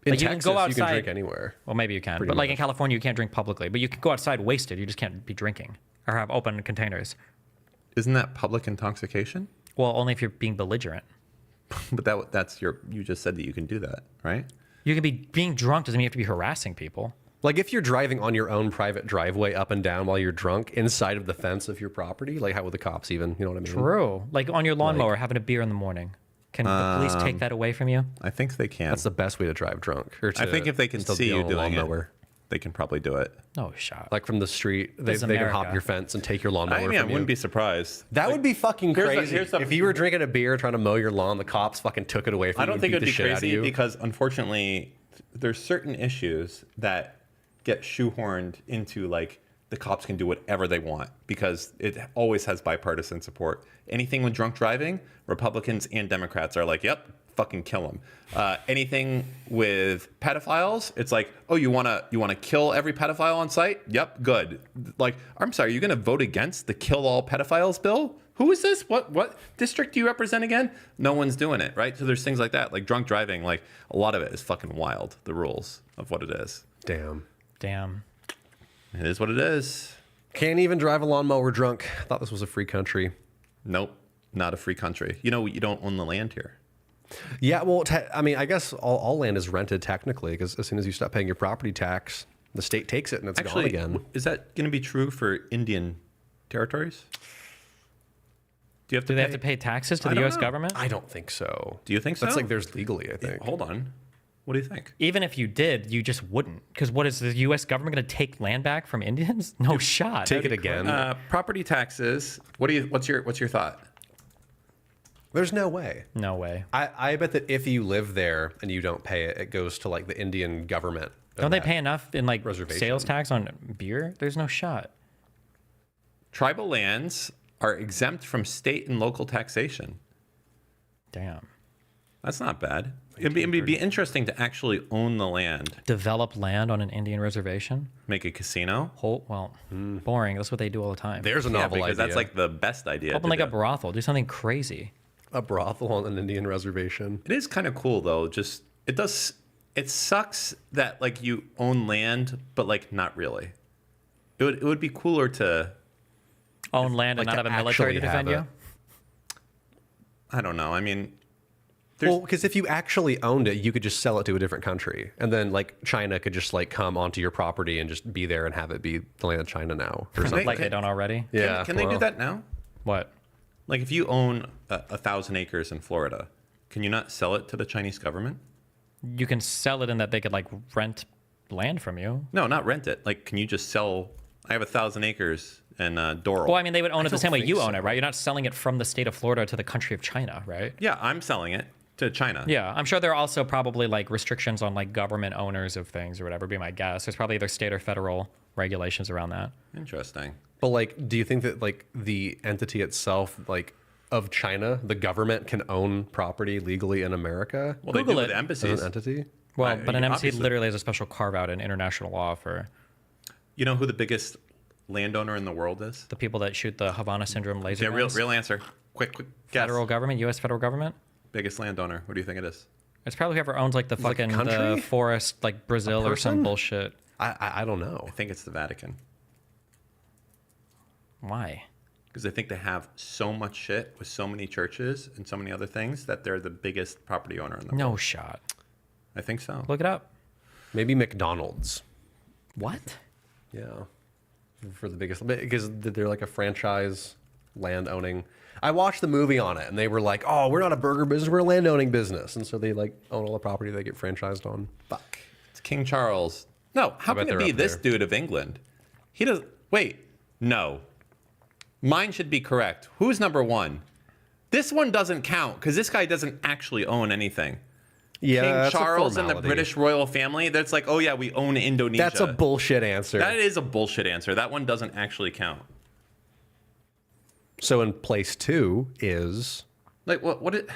In Like, you Texas, can go you can outside- drink anywhere. Well, maybe you can, Pretty but like in much. California, you can't drink publicly. But you can go outside wasted. You just can't be drinking or have open containers. Isn't that public intoxication? Well, only if you're being belligerent. But that's you just said that you can do that, right? You can be being drunk doesn't mean you have to be harassing people. Like if you're driving on your own private driveway up and down while you're drunk inside of the fence of your property, like how would the cops even? You know what I mean? True. Like on your lawnmower, having a beer in the morning. Can the police take that away from you? I think they can. That's the best way to drive drunk. Or I to think if they can still see be you on a doing lawnmower. it, they can probably do it. No shot. Like from the street, they is can hop America. your fence and take your lawnmower I from wouldn't you. be surprised. That would be fucking here's the- crazy. here's the- If you were drinking a beer trying to mow your lawn, the cops fucking took it away from you. I don't and think beat it'd the be shit out of crazy you. because unfortunately, there's certain issues that get shoehorned into like the cops can do whatever they want because it always has bipartisan support. Anything with drunk driving, Republicans and Democrats are like, "Yep, fucking kill them." Anything with pedophiles, it's like, "Oh, you wanna kill every pedophile on site?" Yep, good. Like, I'm sorry, you're gonna vote against the kill all pedophiles bill? Who is this? What district do you represent again? No one's doing it, right? So there's things like that, like drunk driving. Like a lot of it is fucking wild. The rules of what it is. Damn. It is what it is. Can't even drive a lawnmower drunk. Thought this was a free country. Nope, not a free country. You know, you don't own the land here. Yeah, well, I mean, I guess all land is rented technically because as soon as you stop paying your property tax, the state takes it and it's Actually, gone again. is that going to be true for Indian territories? Do you have to? Do they have to pay taxes to I the don't U.S. know. government? I don't think so. Do you think so? That's like there's legally, I think. Hold on. What do you think? Even if you did, you just wouldn't. Because what is the U.S. government going to take land back from Indians? No shot. Take it again. Property taxes. What's your thought? There's no way. No way. I bet that if you live there and you don't pay it, it goes to like the Indian government. of Don't they that pay enough in like reservation. sales tax on beer? There's no shot. Tribal lands are exempt from state and local taxation. Damn. That's not bad. It'd be interesting to actually own the land, Develop land on an Indian reservation? make a casino. Boring. That's what they do all the time. There's a Yeah, novel because idea. that's like the best idea. Open to like do. a brothel. Do something crazy. a brothel on an Indian reservation. It is kind of cool though. Just it sucks that like you own land, but like not really. It would be cooler to, Own land and like not to have a military to actually have defend you? it. I don't know. I mean, Well, because if you actually owned it, you could just sell it to a different country, and then like China could just like come onto your property and just be there and have it be the land of China now or something. Like they don't already? Yeah, can they do well, that now? What? Like if you own 1,000 acres in Florida, can you not sell it to the Chinese government? You can sell it in that they could like rent land from you. No, not rent it. Like, can you just sell? I have 1,000 acres in Doral. Well, I mean, they would own it the don't same way think you so. own it, right? You're not selling it from the state of Florida to the country of China, right? Yeah, I'm selling it to China. Yeah, I'm sure there are also probably like restrictions on like government owners of things or whatever. Be my guess. There's probably either state or federal regulations around that. Interesting. But like, do you think that like the entity itself, like of China, the government can own property legally in America Well, Google they do it. with as embassies. an entity? Well, but an embassy obviously. literally has a special carve out in international law for You know who the biggest landowner in the world is? the people that shoot the Havana syndrome laser Yeah, real guns. real answer. Quick guess. Federal government, U.S. federal government. Biggest landowner. What do you think it is? It's probably whoever owns like the Like a fucking country? the forest, like Brazil or some person? bullshit. I don't know. I think it's the Vatican. Why? Because I think they have so much shit with so many churches and so many other things that they're the biggest property owner in the world. No shot. I think so. Look it up. Maybe McDonald's. What? Yeah, for the biggest because they're like a franchise land owning. I watched the movie on it, and they were like, "Oh, we're not a burger business; we're a land owning business." And so they like own all the property they get franchised on. Fuck. It's King Charles. No, how bet can it they're be up this there. dude of England? He does. Wait, no. Mine should be correct. Who's number one? This one doesn't count because this guy doesn't actually own anything. Yeah, King that's a Charles and the formality. British royal family. That's like, oh yeah, we own Indonesia. That's a bullshit answer. That is a bullshit answer. That one doesn't actually count. So in place 2 is Like what? What? It,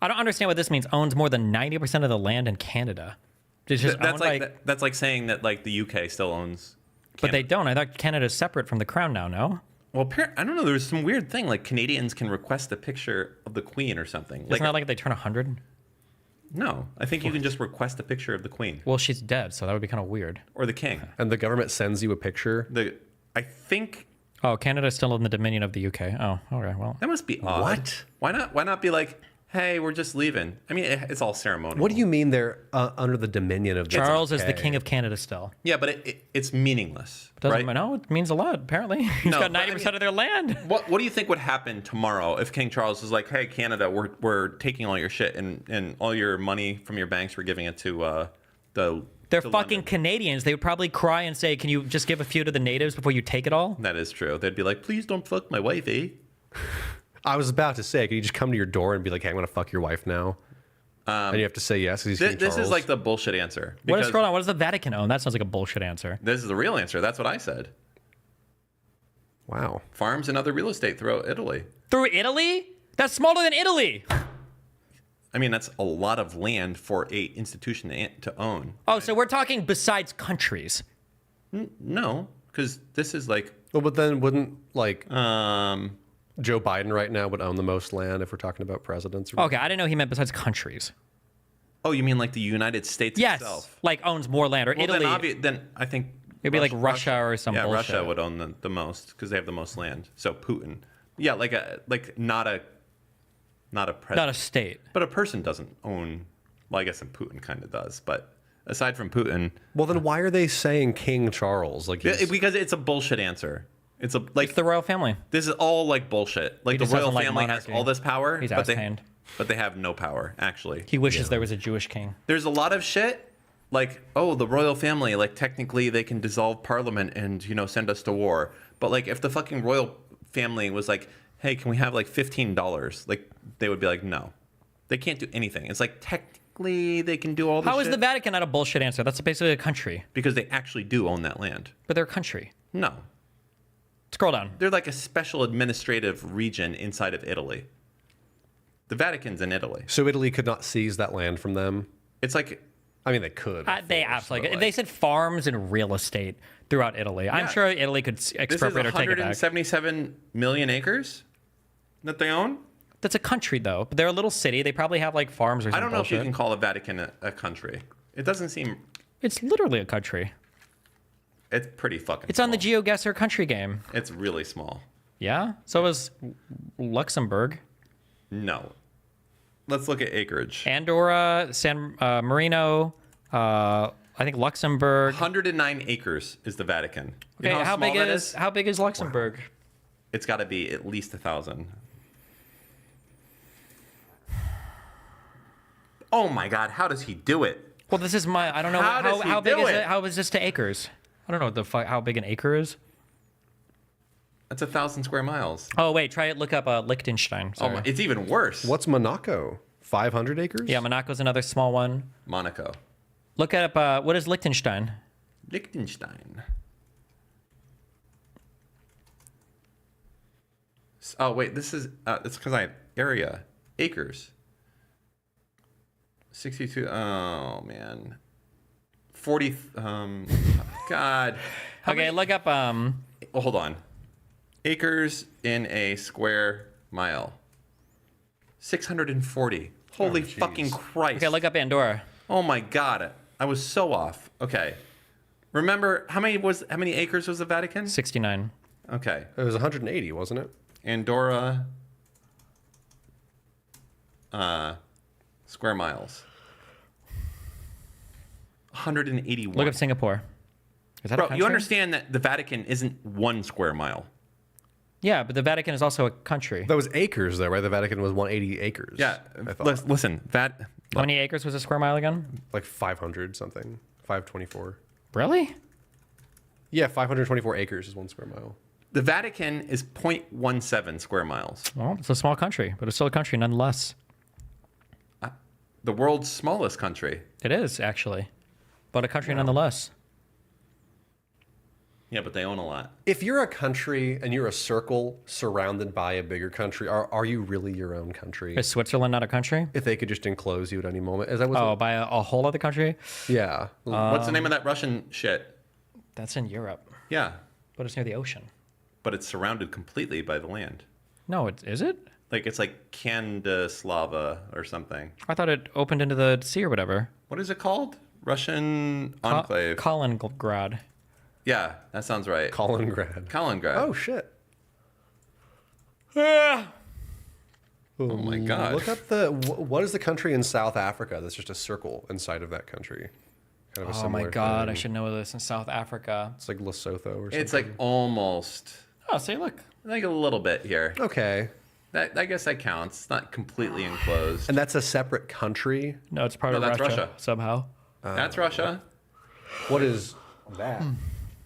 I don't understand what this means. Owns more than 90% of the land in Canada. It's just that's owned like by, that's like saying that like the UK still owns. but they Canada. don't. I thought Canada's separate from the crown now. No, Well, I don't know. There's some weird thing like Canadians can request a picture of the Queen or something. isn't that like if they turn 100? No, I think you can just request a picture of the Queen Well, she's dead, so that would be kind of weird. or the King. and the government sends you a picture. I think Oh, Canada's still in the dominion of the UK. Oh, okay. Well, that must be odd. What? Why not? Why not be like, hey, we're just leaving? I mean, it's all ceremonial. What do you mean they're under the dominion of Charles is the UK? king of Canada still. Yeah, but it's meaningless, Doesn't right? no, it means a lot. Apparently, he's No, got but I 90% mean- of their land. What do you think would happen tomorrow if King Charles was like, hey, Canada, we're taking all your shit and all your money from your banks, we're giving it to the. They're to fucking London. Canadians. They would probably cry and say, "Can you just give a few to the natives before you take it all?" That is true. They'd be like, please don't fuck my wife, eh? I was about to say, could you just come to your door and be like, "Hey, I'm gonna fuck your wife now," and you have to say yes because he's King This is Charles? like the bullshit answer. What is because scroll on? What does the Vatican own? That sounds like a bullshit answer. This is the real answer. That's what I said. Wow. Farms and other real estate throughout Italy. Through Italy? That's smaller than Italy. I mean, that's a lot of land for a institution to own. Oh, so we're talking besides countries. No, because this is like, Well, but then wouldn't like um, Joe Biden right now would own the most land if we're talking about presidents? Okay, I didn't know he meant besides countries. oh, you mean like the United States Yes, itself? like owns more land, or Well, Italy. then I think It'd be like Russia or some yeah, bullshit. Russia would own the most because they have the most land. So Putin, yeah, like not a president, Not a state. but a person doesn't own. Well, I guess Putin kind of does, but aside from Putin, Well, then why are they saying King Charles? Like, he's- because it's a bullshit answer. It's a like It's the royal family. this is all like bullshit. Like the just royal doesn't like family has monarchy. all this power, He's but ass-pained. they have no power actually. He wishes there was a Jewish king. There's a lot of shit like, oh, the royal family, like technically they can dissolve parliament and, send us to war. But like if the fucking royal family was like, hey, can we have like $15? Like they would be like, no. They can't do anything. It's like technically they can do all this How is shit the Vatican not a bullshit answer? That's basically a country, because they actually do own that land. but they're a country. No. Scroll down. They're like a special administrative region inside of Italy. The Vatican's in Italy. so Italy could not seize that land from them. It's like I mean, they could. They of course, absolutely. but, If they said farms and real estate throughout Italy, I'm Yeah. sure Italy could this is expropriate or take it back. 177 million acres that they own. That's a country, though. But they're a little city. They probably have like farms or I something. don't know if you can call the Vatican a country. It doesn't seem. It's literally a country. It's pretty fucking. It's on the small. GeoGuessr country game. It's really small. Yeah. So is Luxembourg, No. Let's look at acreage. Andorra, San Marino. I think Luxembourg. 109 acres is the Vatican. You Okay, know how small big that is how big is Luxembourg? It's got to be at least 1,000. Oh my God! How does he do it? Well, this is my. I don't know How does he how big do is it? it. How is this to acres? I don't know what the fuck how big an acre is. That's 1,000 square miles. Oh wait, try it. Look up Liechtenstein. Oh, Sorry. it's even worse. What's Monaco? 500 acres? Yeah, Monaco's another small one. Monaco? Look up what is Liechtenstein? Liechtenstein. Oh wait, this is it's because I have area acres. 62. Oh man. 40. God. Okay, look up Oh, hold on. Acres in a square mile. 640. Holy fucking Christ. Okay, look up Andorra. Oh my God. I was so off. Okay. Remember how many acres was the Vatican? 69. Okay. It was 180, wasn't it? Andorra square miles. 181. Look up Singapore. Is that a Bro, country? you understand that the Vatican isn't 1 square mile. Yeah, but the Vatican is also a country. That was acres, though, right? The Vatican was 180 acres. Yeah. I thought. Listen, How many acres was a square mile again? Like 500 something. 524. Really? Yeah, 524 acres is 1 square mile. the Vatican is 0.17 square miles. Well, it's a small country, but it's still a country nonetheless. The world's smallest country. It is, actually. But a country nonetheless. Yeah, but they own a lot. If you're a country and you're a circle surrounded by a bigger country, are you really your own country? Is Switzerland not a country? If they could just enclose you at any moment, as that was. Oh, by a whole other country? Yeah. What's the name of that Russian shit? That's in Europe, Yeah, but it's near the ocean. but it's surrounded completely by the land. No, is it? Like it's like Kandaslava or something. I thought it opened into the sea or whatever. What is it called? Russian enclave. Kaliningrad. Yeah, that sounds right. Kaliningrad. Kaliningrad. Oh shit. Yeah. Oh my God. Look up the what is the country in South Africa that's just a circle inside of that country? Kind of a Oh my similar God, I thing. should know this. In South Africa. It's like Lesotho or something. It's like almost, Oh, see, look. like a little bit here. Okay. That, I guess that counts. It's not completely enclosed. And that's a separate country. No, it's part No, of that's Russia, Russia. somehow. That's Russia. What is that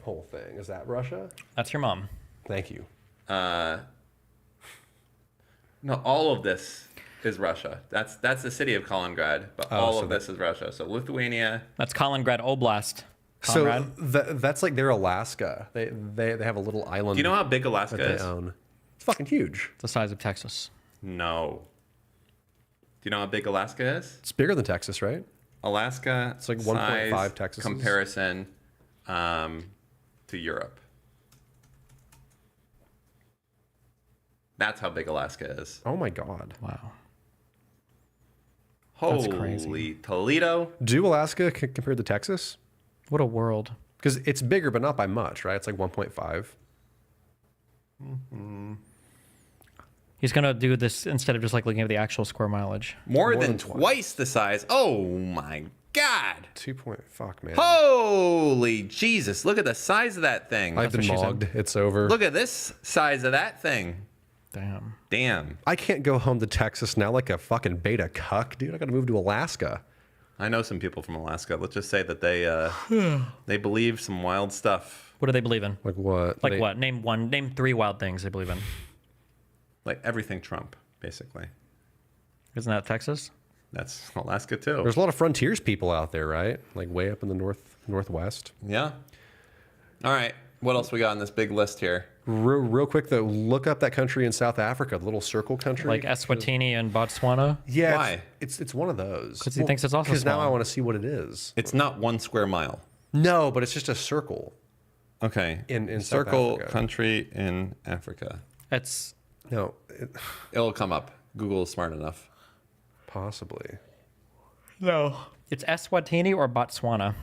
whole thing? Is that Russia? That's your mom. Thank you. No, all of this is Russia. That's the city of Kaliningrad, but all so of this is Russia. So Lithuania. That's Kaliningrad Oblast. Conrad. So that's like their Alaska. They have a little island. Do you know how big Alaska that they is? own? It's fucking huge. It's the size of Texas. No. Do you know how big Alaska is? It's bigger than Texas, right? Alaska. It's like 1.5 size Texases. comparison to Europe. That's how big Alaska is. Oh my God. Wow. Holy crazy. Toledo. Do Alaska compared to Texas? What a world. Because it's bigger, but not by much, right? It's like 1.5. He's going to do this instead of just like looking at the actual square mileage. More than than twice. twice the size. Oh my God. 2 point. Fuck, man. Holy Jesus. Look at the size of that thing. I've been what she said. mogged. It's over. Look at this size of that thing. Damn. Damn. I can't go home to Texas now like a fucking beta cuck, dude. I got to move to Alaska. I know some people from Alaska. Let's just say that they believe some wild stuff. What do they believe in? Like what? Like what? Name 3 wild things they believe in. Like everything Trump, basically. Isn't that Texas? That's Alaska too. There's a lot of frontiers people out there, right? Like way up in the northwest. Yeah. All right. What else we got on this big list here? Real quick though, look up that country in South Africa, the little circle country. Like Eswatini and Botswana? yeah, Why? It's one of those. 'Cause he thinks it's also Because now small. I want to see what it is. It's not 1 square mile. No, but it's just a circle. Okay. In South circle Africa. country in Africa. It's No, It'll come up. Google is smart enough. possibly. no. It's Eswatini or Botswana.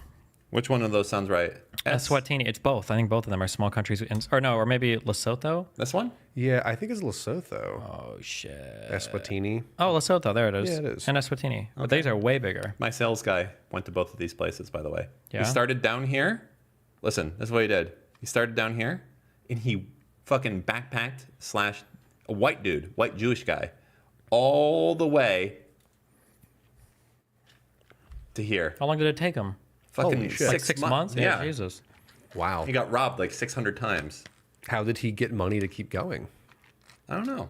Which one of those sounds right? Eswatini. It's both. I think both of them are small countries. Or maybe Lesotho. This one? Yeah, I think it's Lesotho. Oh shit. Eswatini. Oh, Lesotho. There it is. Yeah, it is. And Eswatini. But these are way bigger. My sales guy went to both of these places, by the way. Yeah? He started down here. Listen, this is what he did. He started down here, and he fucking backpacked / a white dude, white Jewish guy, all the way to here. How long did it take him? Fucking Holy shit. Like 6 months? Yeah. Jesus. Wow. He got robbed like 600 times. How did he get money to keep going? I don't know.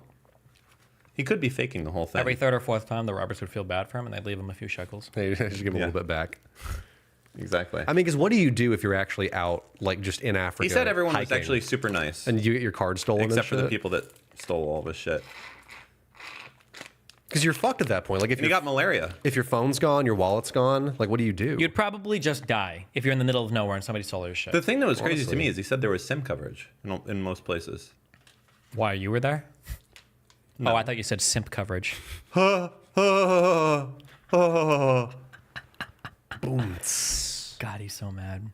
He could be faking the whole thing. Every third or fourth time, the robbers would feel bad for him and they'd leave him a few shekels. Maybe just give him a Yeah. little bit back. Exactly. I mean, because what do you do if you're actually out, like just in Africa? He said everyone was hiking, actually super nice, and you get your card stolen, except for and the people that stole all of his shit. Because you're fucked at that point. Like if And he got malaria. if your phone's gone, your wallet's gone. Like what do you do? You'd probably just die if you're in the middle of nowhere and somebody stole your shit. The thing that was crazy to Honestly. me is he said there was SIM coverage in most places. Why, you were there? Oh, I thought you said simp coverage. Boom. God, he's so mad.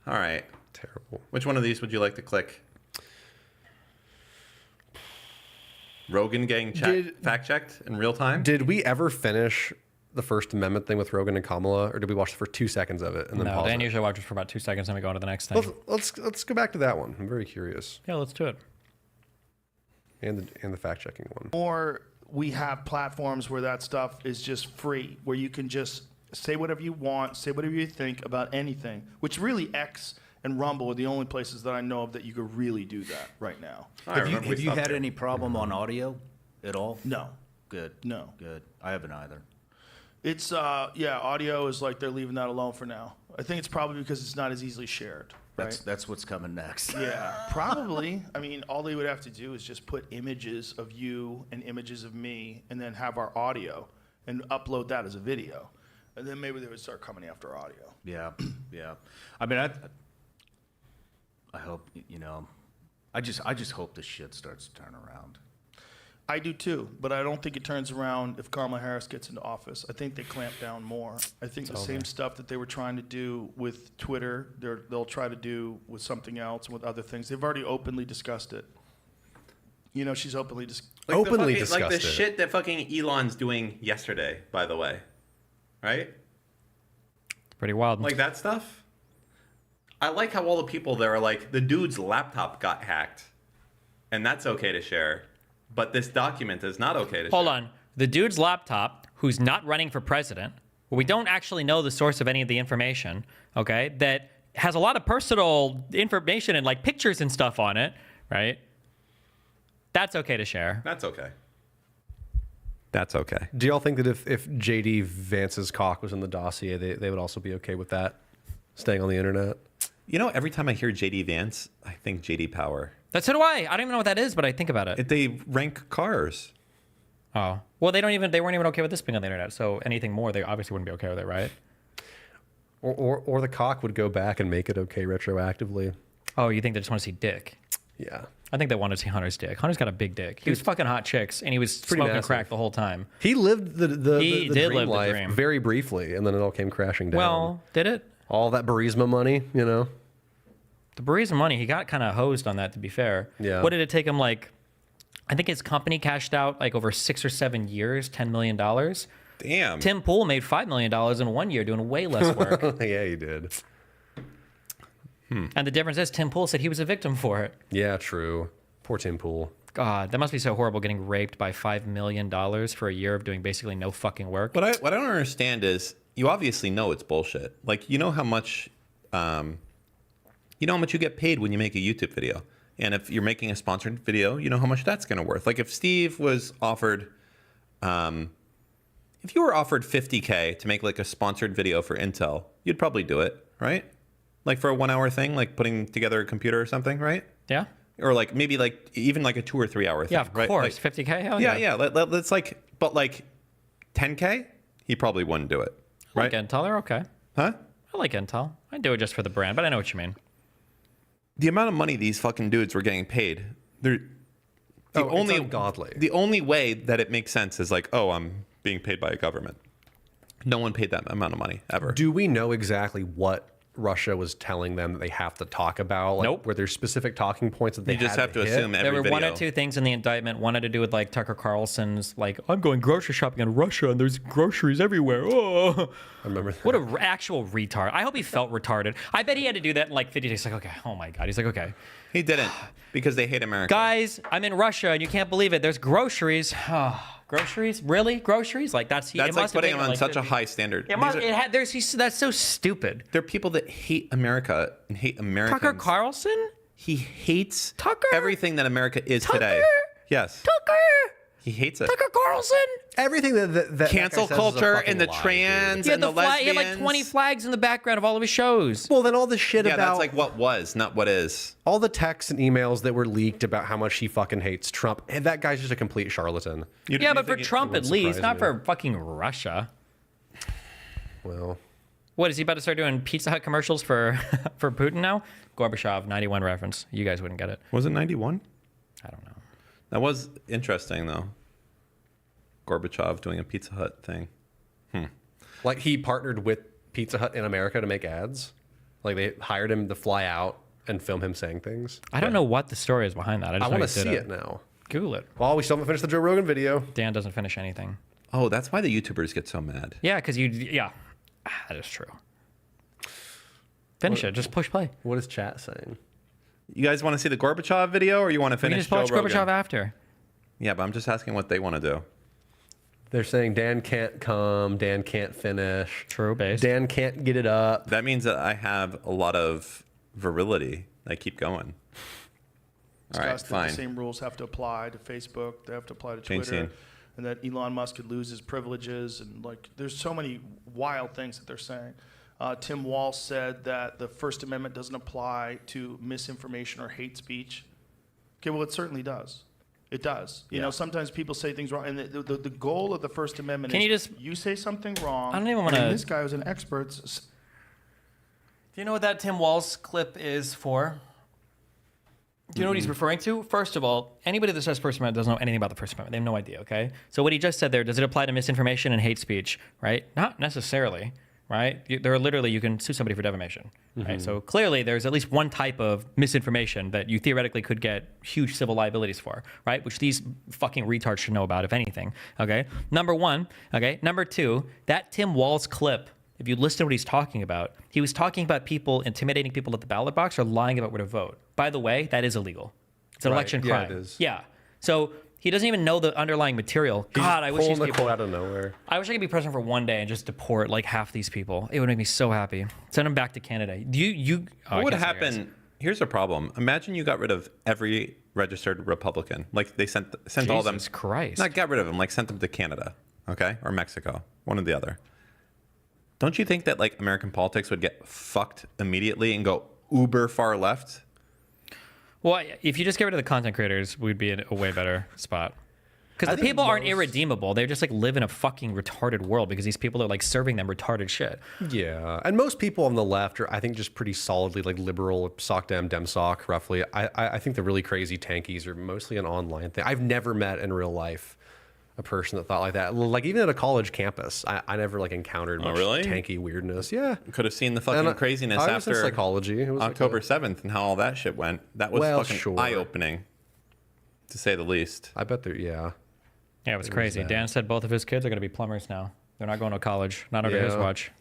All right. Terrible. Which one of these would you like to click? Rogan getting fact checked in real time? Did we ever finish the First Amendment thing with Rogan and Kamala, or did we watch the first 2 seconds of it and then No, pause Dan it? usually watches for about 2 seconds and we go on to the next thing. Let's go back to that one. I'm very curious, Yeah, let's do it. and the fact checking one. Or we have platforms where that stuff is just free, where you can just say whatever you want, say whatever you think about anything, which really X and Rumble are the only places that I know of that you could really do that right now. Have Have you had any problem on audio at all? No. Good. No. Good. I haven't either. It's, audio is like they're leaving that alone for now. I think it's probably because it's not as easily shared, right? That's what's coming next. Yeah, probably. I mean, all they would have to do is just put images of you and images of me and then have our audio and upload that as a video. And then maybe they would start coming after audio. Yeah. Yeah. I mean, I hope, I just hope this shit starts to turn around. I do too, but I don't think it turns around if Kamala Harris gets into office. I think they clamp down more. I think the same stuff that they were trying to do with Twitter, they'll try to do with something else and with other things. They've already openly discussed it. She's openly Openly like discussed the it. shit that fucking Elon's doing yesterday, by the way. Right? It's pretty wild. Like that stuff. I like how all the people there are like, the dude's laptop got hacked, and that's okay to share. But this document is not okay to Hold share. on. The dude's laptop, who's not running for president, we don't actually know the source of any of the information, okay, that has a lot of personal information and like pictures and stuff on it, right? That's okay to share. That's okay. That's okay. Do y'all think that if JD Vance's cock was in the dossier, they would also be okay with that staying on the internet? You know, every time I hear JD Vance, I think JD Power. So do I. I don't even know what that is, but I think about it. They rank cars. Oh. Well, they weren't even okay with this being on the internet, so anything more, they obviously wouldn't be okay with it, right? Or the cock would go back and make it okay retroactively. Oh, you think they just want to see dick? Yeah. I think they wanted to see Hunter's dick. Hunter's got a big dick. He was fucking hot chicks, and he was pretty smoking massive. crack the whole time. He lived the He did dream live the life dream. very briefly, and then it all came crashing down. Well, did it? All that Burisma money, The Burisma money, he got kind of hosed on that, to be fair. Yeah. What did it take him, I think his company cashed out, over 6 or 7 years, $10 million. Damn. Tim Pool made $5 million in 1 year doing way less work. Yeah, he did. And the difference is Tim Pool said he was a victim for it. Yeah, true. Poor Tim Pool. God, that must be so horrible getting raped by $5 million for a year of doing basically no fucking work. What I don't understand is you obviously know it's bullshit. Like, you know how much you get paid when you make a YouTube video. And if you're making a sponsored video, you know how much that's going to worth. Like if Steve was offered, if you were offered $50K to make like a sponsored video for Intel, you'd probably do it, right? Like for a 1 hour thing, like putting together a computer or something, right? Yeah. Or like maybe like even like a 2 or 3 hour thing. Yeah, of right? course. Like, 50K? Hell yeah, yeah. Let's but like 10K, he probably wouldn't do it, I right? like Intel. They're okay. Huh? I like Intel. I'd do it just for the brand, but I know what you mean. The amount of money these fucking dudes were getting paid, it's ungodly. The only way that it makes sense is like, oh, I'm being paid by a government. No one paid that amount of money ever. Do we know exactly what Russia was telling them that they have to talk about? Nope. Were there specific talking points that they You just had have to hit? assume every There were video. one or two things in the indictment. One had to do with Tucker Carlson's I'm going grocery shopping in Russia and there's groceries everywhere. Oh, I remember that. what a actual retard. I hope he felt retarded. I bet he had to do that in 50 days. Okay, oh my God. He's like, okay. He didn't because they hate America. Guys, I'm in Russia and you can't believe it. There's groceries. Groceries? Really? Groceries? Like that's That's like putting him on such a high standard. That's so stupid. They're people that hate America and hate Americans. Tucker Carlson? He hates Tucker? everything that America is Tucker? today. Yes. Tucker? He hates it. Tucker Carlson? Everything that Cancel guy says is a culture fucking and the lie, trans He had and the lesbians. He had like 20 flags in the background of all of his shows. dude. Well, then all the shit Yeah, about that's like what was, not what is. all the texts and emails that were leaked about how much he fucking hates Trump. And that guy's just a complete charlatan. Yeah, but for Trump at wouldn't least, surprise not me. for fucking Russia. Well, What, is he about to start doing Pizza Hut commercials for for Putin now? Gorbachev, 91 reference. You guys wouldn't get it. Was it 91? I don't know. That was interesting, though. Gorbachev doing a Pizza Hut thing. like he partnered with Pizza Hut in America to make ads. Like they hired him to fly out and film him saying things. I don't know what the story is behind that. I I just want know to he did see it now. Google it. Well, we still haven't finished the Joe Rogan video. Dan doesn't finish anything. Oh, that's why the YouTubers get so mad. Yeah, because that is true. Finish it. Just push play. What is chat saying? You guys want to see the Gorbachev video, or you want to We can finish just watch Joe Rogan? Gorbachev after. Yeah, but I'm just asking what they want to do. They're saying Dan can't come, Dan can't finish. True base. Dan can't get it up. That means that I have a lot of virility. I keep going. All right, Discussed that fine. the same rules have to apply to Facebook. They have to apply to Change Twitter. scene. And that Elon Musk could lose his privileges. And like, there's so many wild things that they're saying. Tim Walsh said that the First Amendment doesn't apply to misinformation or hate speech. Okay, well, it certainly does. It does. You know, sometimes people say things wrong. And the goal of the First Amendment Can is you just- say something wrong. I don't even and wanna- This guy was an expert. Do you know what that Tim Walz clip is for? Do you know what he's referring to? First of all, anybody that says First Amendment doesn't know anything about the First Amendment. They have no idea, okay? So what he just said there, does it apply to misinformation and hate speech, right? Not necessarily, right? There are literally, you can sue somebody for defamation, right? So clearly there's at least one type of misinformation that you theoretically could get huge civil liabilities for, right? Which these fucking retards should know about, if anything, okay? Number one, okay? Number two, that Tim Walz clip, if you listen to what he's talking about, he was talking about people intimidating people at the ballot box or lying about where to vote. By the way, that is illegal. It's an Right. election Yeah, crime. it is. Yeah. So he doesn't even know the underlying material. God, I wish Pulling these the people. quote out of nowhere. I wish I could be president for one day and just deport like half these people. It would make me so happy. Send them back to Canada. What would happen? Here's a problem. Imagine you got rid of every registered Republican. Like they sent all them. Jesus Christ. Not got rid of them. Like sent them to Canada, okay, or Mexico, one or the other. Don't you think that like American politics would get fucked immediately and go uber far left? Well, if you just get rid of the content creators, we'd be in a way better spot. Because the think people aren't irredeemable. They just like live in a fucking retarded world because these people are like serving them retarded shit. Yeah, and most people on the left are, I think, just pretty solidly like liberal, sock dem sock, roughly. I think the really crazy tankies are mostly an online thing. I've never met in real life a person that thought like that. Like even at a college campus, I never like encountered much really? tanky weirdness. Yeah, Could have seen the fucking And craziness I was in after psychology. It was like October a- 7th and how all that shit went. That was Well, fucking sure. eye-opening, to say the least. I bet there. Yeah. Yeah, it was crazy. Dan said both of his kids are going to be plumbers now. They're not going to college. Not under his Yeah. watch.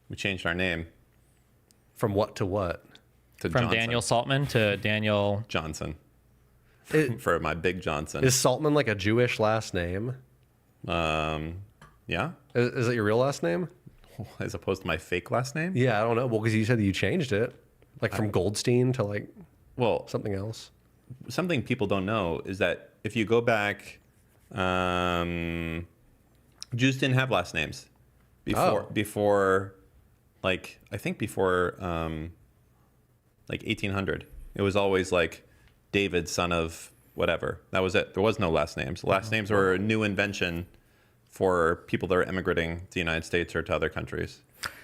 We changed our name From what to what? to From Johnson. Daniel Saltman to Daniel. Johnson. It- For my big Johnson. Is Saltman like a Jewish last name? Yeah, Is it your real last name? as opposed to my fake last name. Yeah, I don't know. Well, because you said that you changed it, like from Goldstein to like Well, something else. something people don't know is that if you go back, Jews didn't have last names before, like I think before like 1800. It was always like David, son of whatever. That was it. There was no last names. Last names were a new invention for people that are immigrating to the United States or to other countries.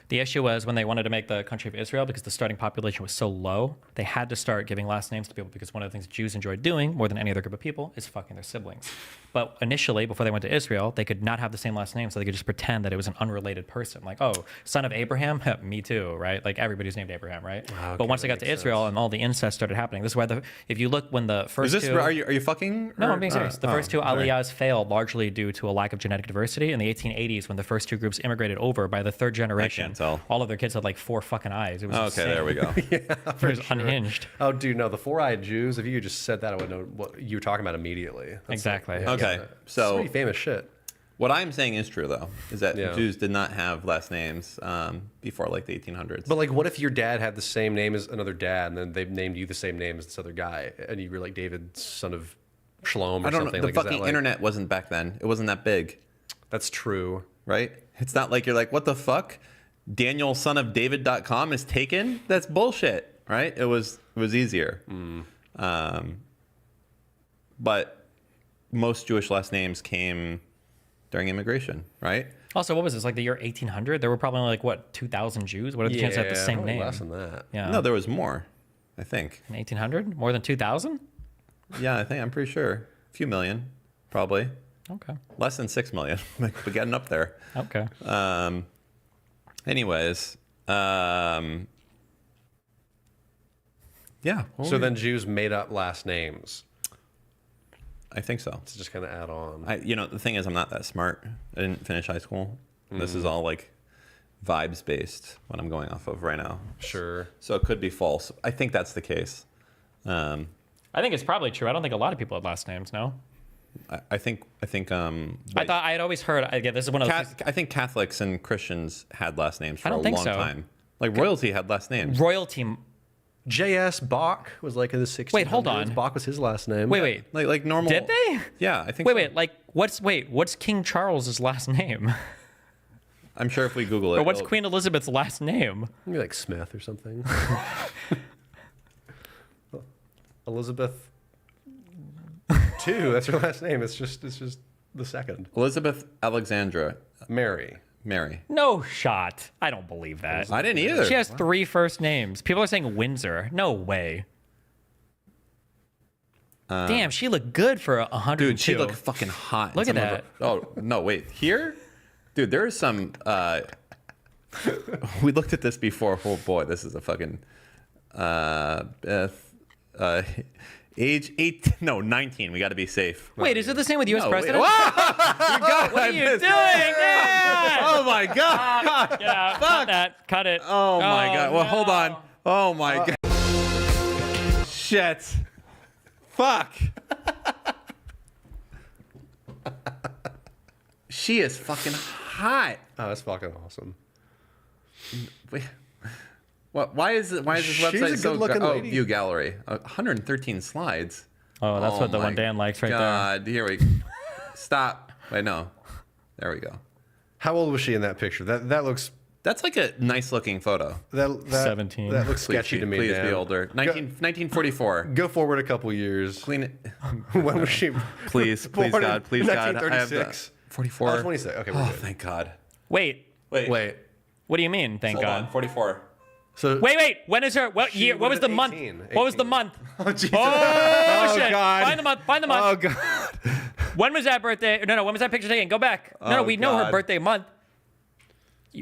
The issue was when they wanted to make the country of Israel, because the starting population was so low, they had to start giving last names to people because one of the things Jews enjoyed doing more than any other group of people is fucking their siblings. But initially, before they went to Israel, they could not have the same last name, so they could just pretend that it was an unrelated person. Like, oh, son of Abraham? Me too, right? Like everybody's named Abraham, right? But once they got to Israel and all the incest started happening, this is why if you look when the first Is this? two... Are you fucking? No, or- I'm being serious. The first two sorry. aliyahs failed largely due to a lack of genetic diversity. In the 1880s, when the first two groups immigrated over, by the third generation, tell. All of their kids had like 4 fucking eyes. It was Okay, insane. there we go. It was unhinged. Oh, dude, no, the 4-eyed Jews. If you just said that, I would know what you were talking about immediately. That's Exactly. Okay, so pretty famous shit. what I'm saying is true, though, is that Yeah. Jews did not have last names before like the 1800s. But like, what if your dad had the same name as another dad, and then they've named you the same name as this other guy, and you were like David, son of Shalom, or I don't know. something? The like, is that, fucking like- internet wasn't back then. It wasn't that big, That's true. right? It's not like you're like, what the fuck? Daniel, son of David.com is taken? That's bullshit, right? It was easier. But most Jewish last names came during immigration, right? Also, what was this? Like the year 1800? There were probably only like, what, 2,000 Jews? What are the chances they had the same probably name? less than that. Yeah. No, there was more, I think. In 1800? More than 2,000? Yeah, I'm pretty sure. A few million, probably. Okay. Less than 6 million, but getting up there. Okay. Anyways, yeah. what So were then Jews made up last names I think so. to just kind of add on. The thing is, I'm not that smart. I didn't finish high school. This is all like vibes based, what I'm going off of right now. Sure. So it could be false. I think that's the case. I think it's probably true. I don't think a lot of people had last names, no? I think. I thought I had always heard. Again, this is one of those. I think Catholics and Christians had last names for I don't a think long so. time. Like royalty had last names. Royalty. J.S. Bach was like in the 1600s. Wait, hold on. Bach was his last name. Wait. Like normal. Did they? Yeah, I think. Wait. so. Like, what's King Charles's last name? I'm sure if we Google it. Or what's it'll- Queen Elizabeth's last name? Maybe like Smith or something. Elizabeth II. That's her last name. It's just the second. Elizabeth Alexandra Mary. Mary. No shot. I don't believe that. I didn't either. She has 3 first names. People are saying Windsor. No way. Damn, she looked good for 102. Dude, she looked fucking hot. in Look at some of her- Oh no, wait. Here, dude, there is some. We looked at this before. Oh boy, this is a fucking. Age 19. We got to be safe. Wait, is it the same with U.S. No, wait. president? God, What are you doing, Dan? Oh my god. Yeah, cut that. Cut it. Oh my god. Well, hold no. on. Oh my god. Shit. Fuck. She is fucking hot. Oh, that's fucking awesome. Wait. What? Why is this She's a website so good-looking Oh, lady. view gallery. 113 slides. Oh, that's what the my one Dan likes right there. God, here we go. Stop. Wait, no. There we go. How old was she in that picture? That looks That's like a nice looking photo. that 17. That looks Please sketchy be, to me. please Dan. be older. 1944. Go forward a couple years. Clean it. When was she? Please, born please, in God, please, God. I have the 1936. 44. Oh, 26. Okay, we're Oh, good. thank God. Wait, Wait. what do you mean? Thank Hold God. on. 44. So Wait. When is her? What She year? What was would've the month? 18, What was the 18. month? Oh, Jesus. Oh, shit! God. Find the month. Find the month. Oh God. When was that birthday? No. When was that picture taken? Go back. No, Oh, we know her God. birthday month.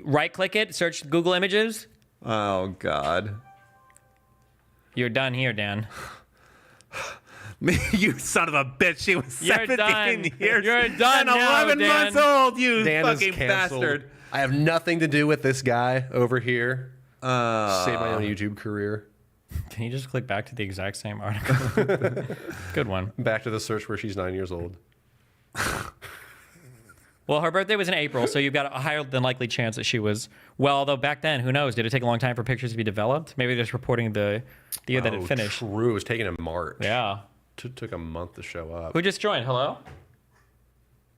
Right click it. Search Google Images. Oh, God. You're done here, Dan. You son of a bitch. She was You're 17 done. years You're done and now, 11 Dan. months old, you Dan is fucking canceled. bastard. I have nothing to do with this guy over here. Save my own YouTube career. Can you just click back to the exact same article? Good one. Back to the search where she's 9 years old. Well, her birthday was in April, so you've got a higher than likely chance that she was. Well, though back then, who knows? Did it take a long time for pictures to be developed? Maybe they're just reporting the year that it finished. True. It was taken in March. Yeah. Took a month to show up. Who just joined? Hello?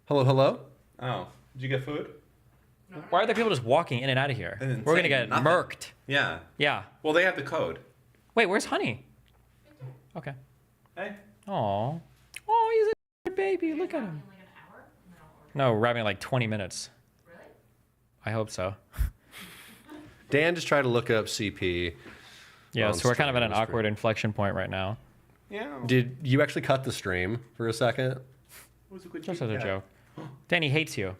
Hello? Oh, did you get food? Why are there people just walking in and out of here? didn't We're say gonna get nothing. murked. Yeah. Yeah. Well, they have the code. Wait, where's Honey? Okay. Hey. Aw. Oh, he's a good baby. Look at him. No, we're having like 20 minutes. Really? I hope so. Dan just tried to look up CP. Yeah, on so we're kind of at an stream. awkward inflection point right now. Yeah. Did you actually cut the stream for a second? Just as a joke. Danny hates you.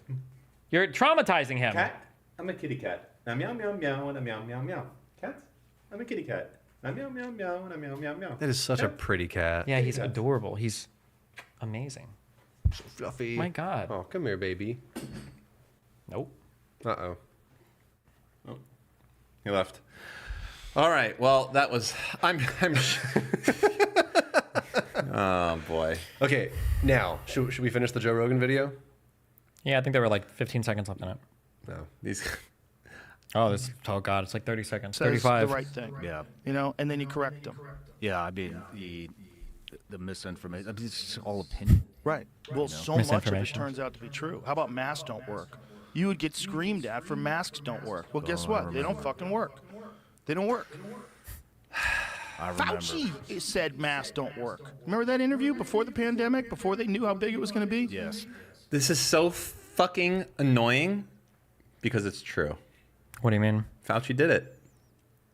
You're traumatizing him. Cat? I'm a kitty cat. A meow meow meow and a meow meow meow. Cats? I'm a kitty cat. A meow meow meow and a meow meow meow. That is such a pretty cat. Yeah, he's adorable. He's amazing. So fluffy. My God. Oh, come here, baby. Nope. Uh-oh. He left. All right. Well, that was. I'm. Oh boy. Okay, now should we finish the Joe Rogan video? Yeah, I think there were like 15 seconds left in it. No. These. Oh god, it's like 30 seconds. Says 35. the right thing. Yeah. You know, and then you correct them. Yeah, I mean, the misinformation, I mean, it's just all opinion. Right. Well, so much of it Misinformation. turns out to be true. How about masks don't work? You would get screamed at for masks don't work. Well, guess what? They don't fucking work. They don't work. I remember. Fauci said masks don't work. Remember that interview before the pandemic, before they knew how big it was going to be? Yes. This is so fucking annoying because it's true. What do you mean? Fauci did it,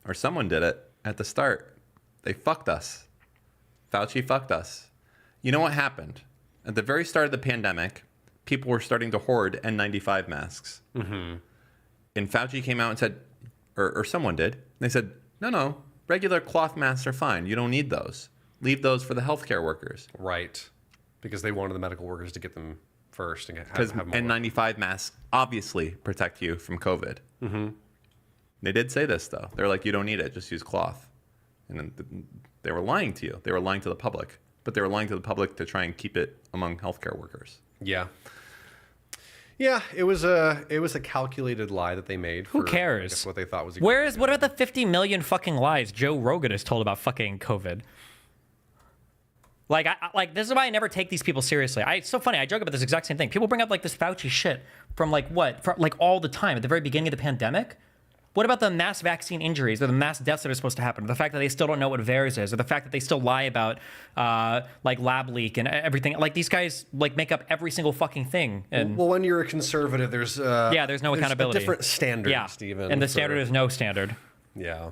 or someone did it at the start. They fucked us. Fauci fucked us. You know what happened? At the very start of the pandemic, people were starting to hoard N95 masks. Mm-hmm. And Fauci came out and said, or someone did, they said, no, regular cloth masks are fine. You don't need those. Leave those for the healthcare workers. Right, because they wanted the medical workers to get them first and Because have more. N95 masks obviously protect you from COVID. Mm-hmm. They did say this, though. They're like, you don't need it. Just use cloth. And then they were lying to you. They were lying to the public. But they were lying to the public to try and keep it among healthcare workers. Yeah. Yeah, it was a calculated lie that they made. Who for, cares? I guess, what they thought was. What are the 50 million fucking lies Joe Rogan has told about fucking COVID? Like, this is why I never take these people seriously. It's so funny. I joke about this exact same thing. People bring up like this Fauci shit from like all the time at the very beginning of the pandemic. What about the mass vaccine injuries or the mass deaths that are supposed to happen? Or the fact that they still don't know what VAERS is, or the fact that they still lie about like lab leak and everything. Like these guys like make up every single fucking thing. And Well, when you're a conservative, there's there's no accountability. A different standard, yeah, Stephen. and the standard is no standard. Yeah.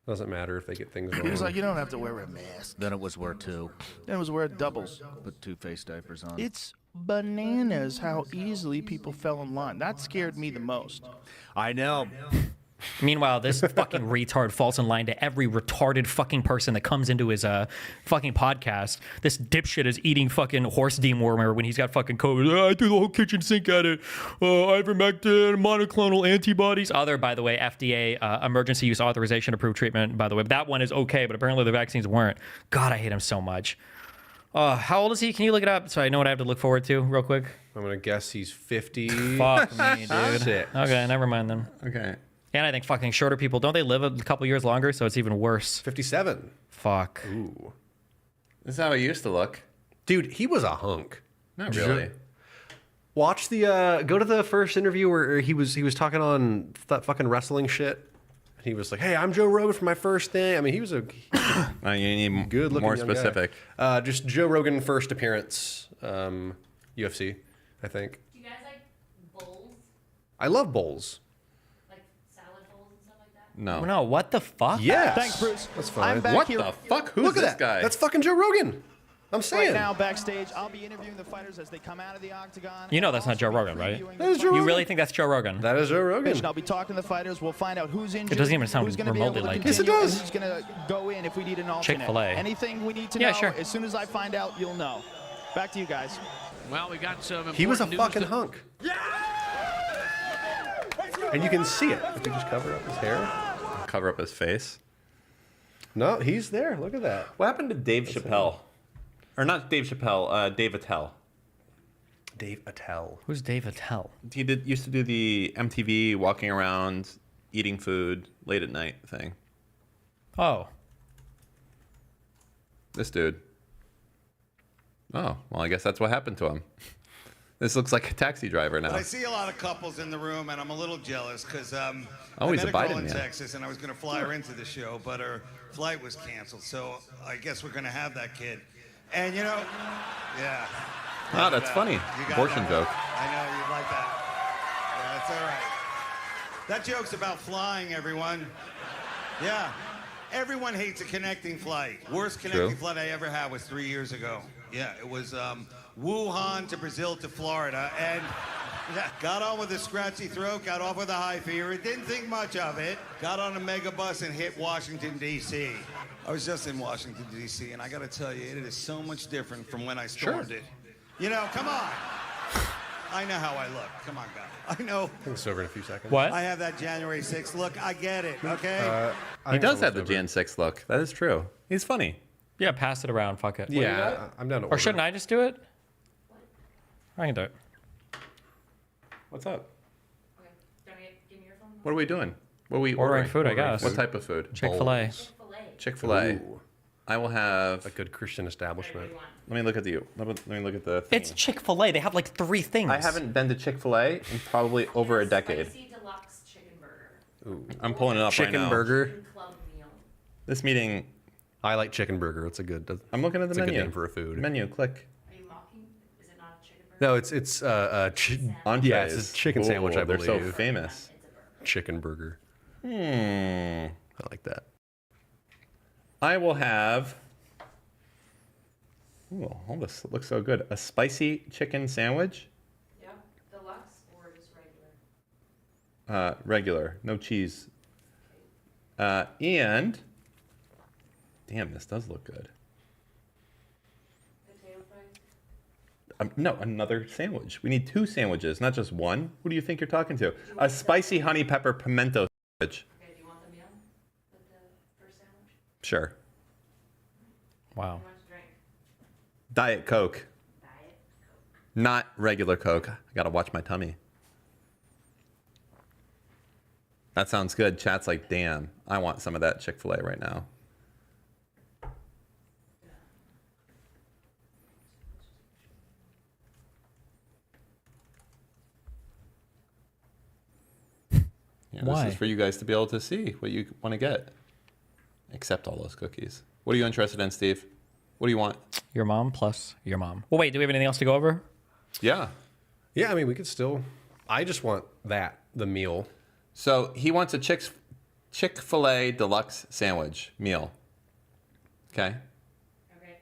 Doesn't matter if they get things He wrong. was like, you don't have to wear a mask. Then it was wear two. Then it was wear doubles. Put two face diapers on. It's bananas how easily people fell in line. That scared me the most. I know. Meanwhile, this fucking retard falls in line to every retarded fucking person that comes into his fucking podcast. This dipshit is eating fucking horse dewormer when he's got fucking COVID. I threw the whole kitchen sink at it. Ivermectin, monoclonal antibodies. Other, by the way, FDA emergency use authorization approved treatment, by the way. But that one is okay, but apparently the vaccines weren't. God, I hate him so much. How old is he? Can you look it up so I know what I have to look forward to real quick? I'm going to guess he's 50. Fuck me, dude. Six. Okay, never mind then. Okay. And I think fucking shorter people, don't they live a couple years longer? So it's even worse. 57. Fuck. Ooh. This is how it used to look. Dude, he was a hunk. Not really. Watch the go to the first interview where he was talking on that fucking wrestling shit. He was like, "Hey, I'm Joe Rogan for my first thing." I mean, he was a You need good looking more young guy. specific. Just Joe Rogan first appearance, UFC, I think. Do you guys like bowls? I love bowls. Like salad bowls and stuff like that? No. No, what the fuck? Yes. Thanks, Bruce. That's fine. I'm back What here the fuck? Who's Look at this that. guy? That's fucking Joe Rogan. I'm saying. right now backstage. I'll be interviewing the fighters as they come out of the octagon. You know that's not Joe Rogan, right? That is Joe You Rogan. really think that's Joe Rogan? That is Joe Rogan. I'll be talking to the fighters. We'll find out who's injured. doesn't even sound who's gonna be remotely able to like Yes, it continue, and does. Who's going to go in if we need an alternate. Chick-fil-A. Anything we need to Yeah, know, sure. as soon as I find out, you'll know. Back to you guys. Well, we got some. He was a important news fucking hunk. And you can see it if you just cover up his hair. Cover up his face. No, he's there. Look at that. What happened to Dave Chappelle? Or not Dave Chappelle, Dave Attell. Dave Attell. Who's Dave Attell? He used to do the MTV walking around, eating food late at night thing. Oh. This dude. Oh, well, I guess that's what happened to him. This looks like a taxi driver now. But I see a lot of couples in the room, and I'm a little jealous because Oh, I he's met a a girl Biden in man. Texas, and I was going to fly her into the show, but her flight was canceled. So I guess we're going to have that kid. And, you know, yeah. Oh, that's funny. You got Abortion that. joke. I know, you'd like that. Yeah, that's all right. That joke's about flying, everyone. Yeah. Everyone hates a connecting flight. Worst connecting True. flight I ever had was 3 years ago. Yeah, it was Wuhan to Brazil to Florida. And yeah, got on with a scratchy throat, got off with a high fever, didn't think much of it. Got on a mega bus and hit Washington, D.C. I was just in Washington, D.C., and I got to tell you, it is so much different from when I stormed it. You know, come on. I know how I look. Come on, guys. I know. I think it's over in a few seconds. What? I have that January 6th look. I get it, okay? He does have the Jan 6 look. That is true. He's funny. Yeah, pass it around. Fuck it. Yeah, I'm down to Or order. shouldn't I just do it? I can do it. What's up? Okay. Do you want to give me your phone number? What are we doing? What are we Ordering ordering? food, I guess. What type of food? Chick-fil-A. Chick-fil-A. Chick-fil-A. Ooh, I will have. a good Christian establishment. Let me look at let me look at the thing. It's Chick-fil-A. They have like 3 things. I haven't been to Chick-fil-A in probably over a decade. Spicy deluxe chicken burger. Ooh. I'm pulling it up right Chicken now. burger. Chicken club meal. This meeting. I like chicken burger. It's a good. I'm looking at the it's menu. a good name for a food. Menu. Click. Are you mocking? Is it not a chicken burger? No, it's Entrees. yeah, it's a chicken sandwich. I They're believe. so famous. It's a burger. Chicken burger. Hmm. I like that. I will have. Ooh, all this looks so good. A spicy chicken sandwich. Yeah. Deluxe or just regular? Regular, no cheese. And damn, this does look good. Potato fries? No, another sandwich. We need 2 sandwiches, not just one. Who do you think you're talking to? A spicy honey pepper pimento sandwich. Okay. Do you want the meal with the first sandwich? Sure. Wow. What do you want to drink? Diet Coke, Diet Coke. not regular Coke. I gotta watch my tummy. That sounds good. Chat's like, damn, I want some of that Chick-fil-A right now. Yeah, Why? This is for you guys to be able to see what you want to get. Except all those cookies. What are you interested in, Steve? What do you want? Your mom plus your mom. Well, wait. Do we have anything else to go over? Yeah. Yeah, I mean, we could still. I just want the meal. So he wants a Chick-fil-A deluxe sandwich meal. Okay. Okay.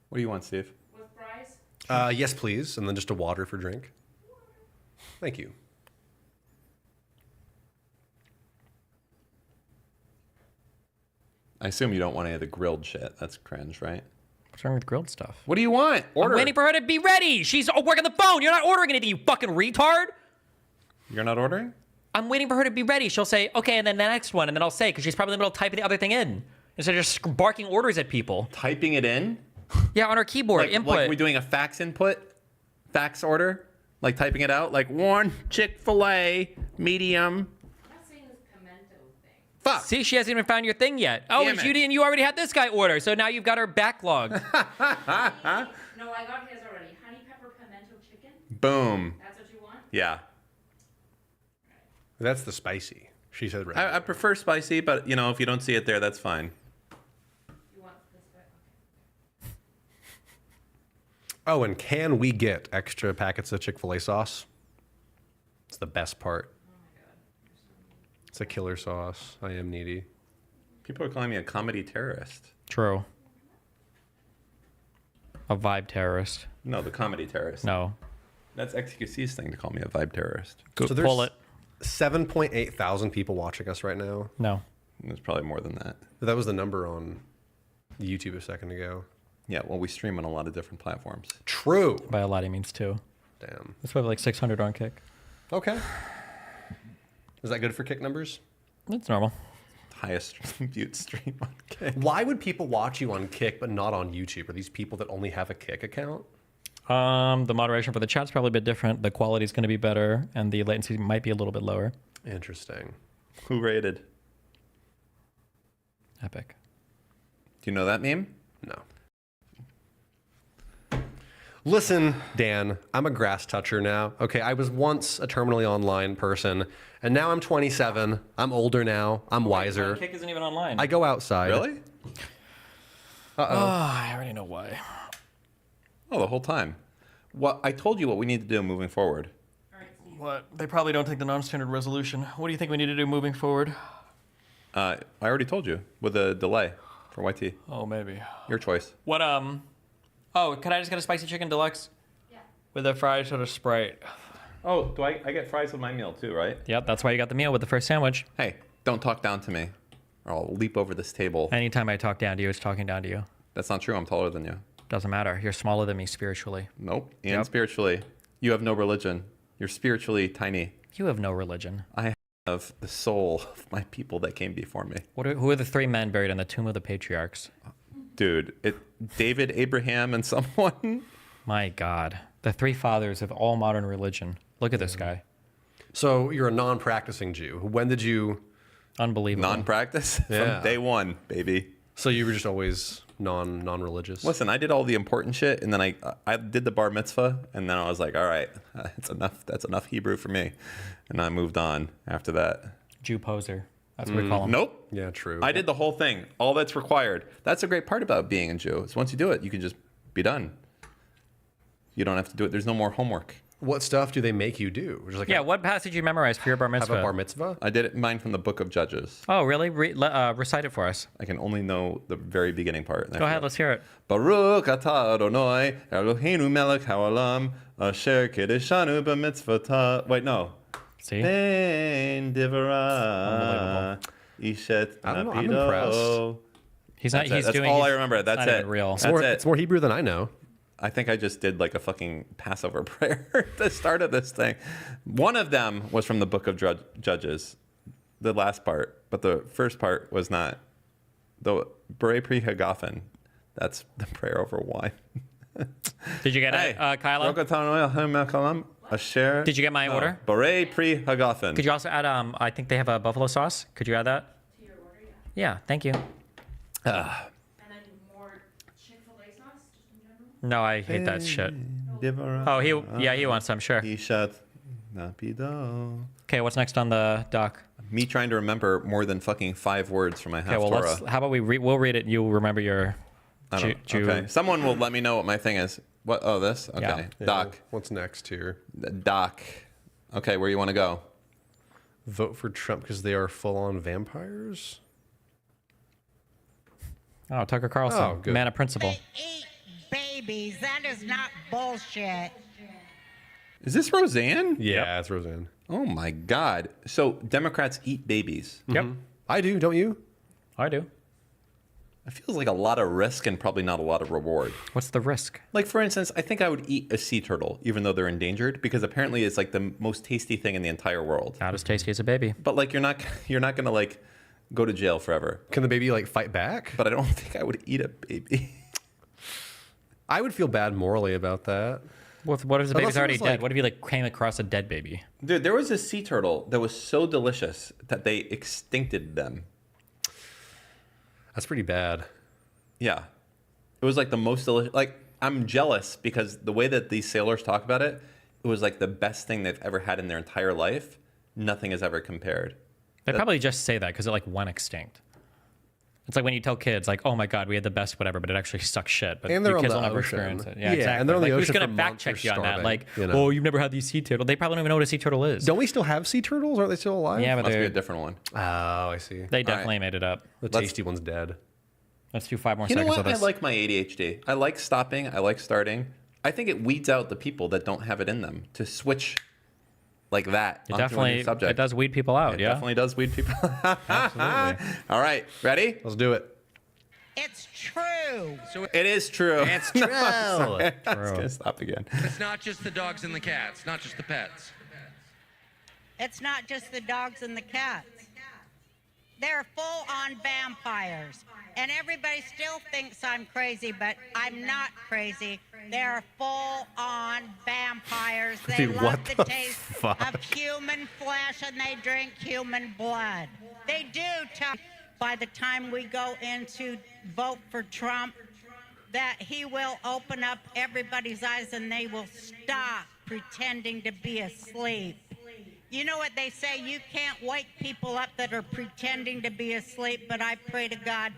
What do you want, Steve? With fries? Yes, please, and then just a water for drink. Thank you. I assume you don't want any of the grilled shit. That's cringe, right? What's wrong with grilled stuff? What do you want? Order. I'm waiting for her to be ready. She's working the phone. You're not ordering anything, you fucking retard. You're not ordering? I'm waiting for her to be ready. She'll say, okay, and then the next one, and then I'll say, because she's probably in the middle of typing the other thing in. Instead of just barking orders at people. Typing it in? Yeah, on her keyboard, input. Like we doing a fax input? Fax order? Like typing it out? Like 1 Chick-fil-A, medium. I'm not saying this pimento thing. Fuck. See, she hasn't even found your thing yet. Oh, Damn and you it. didn't. You already had this guy order, so now you've got her backlog. No, I got his already. Honey pepper pimento chicken? Boom. That's what you want? Yeah. That's the spicy. She said regular. I prefer spicy, but you know, if you don't see it there, that's fine. You want this? Okay. Oh, and can we get extra packets of Chick-fil-A sauce? It's the best part. Oh my god. It's a killer sauce. I am needy. People are calling me a comedy terrorist. True. A vibe terrorist. No, the comedy terrorist. No. That's XQC's thing to call me a vibe terrorist. Go So there's pull it. 7.8 thousand people watching us right now. No. There's probably more than that. That was the number on YouTube a second ago. Yeah, well, we stream on a lot of different platforms. True. By a lot, he means 2. Damn. That's probably like 600 on Kick. Okay. Is that good for Kick numbers? That's normal. Highest viewed stream on Kick. Why would people watch you on Kick but not on YouTube? Are these people that only have a Kick account? The moderation for the chat's probably a bit different. The quality's going to be better, and the latency might be a little bit lower. Interesting. Who rated? Epic. Do you know that meme? No. Listen, Dan, I'm a grass toucher now. Okay, I was once a terminally online person, and now I'm 27. I'm older now. I'm wiser. Kick isn't even online. I go outside. Really? I already know why. Oh, the whole time. What I told you what we need to do moving forward. What? They probably don't take the non-standard resolution. What do you think we need to do moving forward? I already told you with a delay for YT. Oh, maybe. Your choice. What, Oh, could I just get a spicy chicken deluxe? Yeah. With a fries or a Sprite? Oh, do I get fries with my meal too, right? Yep, that's why you got the meal with the first sandwich. Hey, don't talk down to me, or I'll leap over this table. Anytime I talk down to you, it's talking down to you. That's not true. I'm taller than you. Doesn't matter. You're smaller than me spiritually. Nope. And Yep. spiritually. You have no religion. You're spiritually tiny. You have no religion. I have the soul of my people that came before me. Who are the 3 men buried in the tomb of the patriarchs? Dude, David, Abraham, and someone. My God. The 3 fathers of all modern religion. Look at this guy. So you're a non-practicing Jew. When did you... Unbelievable. Non-practice? Yeah. From day one, baby. So you were just always non-religious? Listen, I did all the important shit, and then I did the bar mitzvah, and then I was like, all right, it's enough. That's enough Hebrew for me. And I moved on after that. Jew poser. That's what we call him. Nope. Yeah, true. I did the whole thing. All that's required. That's a great part about being a Jew. Is once you do it, you can just be done. You don't have to do it. There's no more homework. What stuff do they make you do? Just like What passage you memorized for your bar have mitzvah? a bar mitzvah? I did mine from the Book of Judges. Oh, really? Recite it for us. I can only know the very beginning part. Go ahead. Let's hear it. Baruch atah Adonai Eloheinu melech haolam asher kedeshanu b'mitzvotah. Wait, no. See? Ben divra ishet I don't know, I'm napido. impressed. He's not. That's it. He's That's doing. all I he's- remember. it's That's not it. even real. That's It's it. more Hebrew than I know. I think I just did like a fucking Passover prayer at the start of this thing. One of them was from the Book of Judges, the last part, but the first part was not. The B'rei Pri Hagafen, that's the prayer over wine. Did you get it, Kyla? Did you get my order? B'rei Pri Hagafen. Could you also add? I think they have a buffalo sauce. Could you add that? To your order, yeah. Yeah. Thank you. And then more Chick-fil-A sauce, just in general. No, I hate that shit. Oh, he wants some. Sure. Ishet napido. Okay, what's next on the doc? Me trying to remember more than fucking 5 words from my Okay, well, Haftorah. how about we'll read it. You'll remember your. I don't, okay. Someone will let me know what my thing is. What? Oh, this? Okay. Yeah. Doc. What's next here? Doc. Okay, where you want to go? Vote for Trump because they are full-on vampires? Oh, Tucker Carlson, Oh, good. man of principle. Eat babies. That is not bullshit. Is this Roseanne? Yeah, it's Roseanne. Oh my God. So Democrats eat babies. Yep. I do, don't you? I do. It feels like a lot of risk and probably not a lot of reward. What's the risk? Like, for instance, I think I would eat a sea turtle, even though they're endangered, because apparently it's like the most tasty thing in the entire world. Not as tasty as a baby. But like, you're not gonna like go to jail forever. Can the baby like fight back? But I don't think I would eat a baby. I would feel bad morally about that. What if the Unless baby's it already was, dead? like- What if you like came across a dead baby? Dude, there was a sea turtle that was so delicious that they extincted them. That's pretty bad. Yeah. It was like the most delicious. Like, I'm jealous because the way that these sailors talk about it, it was like the best thing they've ever had in their entire life. Nothing has ever compared. They probably just say that because it like went extinct. It's like when you tell kids like, "Oh my God, we had the best whatever," but it actually sucks shit. But And they're your on kids the will never ocean. experience it. Yeah, exactly. and they're on the Like, who's ocean gonna from fact check monsters you on that? starving, Like, you know? oh, you've never had these sea turtles. They probably don't even know what a sea turtle is. Don't we still have sea turtles? Aren't they still alive? Yeah, but Must be a they're, different one. Oh, I see. they definitely made it up. The tasty one's dead. Let's do 5 more You know seconds what? of I this. like my ADHD. I like stopping. I like starting. I think it weeds out the people that don't have it in them to switch like that It onto a definitely new subject. it does weed people out. It Yeah, definitely does weed people. absolutely. All right, ready? Let's do it. It's true. It is true. It's true. I was gonna stop again. It's not just the dogs and the cats, not just the pets. It's not just the dogs and the cats. They're full-on vampires. And everybody still thinks I'm crazy, but I'm not crazy. They're full-on vampires. They Dude, love what the the taste fuck? of human flesh, and they drink human blood. They do tell by the time we go in to vote for Trump that he will open up everybody's eyes and they will stop pretending to be asleep. You know what they say, you can't wake people up that are pretending to be asleep, but I pray to God,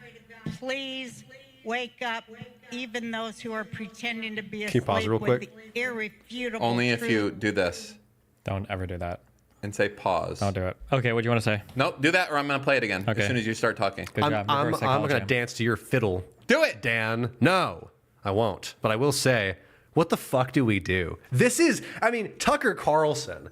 please wake up even those who are pretending to be Can you asleep pause real with quick? the irrefutable Only if truth. you do this Don't ever do that. and say pause. Don't do it. Okay, what do you want to say? Nope, do that or I'm gonna play it again Okay. as soon as you start talking. Good job. I'm Reverse going to psychology. dance to your fiddle. Do it! Dan. No, I won't. But I will say, what the fuck do we do? This is, I mean, Tucker Carlson.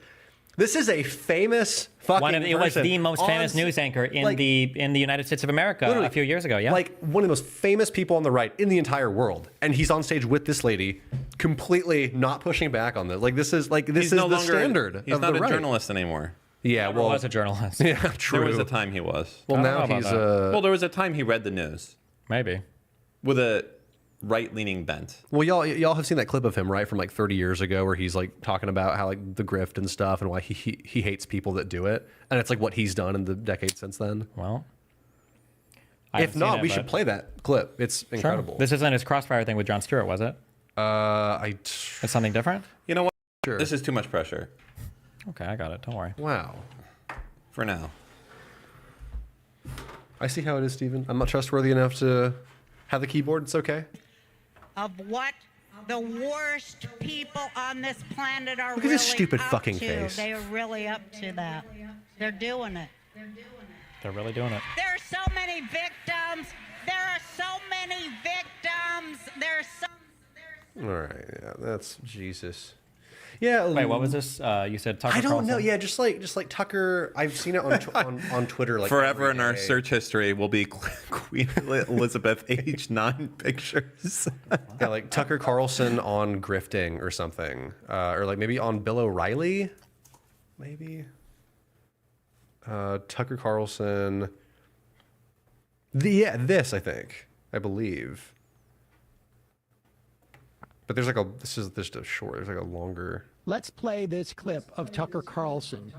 This is a famous fucking It was person the most on famous news anchor in like, the United States of America literally, a few years ago. Yeah, Like one of the most famous people on the right in the entire world. And he's on stage with this lady completely not pushing back on this. Like this is He's is no the longer, standard. He's of not the a right. journalist anymore. Yeah, Never well, was a journalist. yeah, true. There was a time he was. Well, I don't now know about he's that. Well, there was a time he read the news Maybe. with a right-leaning bent. Well, y'all have seen that clip of him, right, from like 30 years ago, where he's like talking about how like the grift and stuff, and why he hates people that do it, and it's like what he's done in the decade since then. Well, if not, we should play that clip. It's incredible. This isn't his Crossfire thing with Jon Stewart, was it? It's something different. You know what? Sure. This is too much pressure. Okay, I got it. Don't worry. Wow. For now. I see how it is, Steven. I'm not trustworthy enough to have the keyboard. It's okay. Of what the worst people on this planet are Look at really this stupid up fucking to. face. They are really up to that. They're doing it. They're really doing it. There are so many victims. There are so many victims. There's so. All right. Yeah, that's Jesus. Yeah. Wait, what was this? You said Tucker I don't know. Carlson? Yeah, just like Tucker. I've seen it on Twitter. Like Forever in every our day. search history will be Queen Elizabeth age 9 pictures. Yeah, like Tucker Carlson on grifting or something, or like maybe on Bill O'Reilly, maybe. Tucker Carlson. This I think, I believe. But there's like this is just a short. There's like a longer. Let's play this clip of Tucker Carlson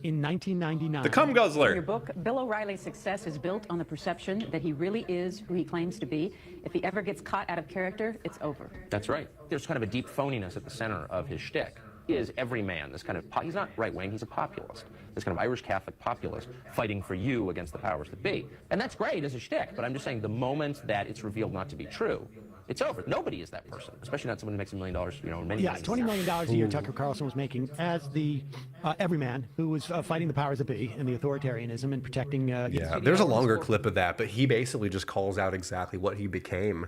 in 1999. The cum guzzler. In your book, Bill O'Reilly's success is built on the perception that he really is who he claims to be. If he ever gets caught out of character, it's over. That's right. There's kind of a deep phoniness at the center of his shtick. He is every man. This kind of he's not right wing. He's a populist. This kind of Irish Catholic populist fighting for you against the powers that be. And that's great as a shtick. But I'm just saying the moment that it's revealed not to be true, it's over. Nobody is that person, especially not someone who makes $1 million, many Yeah, $20 million a year Tucker Carlson was making as the everyman who was fighting the powers that be and the authoritarianism and protecting. Yeah, there's a longer clip of that, but he basically just calls out exactly what he became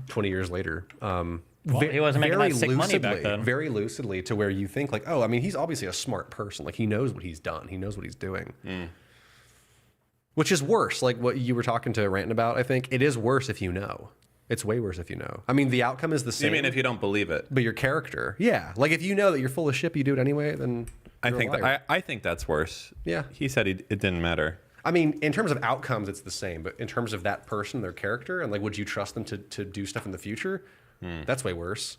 20 years later. Well, he wasn't making very that sick money back then. Very lucidly, to where you think like, oh, I mean, he's obviously a smart person. Like he knows what he's done. He knows what he's doing. Which is worse. Like what you were talking to Ranton about. I think it is worse if you know. It's way worse if you know. I mean, the outcome is the same. You mean if you don't believe it? But your character, yeah. Like if you know that you're full of shit, but you do it anyway, then I you're a think liar. I think that's worse. Yeah. He said it didn't matter. I mean, in terms of outcomes, it's the same. But in terms of that person, their character, and like, would you trust them to do stuff in the future? That's way worse.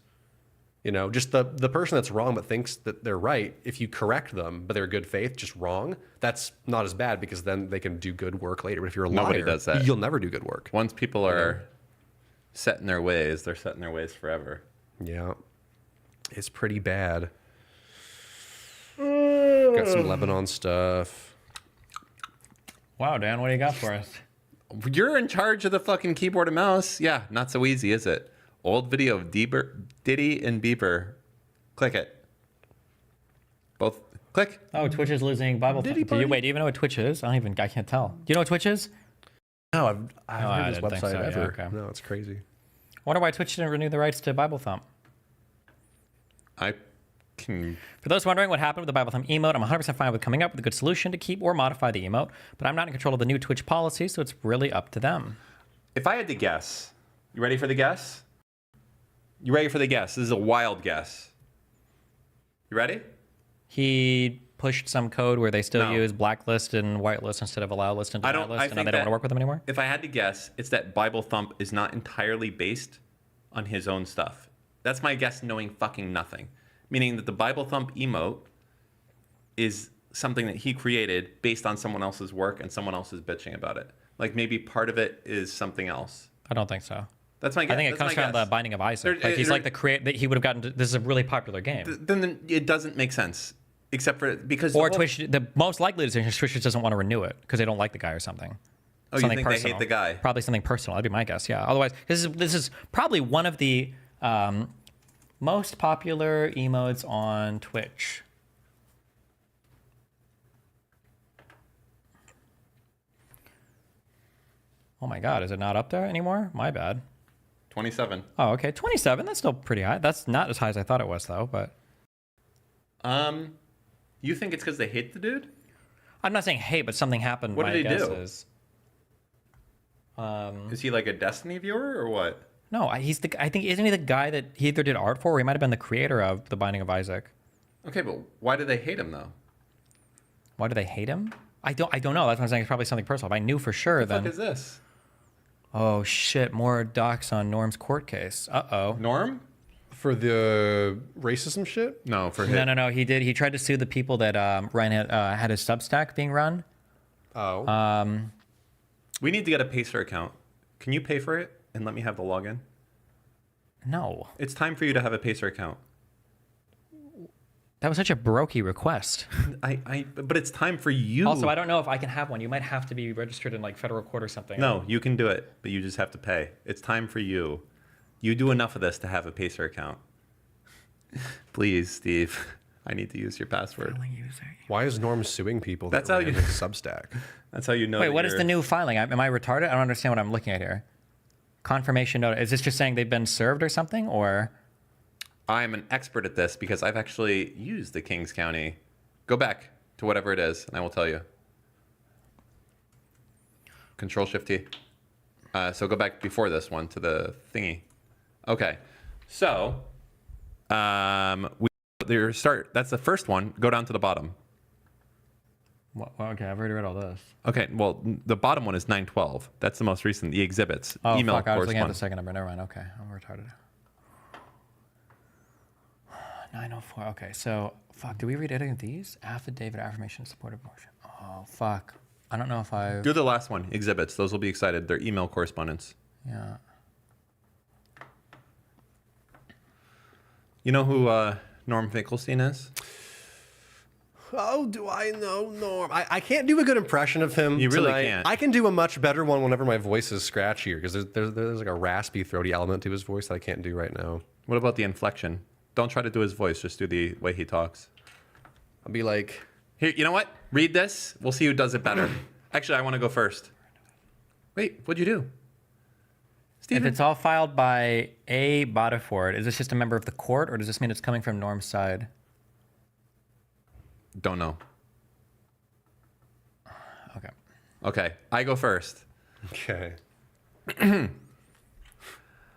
You know, just the person that's wrong but thinks that they're right, if you correct them, but they're good faith, just wrong, that's not as bad because then they can do good work later. But if you're a Nobody liar, does that. you'll never do good work. Once people are set in their ways, they're set in their ways forever. Yeah. It's pretty bad. Got some Lebanon stuff. Wow, Dan, what do you got for us? You're in charge of the fucking keyboard and mouse. Yeah, not so easy, is it? Old video of Diddy and Bieber. Click it. Both. Click. Oh, Twitch is losing Bible. Diddy Do you wait? Do you even know what Twitch is? I can't tell. Do you know what Twitch is? No, I've I heard this didn't think website so, yeah, ever. okay. No, it's crazy. I wonder why Twitch didn't renew the rights to Bible Thump. I can. For those wondering what happened with the Bible Thump emote, I'm 100% fine with coming up with a good solution to keep or modify the emote, but I'm not in control of the new Twitch policy, so it's really up to them. If I had to guess, you ready for the guess? You ready for the guess? This is a wild guess. You ready? He pushed some code where they still No. use blacklist and whitelist instead of allow list and I deny don't. list, I and now think they don't want to work with them anymore. If I had to guess, it's that Bible Thump is not entirely based on his own stuff. That's my guess, knowing fucking nothing. Meaning that the Bible Thump emote is something that he created based on someone else's work and someone else is bitching about it. Like maybe part of it is something else. I don't think so. That's my guess. I think it That's comes my from guess. the Binding of Isaac. Like he's like the create that he would have gotten. This is a really popular game. Then it doesn't make sense, except for because Or Twitch. The most likely decision is Twitch just doesn't want to renew it because they don't like the guy or something. Oh, you Something think they hate the guy? Probably something personal. That'd be my guess. Yeah. Otherwise, this is probably one of the most popular emotes on Twitch. Oh my God, is it not up there anymore? My bad. 27. Oh, okay. 27, that's still pretty high. That's not as high as I thought it was, though, but... You think it's because they hate the dude? I'm not saying hate, but something happened. What did he do? Is he like a Destiny viewer or what? No, I think isn't he the guy that he either did art for, or he might have been the creator of The Binding of Isaac. Okay, but why do they hate him though? Why do they hate him? I don't know. That's what I'm saying. It's probably something personal. If I knew for sure, What the then. fuck is this? Oh shit! More docs on Norm's court case. Norm? For the racism shit? No, for No. He tried to sue the people that had his Substack being run. Oh. We need to get a Pacer account. Can you pay for it and let me have the login? No. It's time for you to have a Pacer account. That was such a brokey request. But it's time for you. Also, I don't know if I can have one. You might have to be registered in like federal court or something. No, you can do it, but you just have to pay. It's time for you. You do enough of this to have a Pacer account. Please, Steve. I need to use your password. Why is Norm suing people? That's that how ran you- his Substack. That's how you know. Wait, that what is you're- the new filing? Am I retarded? I don't understand what I'm looking at here. Confirmation notice. Is this just saying they've been served or something, or? I'm an expert at this because I've actually used the Kings County. Go back to whatever it is, and I will tell you. Control Shift T. So go back before this one to the thingy. Okay, so that's the first one. Go down to the bottom. Well, okay, I've already read all this. Okay, well the bottom one is 912. That's the most recent. The exhibits. Oh Email fuck! I was looking at the correspondence. second number. Never mind. Okay, I'm retarded. 904. Okay, so fuck. Do we read any of these? Affidavit, affirmation, support, abortion. Oh fuck. I don't know if I. Do the last one. Exhibits. Those will be excited. They're email correspondence. Yeah. You know who Norm Finkelstein is? Oh, do I know Norm? I can't do a good impression of him. You really tonight. can't. I can do a much better one whenever my voice is scratchier because there's like a raspy, throaty element to his voice that I can't do right now. What about the inflection? Don't try to do his voice. Just do the way he talks. I'll be like, here. You know what? Read this. We'll see who does it better. Actually, I want to go first. Wait, what'd you do? If it's all filed by A. Bodiford, is this just a member of the court, or does this mean it's coming from Norm's side? Don't know. Okay. Okay, I go first. Okay.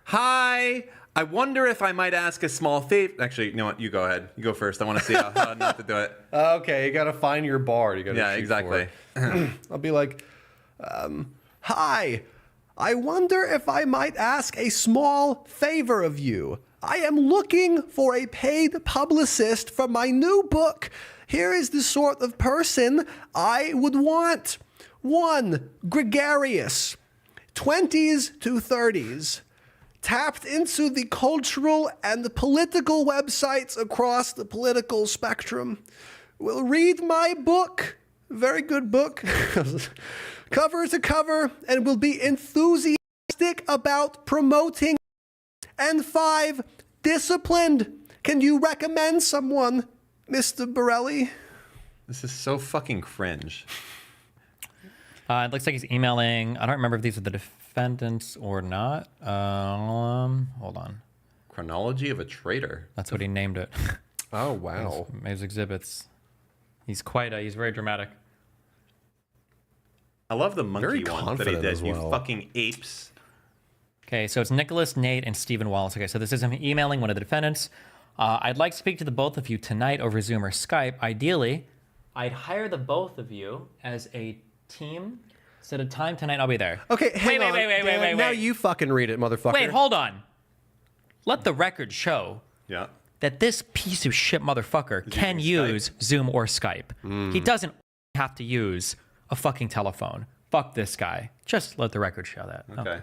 Hi. I wonder if I might ask a small favor. Actually, you know what? You go ahead. You go first. I want to see how not to do it. Okay, you gotta find your bar. You gotta Yeah, shoot exactly. for it. I'll be like, hi. I wonder if I might ask a small favor of you. I am looking for a paid publicist for my new book. Here is the sort of person I would want. 1. Gregarious. 20s to 30s. Tapped into the cultural and the political websites across the political spectrum. Will read my book. Very good book. Cover to cover, and will be enthusiastic about promoting. And 5, disciplined. Can you recommend someone, Mr. Borelli? This is so fucking cringe. It looks like he's emailing. I don't remember if these are the defendants or not. Hold on. Chronology of a traitor. That's what he named it. Oh, wow. His exhibits. He's quite. He's very dramatic. I love the monkey Very one that he confident did. as You well. fucking apes. Okay, so it's Nicholas, Nate, and Stephen Wallace. Okay, so this is him emailing one of the defendants. I'd like to speak to the both of you tonight over Zoom or Skype. Ideally, I'd hire the both of you as a team. Set a time tonight. I'll be there. Okay, hang on. Wait. Now you fucking read it, motherfucker. Wait, hold on. Let the record show Yeah. that this piece of shit motherfucker can use Zoom or Skype. He doesn't have to use a fucking telephone. Fuck this guy. Just let the record show that. Okay.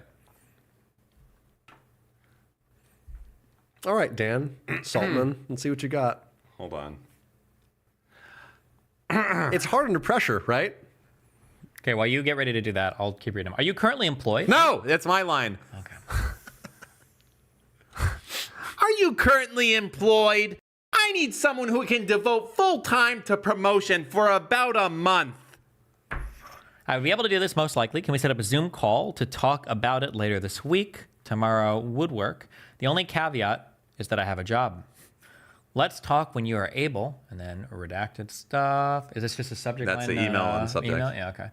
All right, Dan Saltman. Let's see what you got. Hold on. It's hard under pressure, right? Okay, while you get ready to do that, I'll keep reading. Are you currently employed? No, that's my line. Okay. Are you currently employed? I need someone who can devote full time to promotion for about a month. I would be able to do this most likely. Can we set up a Zoom call to talk about it later this week? Tomorrow would work. The only caveat is that I have a job. Let's talk when you are able, and then redacted stuff. Is this just a subject line? That's the email on the subject. Email? Yeah, okay.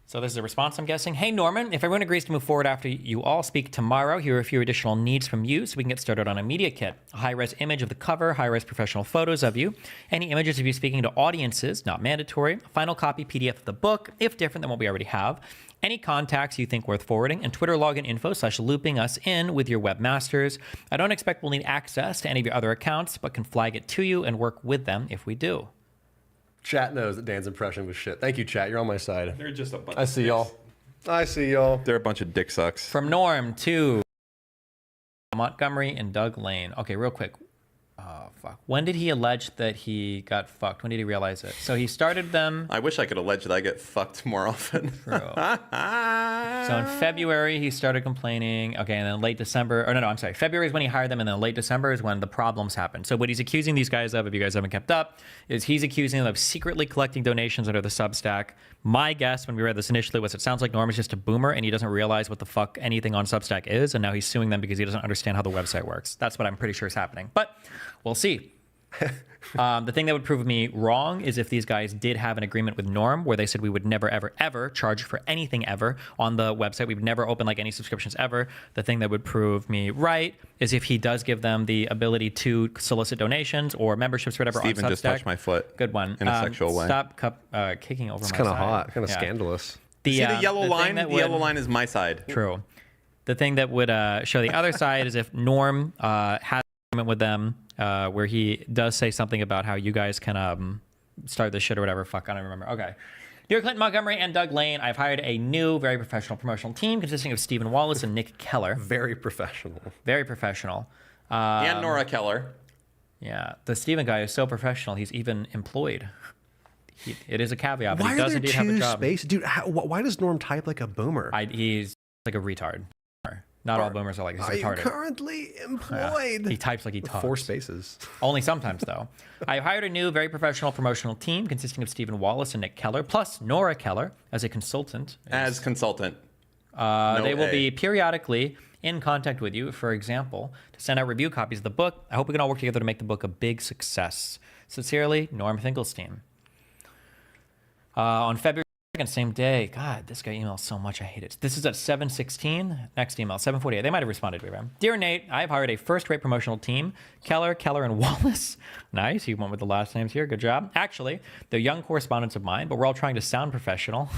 So this is a response, I'm guessing. Hey, Norman, if everyone agrees to move forward after you all speak tomorrow, here are a few additional needs from you so we can get started on a media kit. A high-res image of the cover, high-res professional photos of you, any images of you speaking to audiences, not mandatory, a final copy PDF of the book, if different than what we already have, any contacts you think worth forwarding, and Twitter login info / looping us in with your webmasters. I don't expect we'll need access to any of your other accounts, but can flag it to you and work with them if we do. Chat knows that Dan's impression was shit. Thank you, chat. You're on my side. They're just a bunch I see y'all. I see y'all. They're a bunch of dick sucks. From Norm to Montgomery and Doug Lane. Okay, real quick. Oh, fuck. When did he allege that he got fucked? When did he realize it? So he started them. I wish I could allege that I get fucked more often. True. So in February, he started complaining. Okay, and then late December, or no, I'm sorry. February is when he hired them, and then late December is when the problems happened. So what he's accusing these guys of, if you guys haven't kept up, is he's accusing them of secretly collecting donations under the Substack. My guess when we read this initially was it sounds like Norm is just a boomer and he doesn't realize what the fuck anything on Substack is, and now he's suing them because he doesn't understand how the website works. That's what I'm pretty sure is happening. But we'll see. The thing that would prove me wrong is if these guys did have an agreement with Norm where they said we would never, ever, ever charge for anything ever on the website. We would never open like any subscriptions ever. The thing that would prove me right is if he does give them the ability to solicit donations or memberships or whatever Steven on Substack. just touched my foot. Good one. In a sexual way. Stop kicking over It's my kind of side. hot, kind of Yeah. scandalous. See the yellow line? thing The that yellow would- line is my side. True. The thing that would show the other side is if Norm has an agreement with them where he does say something about how you guys can start this shit or whatever. Fuck, I don't remember. Okay. Dear Clinton Montgomery and Doug Lane, I've hired a new, very professional promotional team consisting of Stephen Wallace and Nick Keller. Very professional. Very professional. And Nora Keller. Yeah. The Stephen guy is so professional, he's even employed. It is a caveat, but Why he are does there indeed have a two job. spaces? Dude, why does Norm type like a boomer? He's like a retard. Not all boomers are like this. Are you Retarded. currently employed? He types like he talks. 4 spaces. Only sometimes, though. I hired a new, very professional promotional team consisting of Stephen Wallace and Nick Keller, plus Nora Keller as a consultant. As consultant. They will be periodically in contact with you, for example, to send out review copies of the book. I hope we can all work together to make the book a big success. Sincerely, Norm Finkelstein. On February 2nd, same day. God, this guy emails so much. I hate it. This is at 7:16. Next email, 7:48. They might have responded to me. Dear Nate, I have hired a first-rate promotional team. Keller, and Wallace. Nice. You went with the last names here. Good job. Actually, they're young correspondents of mine, but we're all trying to sound professional.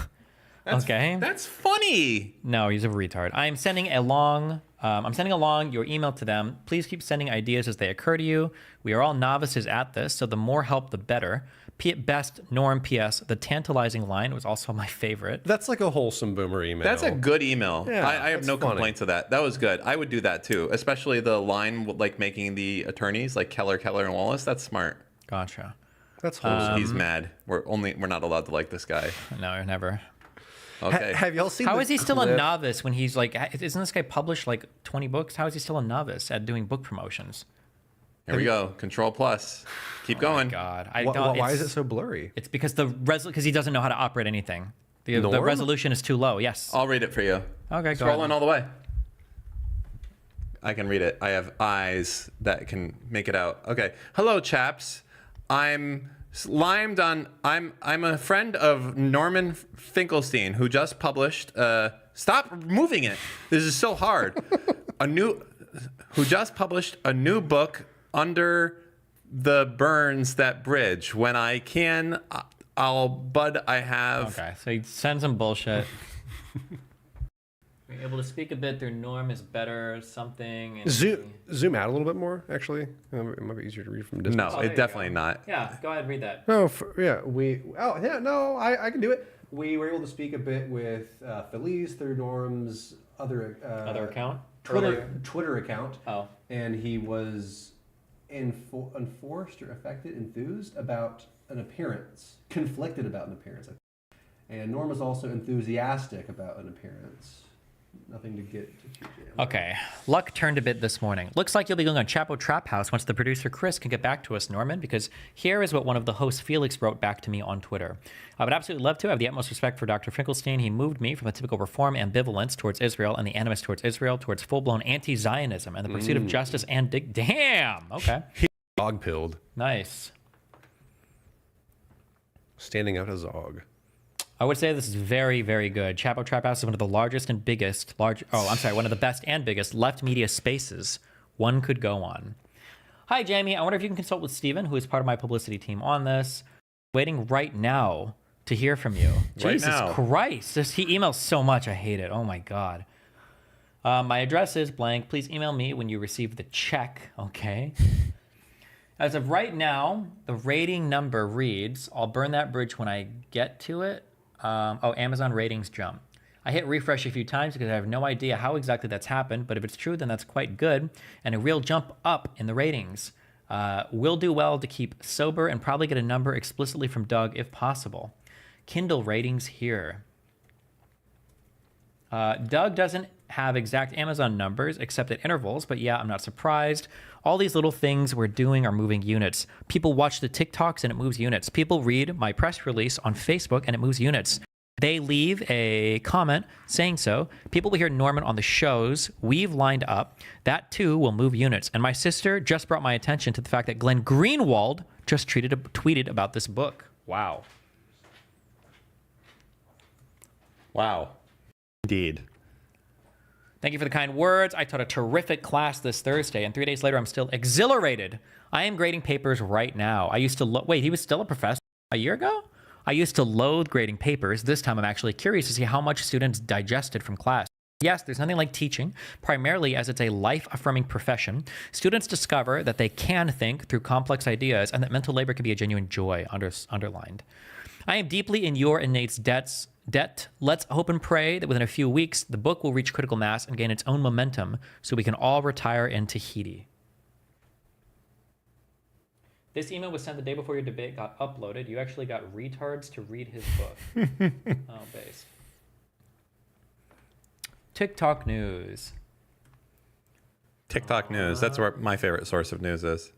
Okay. That's funny. No, he's a retard. I'm sending along your email to them. Please keep sending ideas as they occur to you. We are all novices at this, so the more help, the better. Best Norm PS. The tantalizing line was also my favorite. That's like a wholesome boomer email. That's a good email. Yeah, I have that's no funny. complaints with that. That was good. I would do that too, especially the line like making the attorneys like Keller, and Wallace. That's smart. Gotcha. That's wholesome. He's mad. We're not allowed to like this guy. No, never. Okay. Have y'all seen? How the is he still a clip? novice when he's like? Isn't this guy published like 20 books? How is he still a novice at doing book promotions? Here we go. Control plus. Keep going. God, Why is it so blurry? It's because because he doesn't know how to operate anything. The Norm? resolution is too low. Yes. I'll read it for you. Okay, go Scroll ahead. in all the way. I can read it. I have eyes that can make it out. Okay. Hello, chaps. I'm a friend of Norman Finkelstein, who just published. Stop moving it. This is so hard. Who just published a new book, Under the Burns That Bridge. When I can, I have. Okay, so he sends him bullshit. Being able to speak a bit through Norm is better. Something. And Zoom out a little bit more. Actually, it might be easier to read from a distance. No, it's definitely not. Yeah, go ahead, read that. No, I can do it. We were able to speak a bit with Feliz through Norm's other account, Twitter account. Oh, and he was enforced or affected, enthused about an appearance, conflicted about an appearance. And Norm was also enthusiastic about an appearance. Nothing to get too jammed. okay. Luck turned a bit this morning. Looks like you'll be going on Chapo Trap House once the producer Chris can get back to us, Norman, because here is what one of the hosts, Felix, wrote back to me on Twitter. I would absolutely love to. I have the utmost respect for Dr. Finkelstein. He moved me from a typical reform ambivalence towards Israel and the animus towards Israel towards full-blown anti-Zionism and the pursuit of justice and damn. Okay. Dog-pilled. Nice. Standing out as Zog. I would say this is very, very good. Chapo Trap House is one of the largest and biggest, one of the best and biggest left media spaces one could go on. Hi, Jamie. I wonder if you can consult with Steven, who is part of my publicity team on this. Waiting right now to hear from you. Right Jesus now. Christ. He emails so much. I hate it. Oh, my God. My address is blank. Please email me when you receive the check. Okay. As of right now, the rating number reads, I'll burn that bridge when I get to it. Amazon ratings jump. I hit refresh a few times because I have no idea how exactly that's happened, but if it's true, then that's quite good and a real jump up in the ratings. Will do well to keep sober and probably get a number explicitly from Doug if possible. Kindle ratings here. Doug doesn't have exact Amazon numbers except at intervals, but yeah, I'm not surprised. All these little things we're doing are moving units. People watch the TikToks and it moves units. People read my press release on Facebook and it moves units. They leave a comment saying so. People will hear Norman on the shows we've lined up. That too will move units. And my sister just brought my attention to the fact that Glenn Greenwald just tweeted about this book. Wow. Wow. Indeed. Thank you for the kind words. I taught a terrific class this Thursday, and 3 days later, I'm still exhilarated. I am grading papers right now. I used to wait, he was still a professor a year ago? I used to loathe grading papers. This time, I'm actually curious to see how much students digested from class. Yes, there's nothing like teaching, primarily as it's a life-affirming profession. Students discover that they can think through complex ideas and that mental labor can be a genuine joy, underlined. I am deeply in your and Nate's debt. Let's hope and pray that within a few weeks, the book will reach critical mass and gain its own momentum so we can all retire in Tahiti. This email was sent the day before your debate got uploaded. You actually got retards to read his book. Based. TikTok news. TikTok news. That's where my favorite source of news is.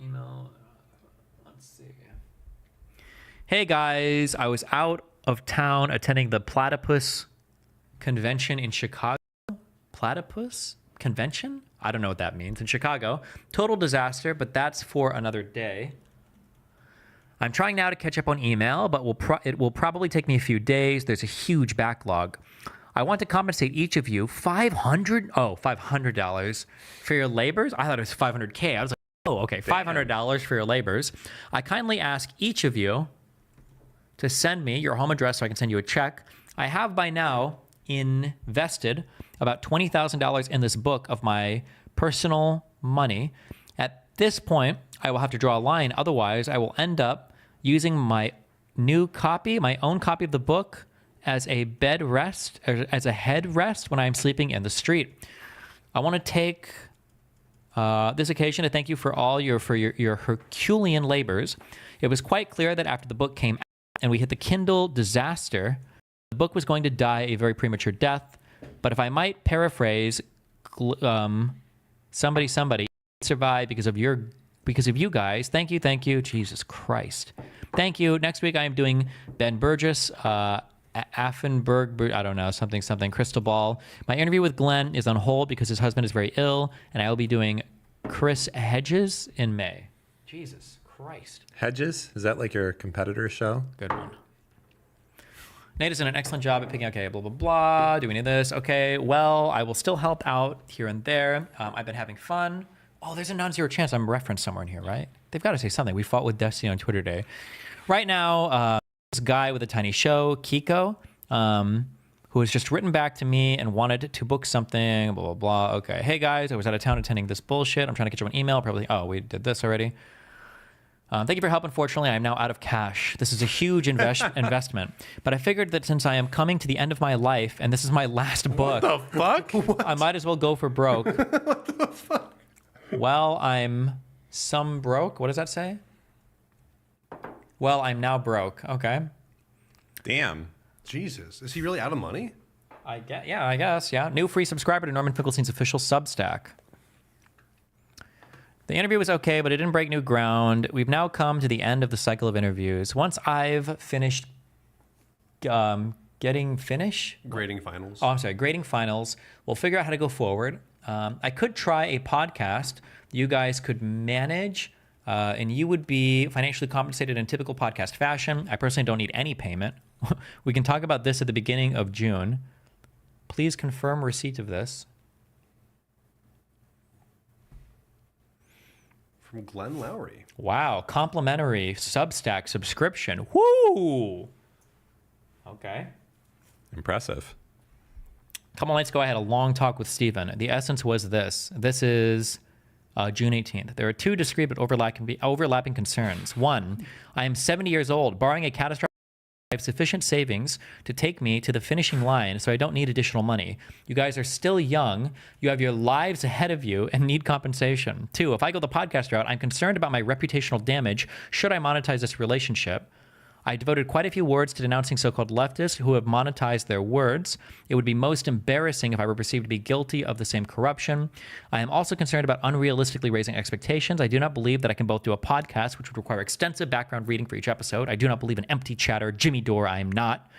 Email. Let's see. Hey guys, I was out of town attending the Platypus Convention in Chicago. Platypus Convention? I don't know what that means. In Chicago. Total disaster, but that's for another day. I'm trying now to catch up on email, but it will probably take me a few days. There's a huge backlog. I want to compensate each of you $500 for your labors. I thought it was $500K. I was like, oh, okay, $500 for your labors. I kindly ask each of you to send me your home address so I can send you a check. I have by now invested about $20,000 in this book of my personal money. At this point, I will have to draw a line. Otherwise, I will end up using my own copy of the book as a bed rest, or as a head rest when I'm sleeping in the street. I want to take this occasion to thank you for all your Herculean labors. It was quite clear that after the book came out and we hit the Kindle disaster, the book was going to die a very premature death. But if I might paraphrase, somebody survived because of you guys. Thank you. Jesus Christ. Thank you. Next week I am doing Ben Burgess, Affenberg, I don't know, something, Crystal Ball. My interview with Glenn is on hold because his husband is very ill, and I will be doing Chris Hedges in May. Jesus Christ. Hedges? Is that like your competitor's show? Good one. Nate has done an excellent job at picking, okay, blah, blah, blah. Do we need this? Okay, well, I will still help out here and there. I've been having fun. Oh, there's a non-zero chance I'm referenced somewhere in here, right? They've got to say something. We fought with Destiny on Twitter Day. Right now, this guy with a tiny show, Kiko, who has just written back to me and wanted to book something, blah, blah, blah. Okay, hey guys, I was out of town attending this bullshit. I'm trying to get you an email. Probably, we did this already. Thank you for your help. Unfortunately, I am now out of cash. This is a huge investment. But I figured that since I am coming to the end of my life and this is my last book, what the fuck? I might as well go for broke. What the fuck? Well, I'm some broke. What does that say? Well, I'm now broke. Okay. Damn. Jesus. Is he really out of money? I guess. Yeah. New free subscriber to Norman Finkelstein's official Substack. The interview was okay, but it didn't break new ground. We've now come to the end of the cycle of interviews. Once I've finished grading finals. Oh, I'm sorry, grading finals. We'll figure out how to go forward. I could try a podcast you guys could manage, and you would be financially compensated in typical podcast fashion. I personally don't need any payment. We can talk about this at the beginning of June. Please confirm receipt of this. From Glenn Lowry. Wow, complimentary Substack subscription. Woo! Okay. Impressive. Couple nights ago, I had a long talk with Stephen. The essence was this. This is June 18th. There are two discrete but overlapping concerns. One, I am 70 years old. Barring a catastrophic, I have sufficient savings to take me to the finishing line, so I don't need additional money. You guys are still young. You have your lives ahead of you and need compensation. Two, if I go the podcast route, I'm concerned about my reputational damage should I monetize this relationship. I devoted quite a few words to denouncing so-called leftists who have monetized their words. It would be most embarrassing if I were perceived to be guilty of the same corruption. I am also concerned about unrealistically raising expectations. I do not believe that I can both do a podcast, which would require extensive background reading for each episode. I do not believe in empty chatter. Jimmy Dore, I am not.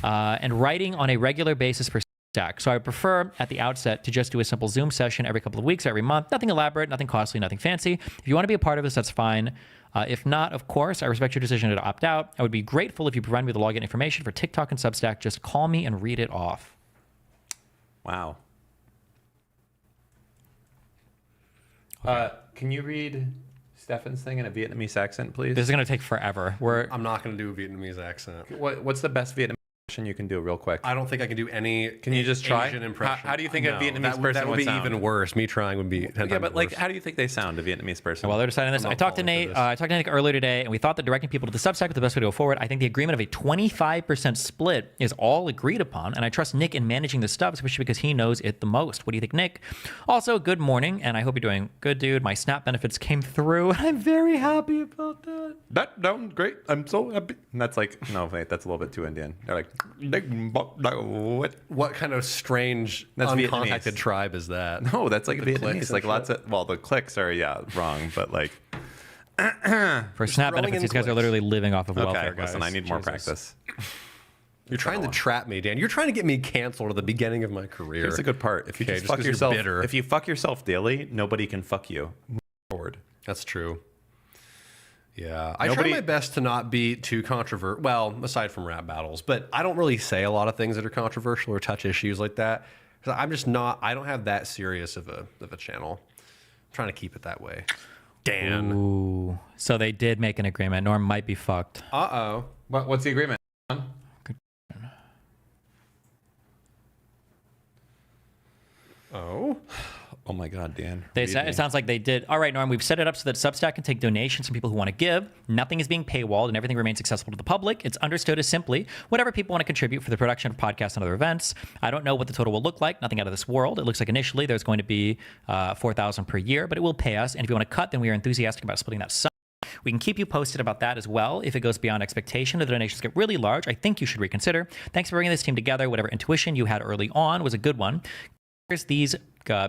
And writing on a regular basis for Substack. So I prefer at the outset to just do a simple Zoom session every couple of weeks, every month. Nothing elaborate, nothing costly, nothing fancy. If you want to be a part of this, that's fine. If not, of course, I respect your decision to opt out. I would be grateful if you provide me with the login information for TikTok and Substack. Just call me and read it off. Wow. Can you read Stefan's thing in a Vietnamese accent, please? This is going to take forever. I'm not going to do a Vietnamese accent. What's the best Vietnamese impression you can do real quick? I don't think I can do any. Can you just try? Asian impression? How do you think a Vietnamese person that would be sound? even worse. Me trying would be 10 Yeah, but times like, worse. how do you think they sound, a Vietnamese person? Well, they're deciding this. I'm I not talked to falling Nate. for this. I talked to Nick earlier today, and we thought that directing people to the Substack was the best way to go forward. I think the agreement of a 25% split is all agreed upon, and I trust Nick in managing this stuff, especially because he knows it the most. What do you think, Nick? Also, good morning, and I hope you're doing good, dude. My SNAP benefits came through, and I'm very happy about that. That sounds great. I'm so happy. And that's like, no, wait, that's a little bit too Indian. They're like, What kind of strange, That's uncontacted Vietnamese. tribe is that? No, that's like The Vietnamese. clicks Like and lots shit? of, well, the clicks are, wrong, but like, For SNAP throwing benefits, in these guys are clicks. literally living off of welfare, okay, guys. listen, I need more Jesus. practice. You're trying to trap me, Dan. You're trying to get me canceled at the beginning of my career. Here's the good part. If you Okay, just just fuck 'cause you're yourself, bitter. if you fuck yourself daily, nobody can fuck you. Move forward. That's true. Yeah, I Nobody- try my best to not be too controversial. Well, aside from rap battles, but I don't really say a lot of things that are controversial or touch issues like that. 'Cause I'm just not. I don't have that serious of a channel. I'm trying to keep it that way. Dan. Ooh. So they did make an agreement. Norm might be fucked. Uh-oh. What's the agreement? Oh. Oh my God, Dan. It sounds like they did. All right, Norm, we've set it up so that Substack can take donations from people who want to give. Nothing is being paywalled and everything remains accessible to the public. It's understood as simply whatever people want to contribute for the production of podcasts and other events. I don't know what the total will look like. Nothing out of this world. It looks like initially there's going to be $4,000 per year, but it will pay us. And if you want to cut, then we are enthusiastic about splitting that sum. We can keep you posted about that as well. If it goes beyond expectation or the donations get really large, I think you should reconsider. Thanks for bringing this team together. Whatever intuition you had early on was a good one. Here's these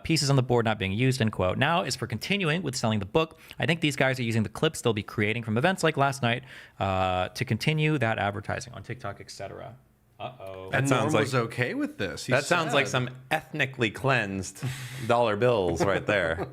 pieces on the board not being used, end quote. Now is for continuing with selling the book. I think these guys are using the clips they'll be creating from events like last night to continue that advertising on TikTok, etc. Uh-oh. That And sounds Norm like was okay with this. He that sounds like said. some ethnically cleansed dollar bills right there.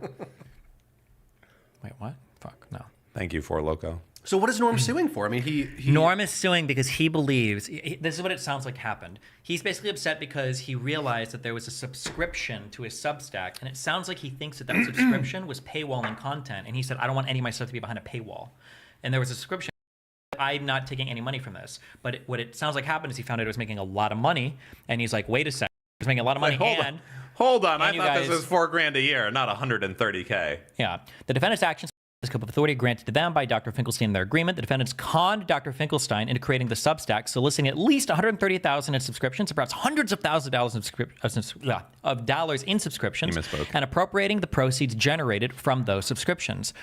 Wait, what? Fuck, no. Thank you, For Loco. So what is Norm suing for? I mean, he Norm is suing because he believes this is what it sounds like happened. He's basically upset because he realized that there was a subscription to his Substack, and it sounds like he thinks that that subscription was paywalling content. And he said, "I don't want any of my stuff to be behind a paywall." And there was a subscription. I'm not taking any money from this. But what it sounds like happened is he found out it was making a lot of money, and he's like, "Wait a second, it's making a lot of money." Wait, hold on. I you thought guys- this was $4,000 a year, not 130K. Yeah. The defendant's actions scope of authority granted to them by Dr. Finkelstein in their agreement. The defendants conned Dr. Finkelstein into creating the Substack, soliciting at least $130,000 in subscriptions, or perhaps hundreds of thousands of dollars in subscriptions, You misspoke. and appropriating the proceeds generated from those subscriptions.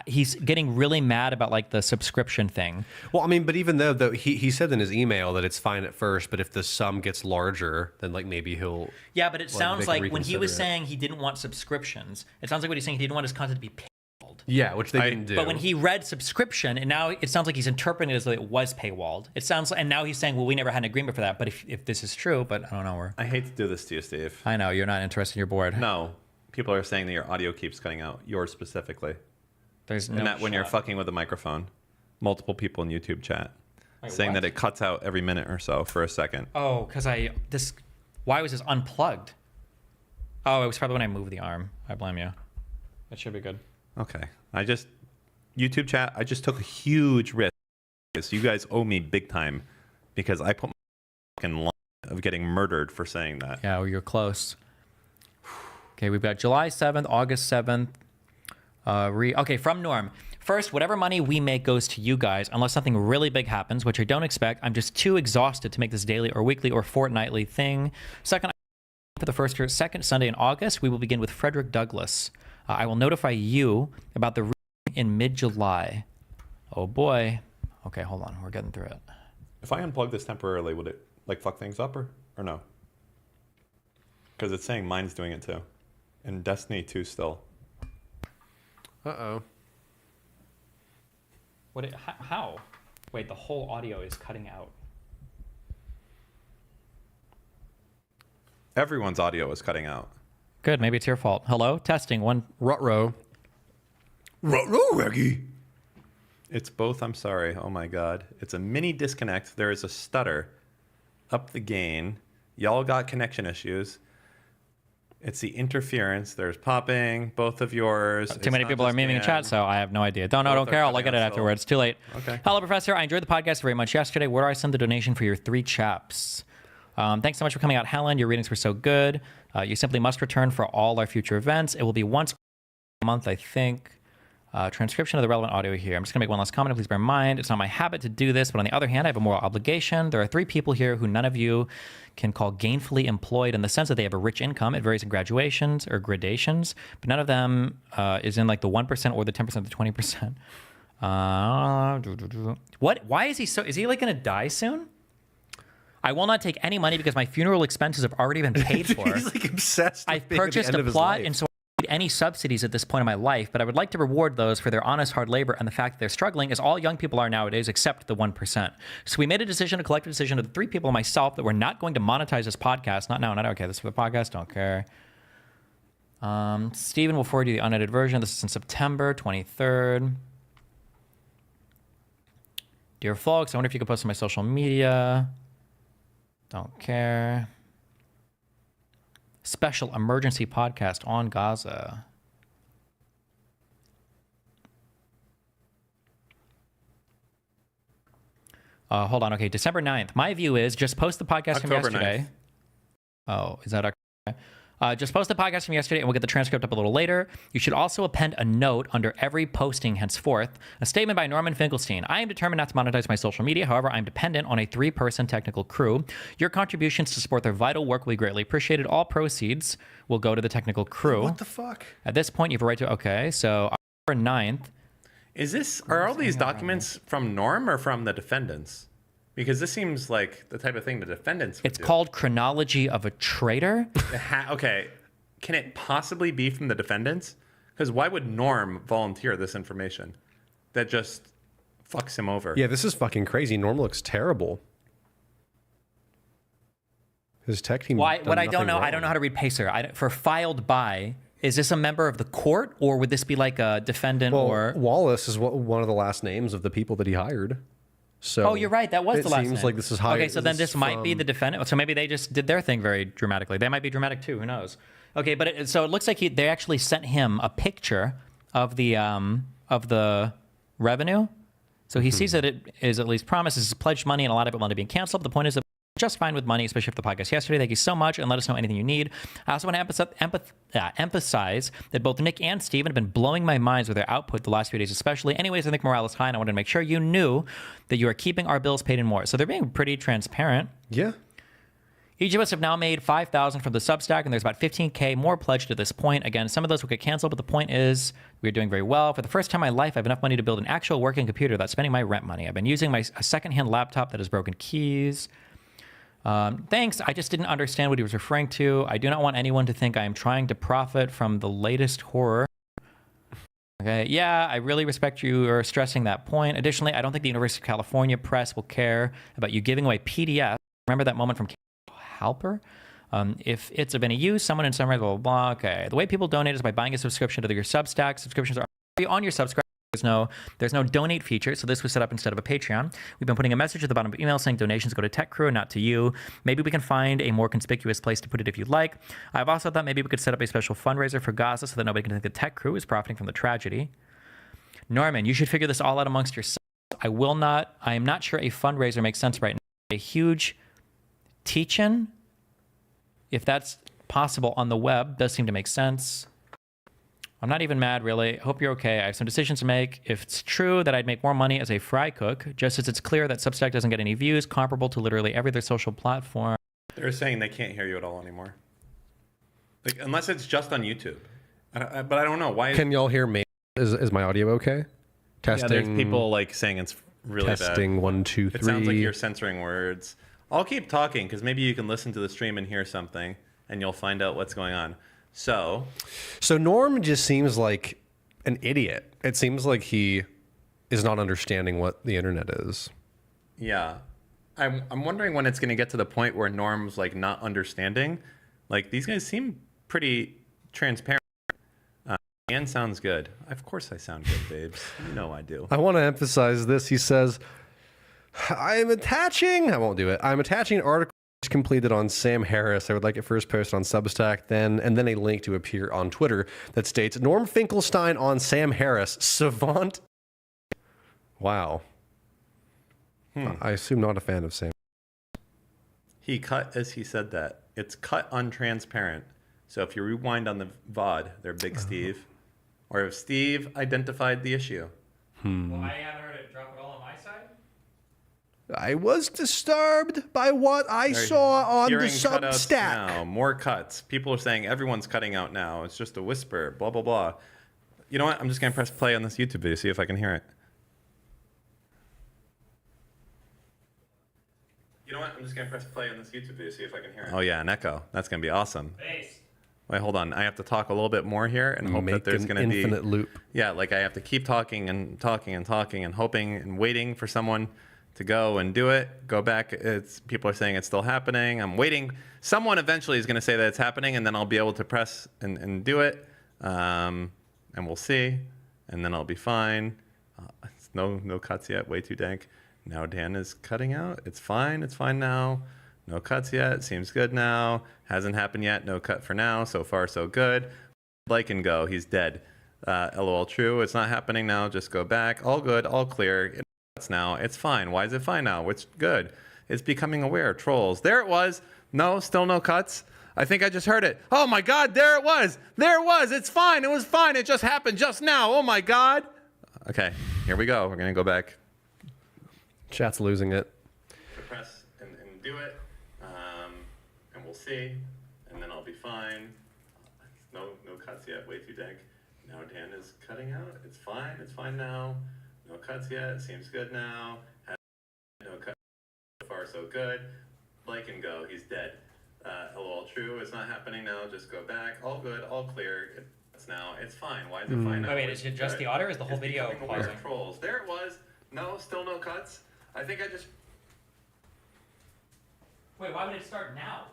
He's getting really mad about like the subscription thing. Well, I mean, but even though he said in his email that it's fine at first, but if the sum gets larger, then like maybe he'll. Yeah, but it sounds they can like when he was reconsider it. saying he didn't want subscriptions, it sounds like what he's saying he didn't want his content to be paid. Yeah, which they didn't do. But when he read subscription, and now it sounds like he's interpreting it as though it was paywalled. It sounds, and now he's saying, well, we never had an agreement for that. But if this is true, but I don't know where. I hate to do this to you, Steve. I know you're not interested in your board. No, people are saying that your audio keeps cutting out. Yours specifically. There's no and that when you're shot. fucking with a microphone. Multiple people in YouTube chat. saying what? that it cuts out every minute or so for a second. Oh, because why was this unplugged? Oh, it was probably when I moved the arm. I blame you. That should be good. Okay. YouTube chat, I just took a huge risk. So you guys owe me big time because I put my fucking line of getting murdered for saying that. Yeah, well, you're close. Okay, we've got July 7th, August 7th. Okay, from Norm. First, whatever money we make goes to you guys, unless something really big happens, which I don't expect. I'm just too exhausted to make this daily or weekly or fortnightly thing. Second, for the second Sunday in August, we will begin with Frederick Douglass. I will notify you about the in mid-July. Oh boy. Okay, hold on. We're getting through it. If I unplug this temporarily, would it like fuck things up or no? Because it's saying mine's doing it too. And Destiny 2 still. Uh-oh. How? Wait, the whole audio is cutting out. Everyone's audio is cutting out. Good, maybe it's your fault. Hello? Testing, one. Ruh-roh. Ruh-roh, Reggie. It's both, I'm sorry. Oh my God. It's a mini disconnect. There is a stutter. Up the gain. Y'all got connection issues. It's the interference. There's popping. Both of yours. Too many people are memeing in chat, so I have no idea. Don't care. I'll look at it afterwards. Too late. Okay. Hello, Professor. I enjoyed the podcast very much yesterday. Where do I send the donation for your 3 chaps? Thanks so much for coming out, Helen. Your readings were so good. You simply must return for all our future events. It will be once a month, I think. Transcription of the relevant audio here. I'm just going to make one last comment. Please bear in mind, it's not my habit to do this, but on the other hand, I have a moral obligation. There are 3 people here who none of you can call gainfully employed in the sense that they have a rich income. It varies in graduations or gradations, but none of them is in like the 1% or the 10% or the 20%. What? Why is he so? Is he like going to die soon? I will not take any money because my funeral expenses have already been paid for. He's like obsessed. I've purchased a plot, and so I don't need any subsidies at this point in my life, but I would like to reward those for their honest hard labor and the fact that they're struggling, as all young people are nowadays, except the 1%. So we made a collective decision of the 3 people and myself, that we're not going to monetize this podcast. Not okay. This is for the podcast. Don't care. Stephen will forward you the unedited version. This is in September 23rd. Dear folks, I wonder if you could post on my social media. Don't care. Special emergency podcast on Gaza. Hold on. Okay, December 9th. My view is just post the podcast from October yesterday. 9th. Oh, is that okay? Just post the podcast from yesterday and we'll get the transcript up a little later. You should also append a note under every posting henceforth. A statement by Norman Finkelstein. I am determined not to monetize my social media. However, I'm dependent on a 3-person technical crew. Your contributions to support their vital work will be greatly appreciated. All proceeds will go to the technical crew. What the fuck? At this point, you have a right to... Okay, so October 9th. Are all these documents from Norm or from the defendants? Because this seems like the type of thing the defendants would It's do. called Chronology of a Traitor. Okay. Can it possibly be from the defendants? Because why would Norm volunteer this information that just fucks him over? Yeah, this is fucking crazy. Norm looks terrible. His tech team. Why? done What I don't nothing know, I wrong. don't know how to read Pacer. For filed by, is this a member of the court, or would this be like a defendant? Well, or Wallace is one of the last names of the people that he hired. So oh, you're right. That was the last name. It seems like this is hired. Okay, so then this might be the defendant. So maybe they just did their thing very dramatically. They might be dramatic too. Who knows? Okay, but so it looks like they actually sent him a picture of the revenue. So he sees that it is at least promises pledged money, and a lot of it wanted to be canceled. But the point is that just fine with money, especially for the podcast yesterday. Thank you so much, and let us know anything you need. I also want to emphasize that both Nick and Steven have been blowing my minds with their output the last few days, especially. Anyways, I think morale is high, and I wanted to make sure you knew that you are keeping our bills paid and more. So they're being pretty transparent. Yeah. Each of us have now made $5,000 from the Substack, and there's about $15K more pledged at this point. Again, some of those will get canceled, but the point is we're doing very well. For the first time in my life, I have enough money to build an actual working computer without spending my rent money. I've been using a secondhand laptop that has broken keys. Thanks. I just didn't understand what he was referring to. I do not want anyone to think I am trying to profit from the latest horror. Okay. Yeah, I really respect you for stressing that point. Additionally, I don't think the University of California press will care about you giving away PDF. Remember that moment from Halper? If it's of any use, someone in summary, blah, blah, blah. Okay. The way people donate is by buying a subscription to your Substack. Subscriptions are on your Subscribe. There's no donate feature, so this was set up instead of a Patreon. We've been putting a message at the bottom of email saying donations go to Tech Crew and not to you. Maybe we can find a more conspicuous place to put it if you'd like. I've also thought maybe we could set up a special fundraiser for Gaza so that nobody can think the Tech Crew is profiting from the tragedy. Norman, you should figure this all out amongst yourselves. I am not sure a fundraiser makes sense right now. A huge teach-in, if that's possible on the web, does seem to make sense. I'm not even mad, really. Hope you're okay. I have some decisions to make. If it's true that I'd make more money as a fry cook, just as it's clear that Substack doesn't get any views, comparable to literally every other social platform. They're saying they can't hear you at all anymore. Like, unless it's just on YouTube. But I don't know. Why? Can y'all hear me? Is my audio okay? Testing. Yeah, there's people like saying it's really bad. Testing 1, 2, 3. It sounds like you're censoring words. I'll keep talking because maybe you can listen to the stream and hear something, and you'll find out what's going on. So Norm just seems like an idiot. It seems like he is not understanding what the internet is. Yeah. I'm wondering when it's going to get to the point where Norm's like not understanding. Like these guys seem pretty transparent. And sounds good. Of course I sound good, babes. You know I do. I want to emphasize this. He says, I won't do it. I'm attaching an article completed on Sam Harris. I would like it first posted on Substack, and then a link to appear on Twitter that states Norm Finkelstein on Sam Harris, savant. Wow. I assume not a fan of Sam. He cut as he said that. It's cut untransparent. So if you rewind on the VOD, they're Big Steve. Or if Steve identified the issue. Well, I haven't heard it drop at all on my side. I was disturbed by what I saw on the Hearing cutouts Substack. now, more cuts. People are saying everyone's cutting out now. It's just a whisper, blah, blah, blah. You know what? I'm just going to press play on this YouTube video, see if I can hear it. You know what? I'm just going to press play on this YouTube video, see if I can hear it. Oh, yeah, an echo. That's going to be awesome. Wait, hold on. I have to talk a little bit more here and hope that there's going to be infinite loop. Yeah, like I have to keep talking and talking and talking and hoping and waiting for someone to go and do it. Go back. People are saying it's still happening. I'm waiting. Someone eventually is going to say that it's happening, and then I'll be able to press and do it. And we'll see. And then I'll be fine. No cuts yet. Way too dank. Now Dan is cutting out. It's fine. It's fine now. No cuts yet. Seems good now. Hasn't happened yet. No cut for now. So far, so good. Like and go. He's dead. LOL true. It's not happening now. Just go back. All good. All clear. It's now. It's fine. Why is it fine now? It's good. It's becoming aware. Trolls. There it was. No, still no cuts. I think I just heard it. Oh my God. There it was. There it was. It's fine. It was fine. It just happened just now. Oh my God. Okay. Here we go. We're going to go back. Chat's losing it. Press and do it. And we'll see. And then I'll be fine. No cuts yet. Way too dank. Now Dan is cutting out. It's fine. It's fine now. No cuts yet. It seems good now. No cuts. So far, so good. Like and go. He's dead. LOL true. It's not happening now. Just go back. All good. All clear. It's now. It's fine. Why is it fine now? Wait, is it just the audio or is the whole video pausing? Trolls. There it was. No, still no cuts. I think I just... Wait, why would it start now?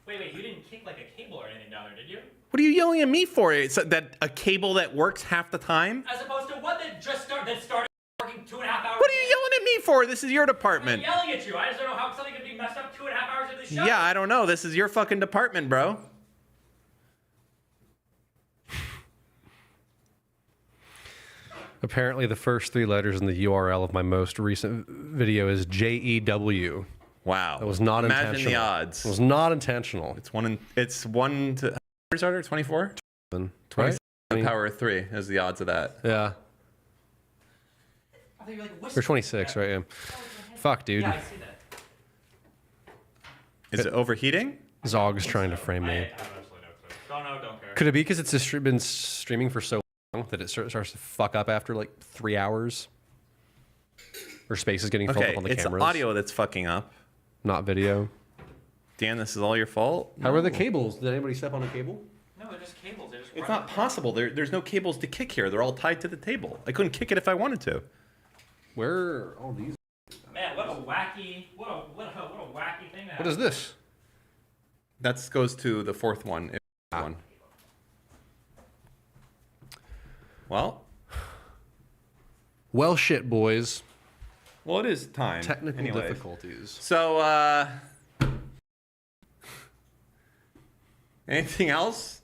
Wait, you didn't kick like a cable or anything down there, did you? What are you yelling at me for? It's that a cable that works half the time? As opposed to one that started working 2.5 hours. What are you yelling at me for? This is your department. I'm yelling at you. I just don't know how something could be messed up 2.5 hours into the show. Yeah, I don't know. This is your fucking department, bro. Apparently, the first 3 letters in the URL of my most recent video is JEW. Wow. That was not Imagine intentional. the odds. It was not intentional. It's one to... How many are there? 24? 20. 20 to the power of 3 is the odds of that. Yeah. I thought you were like Or 26, right? Yeah. Fuck, dude. Yeah, I see that. Is it overheating? Zog's trying to frame me. Don't care. Could it be because it's just been streaming for so long that it starts to fuck up after like 3 hours? Or space is getting filled up on the it's cameras? audio that's fucking up. Not video. Dan, this is all your fault? How are the cables? Did anybody step on a cable? No, they're just cables. They're just It's not possible. There's no cables to kick here. They're all tied to the table. I couldn't kick it if I wanted to. Where are all these? Man, what a wacky thing to have. What is this? That goes to the fourth one. One. Well, Well, shit, boys. Well, it is time. Technical Anyways. difficulties. So, anything else?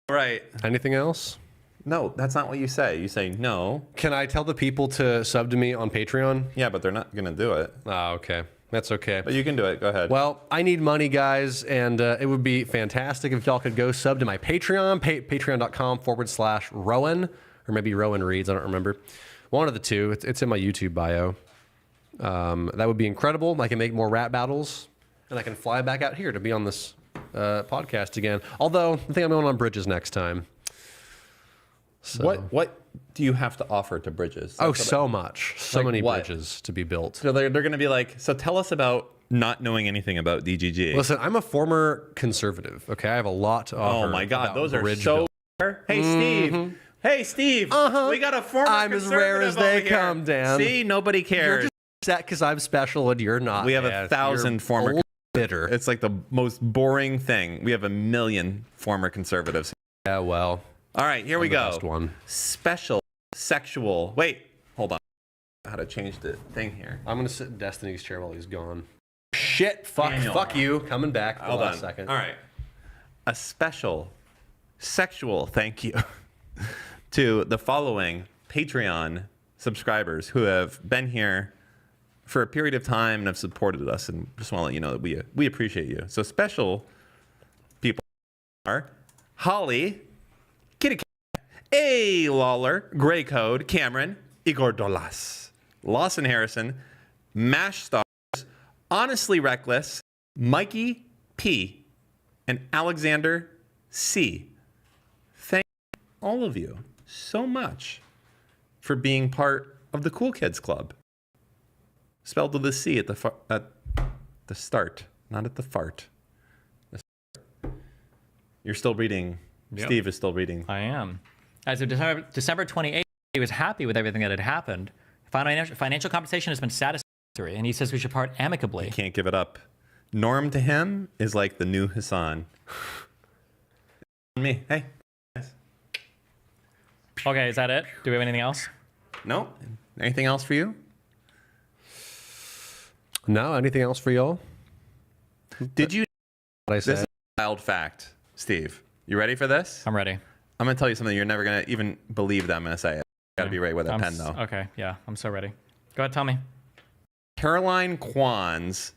Right. Anything else? No, that's not what you say. You say no. Can I tell the people to sub to me on Patreon? Yeah, but they're not going to do it. Oh, okay. That's okay. But you can do it. Go ahead. Well, I need money, guys, and it would be fantastic if y'all could go sub to my Patreon, patreon.com/Rowan, or maybe Rowan Reads. I don't remember. One of the two. It's in my YouTube bio. That would be incredible. I can make more rap battles, and I can fly back out here to be on this podcast again. Although, I think I'm going on Bridges next time. So. What do you have to offer to Bridges? Oh, so much. So Like many what? bridges to be built. So they're going to be like, so tell us about not knowing anything about DGG. Listen, I'm a former conservative, okay? I have a lot to offer. Oh my God, about those are bridge so building. rare. Hey, Steve. Hey, Steve. We got a former I'm as rare as they conservative over come, here. Dan. See, nobody You're cares. just upset because I'm special and you're not. We have man. 1,000 You're former old, bitter. It's like the most boring thing. We have 1 million former conservatives. Yeah, well. All right, here we I'm the go. best one. Special sexual. Wait, hold on. How to change the thing here? I'm gonna sit in Destiny's chair while he's gone. Shit, fuck, Daniel. fuck you. Coming back. Hold for on. a second. All right. A special sexual thank you to the following Patreon subscribers who have been here for a period of time and have supported us, and just want to let you know that we appreciate you. So special people are Holly, Kitty Cat, A. Lawler, Gray Code, Cameron, Igor Dolas, Lawson Harrison, Mash Stars, Honestly Reckless, Mikey P, and Alexander C. Thank all of you so much for being part of the Cool Kids Club. Spelled with a C at the start, not at the fart. You're still reading. Yep. Steve is still reading. I am. As of December 28th, he was happy with everything that had happened. Financial compensation has been satisfactory, and he says we should part amicably. Can't give it up. Norm to him is like the new Hassan. Me. Hey. Okay, is that it? Do we have anything else? No. Anything else for you? No, anything else for y'all? Did you? What I said? This is a wild fact, Steve. You ready for this? I'm ready. I'm going to tell you something you're never going to even believe that I'm going to say it. Got to be right with a pen, though. Okay, yeah, I'm so ready. Go ahead, tell me. Caroline Kwan's